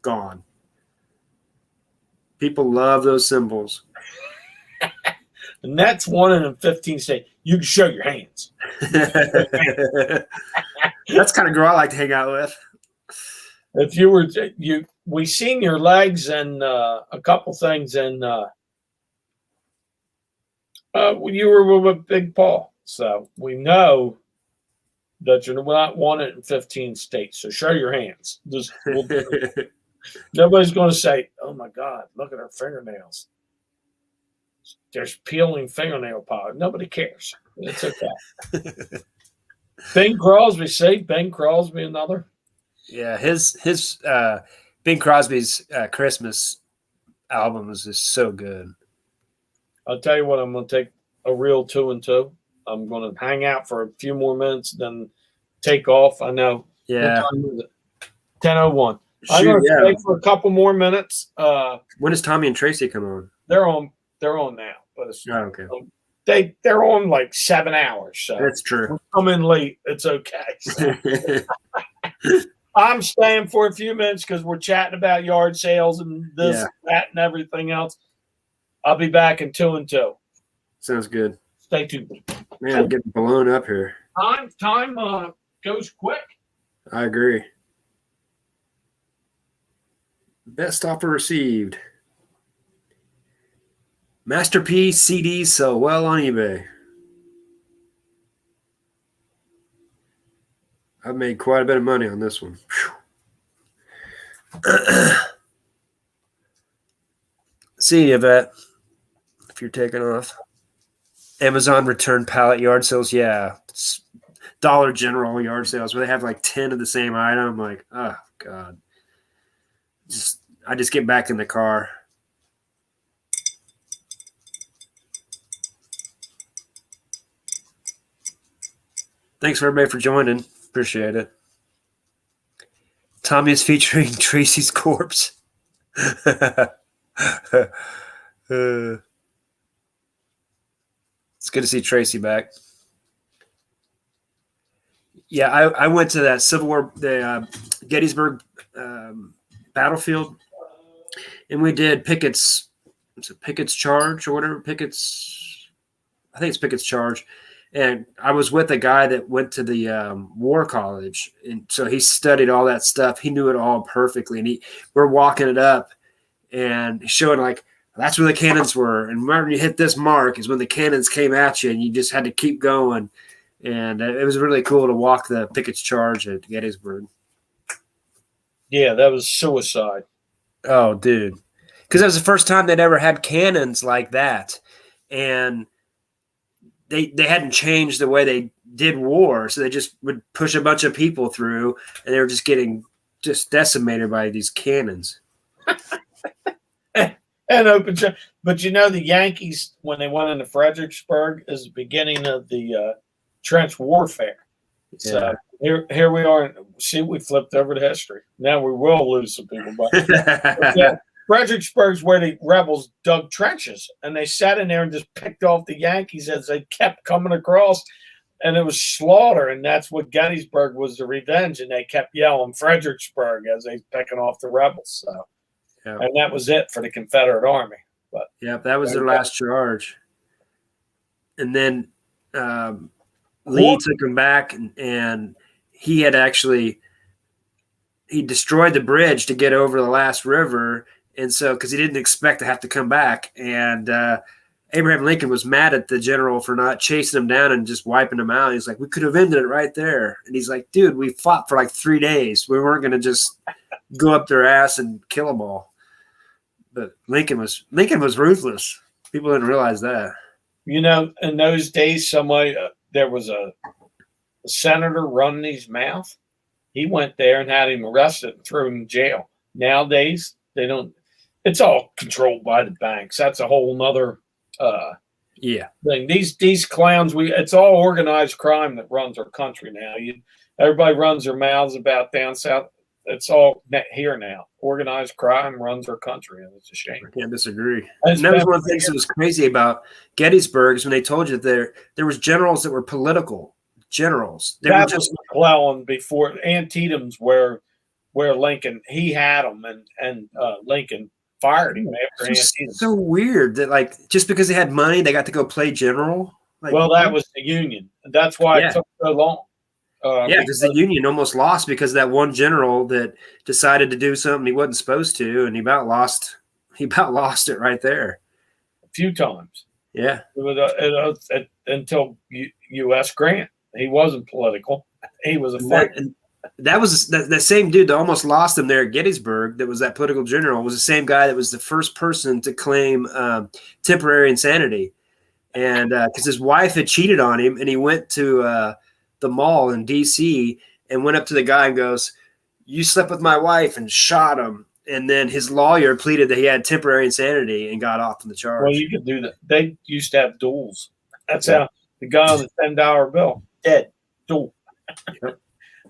gone. People love those symbols. And that's one in 15 states. You can show your hands. That's kind of girl I like to hang out with. If you were we seen your legs and a couple things, and you were with Big Paul, so we know that you're not wanted in 15 states. So show your hands. Nobody's going to say, "Oh my God, look at her fingernails." There's peeling fingernail polish. Nobody cares. It's okay. Bing Crosby, see? Bing Crosby, another. Yeah, his Bing Crosby's Christmas album is just so good. I'll tell you what, I'm going to take a real 2 and 2. I'm going to hang out for a few more minutes, then take off. I know. Yeah. What time is it? 10:01. I'm going to stay for a couple more minutes. When does Tommy and Tracy come on? They're on now. But it's, okay. They're on like 7 hours. So that's true. Come in late. It's okay. So. I'm staying for a few minutes because we're chatting about yard sales and this, that, and everything else. I'll be back in 2 and 2. Sounds good. Stay tuned. Man, I'm getting blown up here. Time goes quick. I agree. Best offer received. Masterpiece CDs sell well on eBay. I've made quite a bit of money on this one. See you, Yvette, if you're taking off. Amazon return pallet yard sales. Yeah. It's Dollar General yard sales where they have like 10 of the same item. I'm like, oh, God. I just get back in the car. Thanks for everybody for joining. Appreciate it. Tommy is featuring Tracy's corpse. It's good to see Tracy back. Yeah, I went to that Civil War, the Gettysburg battlefield, and we did Pickett's Charge or whatever. I think it's Pickett's Charge. And I was with a guy that went to the War College, and so he studied all that stuff. He knew it all perfectly, and we're walking it up and showing like that's where the cannons were. And when you hit this mark is when the cannons came at you, and you just had to keep going. And it was really cool to walk the Pickett's Charge at Gettysburg. Yeah, that was suicide. Oh, dude. Because that was the first time they'd ever had cannons like that. And they hadn't changed the way they did war. So they just would push a bunch of people through, and they were just getting just decimated by these cannons. And open, but the Yankees, when they went into Fredericksburg, is the beginning of the trench warfare. Yeah. So here we are. See, we flipped over to history. Now we will lose some people, but yeah, Fredericksburg's where the rebels dug trenches, and they sat in there and just picked off the Yankees as they kept coming across, and it was slaughter. And that's what Gettysburg was, the revenge, and they kept yelling Fredericksburg as they picking off the rebels. So. Yeah. And that was it for the Confederate Army. But that was their last charge. And then Lee took him back, and he had he destroyed the bridge to get over the last river. And so, because he didn't expect to have to come back. And Abraham Lincoln was mad at the general for not chasing him down and just wiping him out. He's like, we could have ended it right there. And he's like, dude, we fought for like 3 days. We weren't going to just go up their ass and kill them all. But Lincoln was ruthless. People didn't realize that. In those days, there was a senator running his mouth. He went there and had him arrested and threw him in jail. Nowadays, they don't. It's all controlled by the banks. That's a whole nother thing. These clowns. It's all organized crime that runs our country now. Everybody runs their mouths about down south. It's all here now. Organized crime runs our country, and it's a shame. I can't disagree. And that was one of the things that was crazy about Gettysburg is when they told you there was generals that were political generals. They were just McClellan before Antietam's where Lincoln he had them, and Lincoln fired him after Antietam. So weird that just because they had money, they got to go play general. That was the Union. That's why it took so long. Because the Union almost lost because that one general that decided to do something he wasn't supposed to, and he about lost it right there. A few times. Yeah. Until U.S. Grant. He wasn't political. He was a fighter. That was the same dude that almost lost him there at Gettysburg. That was that political general. Was the same guy that was the first person to claim temporary insanity, and because his wife had cheated on him, and he went to the mall in D.C. and went up to the guy and goes, "You slept with my wife," and shot him. And then his lawyer pleaded that he had temporary insanity and got off on the charge. Well, you could do that. They used to have duels. That's how the guy on the $10 bill dead duel. Yep.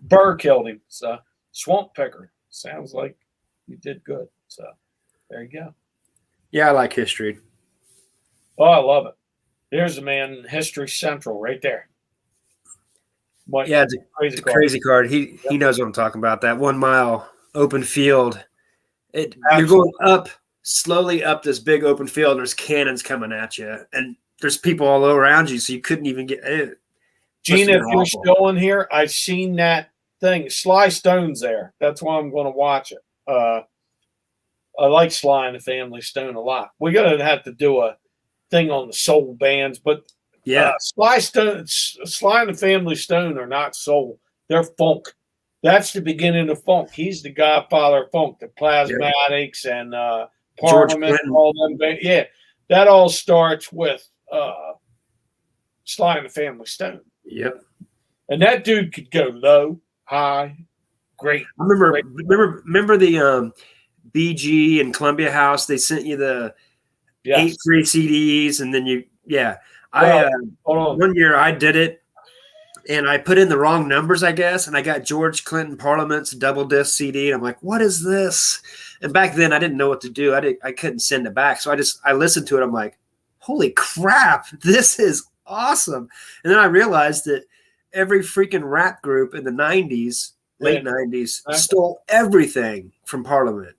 Burr killed him. So swamp picker. Sounds like you did good. So there you go. Yeah, I like history. Oh, I love it. There's a man, History Central, right there. It's a crazy card. He knows what I'm talking about. That 1 mile open field. You're going slowly up this big open field, and there's cannons coming at you, and there's people all around you, so you couldn't even get it. Gene, if you're still in here, I've seen that thing. Sly Stone's there. That's why I'm going to watch it. I like Sly and the Family Stone a lot. We're going to have to do a thing on the soul bands, but Sly and the Family Stone are not soul. They're funk. That's the beginning of funk. He's the godfather of funk, the Plasmatics and Parliament, all them. That all starts with Sly and the Family Stone. Yep. And that dude could go low, high, great. I remember the BG and Columbia House. They sent you the 8 free CDs, and then one year I did it, and I put in the wrong numbers, I guess, and I got George Clinton Parliament's double disc CD, and I'm like, what is this? And back then I didn't know what to do. I couldn't send it back, so I listened to it. I'm like, holy crap, this is awesome. And then I realized that every freaking rap group in the 90s, late 90s, stole everything from Parliament.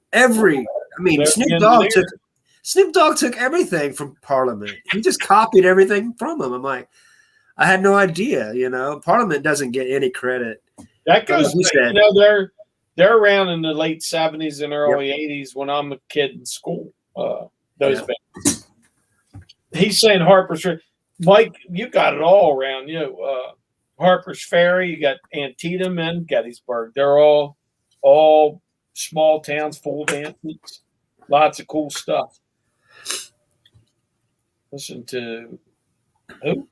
Snoop Dogg took everything from Parliament. He just copied everything from them. I'm like, I had no idea, Parliament doesn't get any credit. That goes, they're around in the late 70s and early 80s when I'm a kid in school. Those bands. He's saying Harper's Ferry. Mike, you got it all around you. Harper's Ferry, you got Antietam and Gettysburg. They're all small towns full of antiques. Lots of cool stuff. Listen to who?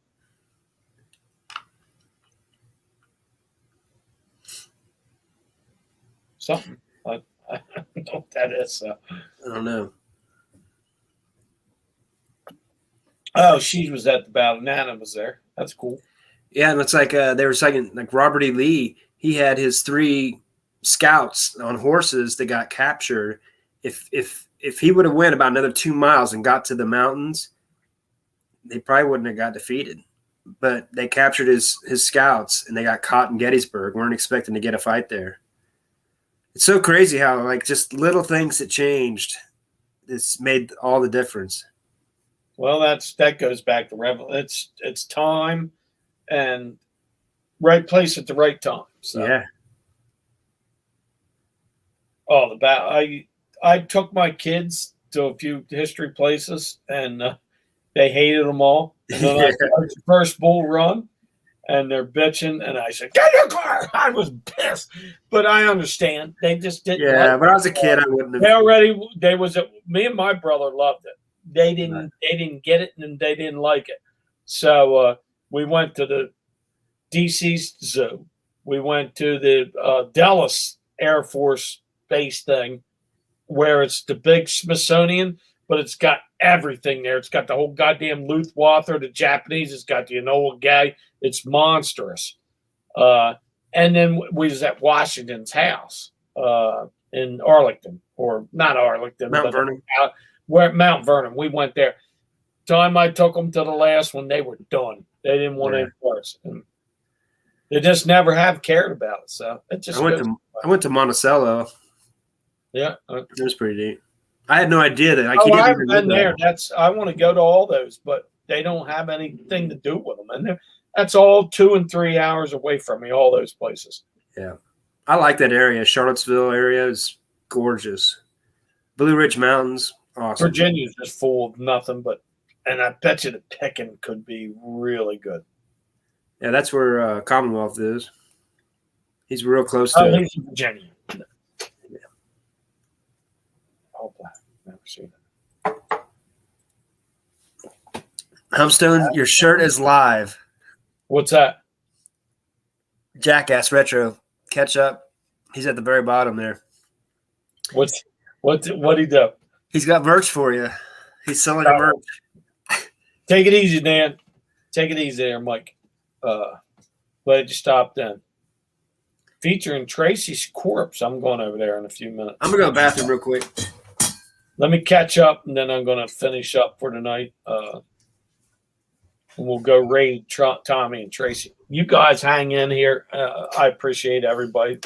Something. I don't know what that is. I don't know. Oh, she was at the battle. Nana was there. That's cool. Yeah, and it's like they were saying, like Robert E. Lee, he had his 3 scouts on horses that got captured. If he would have went about another 2 miles and got to the mountains, they probably wouldn't have got defeated. But they captured his scouts and they got caught in Gettysburg. Weren't expecting to get a fight there. It's so crazy how like just little things that changed, it's made all the difference. Well, that goes back to rebel. It's time and right place at the right time. So. Yeah. Oh, the battle! I took my kids to a few history places, and they hated them all. And then I started the first bull run, and they're bitching, and I said, "Get in the car!" I was pissed, but I understand. They just didn't. Yeah, when I was a kid, I wouldn't have. Me and my brother loved it. They didn't get it, and they didn't like it. So we went to the DC Zoo. We went to the Dallas Air Force Base thing, where it's the big Smithsonian, but it's got everything there. It's got the whole goddamn Luftwaffe, the Japanese. It's got the Enola Gay. It's monstrous. And then we was at Washington's house in Arlington, or not Arlington, Mount Vernon. Where Mount Vernon. We went there. Time I took them to the last one, they were done. They didn't want any worse. And they just never have cared about it. So it just. I went to Monticello. Yeah, it was pretty neat. I had no idea that. I haven't been there. I want to go to all those, but they don't have anything to do with them, and that's all 2 and 3 hours away from me. All those places. Yeah, I like that area. Charlottesville area is gorgeous. Blue Ridge Mountains, awesome. Virginia's just full of nothing, and I bet you the picking could be really good. Yeah, that's where Commonwealth is. He's real close to. He's in Virginia. Never seen it. Humstone, your shirt is live. What's that? Jackass Retro. Catch up. He's at the very bottom there. What he do? He's got merch for you. He's selling your merch. Take it easy, Dan. Take it easy there, Mike. Glad you stopped in. Featuring Tracy's corpse. I'm going over there in a few minutes. I'm going to go to the bathroom real quick. Let me catch up, and then I'm going to finish up for tonight. And we'll go raid Tommy and Tracy. You guys hang in here. I appreciate everybody.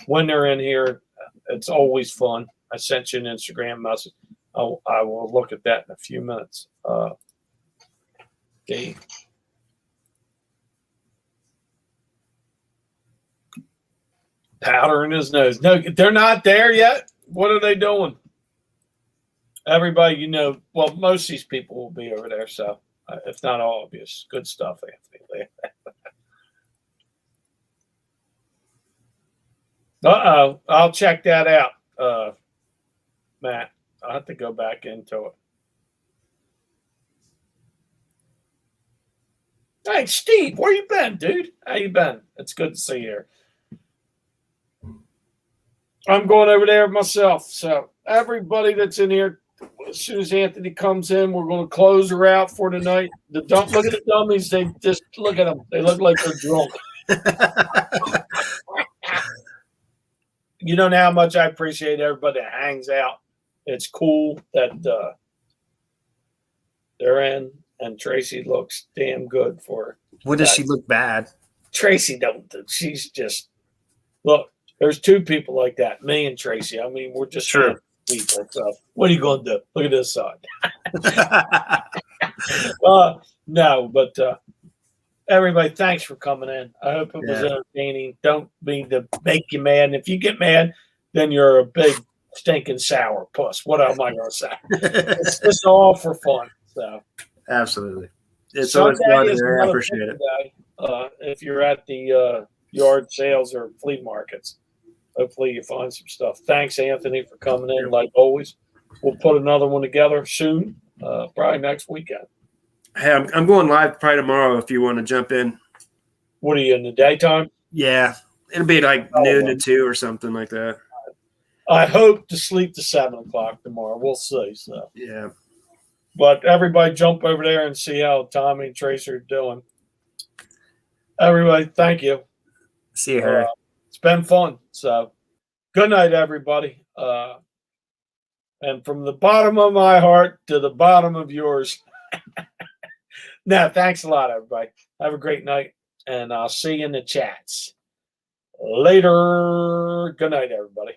When they're in here, it's always fun. I sent you an Instagram message. I will look at that in a few minutes. Okay. Powder in his nose. No, they're not there yet. What are they doing? Everybody, well, most of these people will be over there. So, if not all obvious, good stuff, Anthony. I'll check that out, Matt. I'll have to go back into it. Hey, Steve, where you been, dude? How you been? It's good to see you here. I'm going over there myself. So everybody that's in here, as soon as Anthony comes in, we're going to close her out for tonight. Look at the dummies. They just look at them. They look like they're drunk. You don't know how much I appreciate everybody that hangs out. It's cool that they're in, and Tracy looks damn good for her. What does she look bad? Tracy don't. She's just look. There's 2 people like that, me and Tracy. I mean, we're just people. So what are you going to do? Look at this side. No, but everybody, thanks for coming in. I hope it was entertaining. Don't mean to make you mad. And if you get mad, then you're a big stinking sour puss. What am I going to say? It's just all for fun. So absolutely, it's always fun. I appreciate it. If you're at the yard sales or flea markets, Hopefully you find some stuff. Thanks, Anthony, for coming in. Like always, we'll put another one together soon, probably next weekend. Hey, I'm going live probably tomorrow if you want to jump in. What are you, in the daytime? Yeah, it'll be like noon to 2 or something like that. I hope to sleep to 7 o'clock tomorrow. We'll see. So yeah, but everybody jump over there and see how Tommy and Tracer are doing. Everybody, thank you. See you, Harry. It's been fun. So good night, everybody. And from the bottom of my heart to the bottom of yours. No, thanks a lot, everybody. Have a great night, and I'll see you in the chats. Later. Good night, everybody.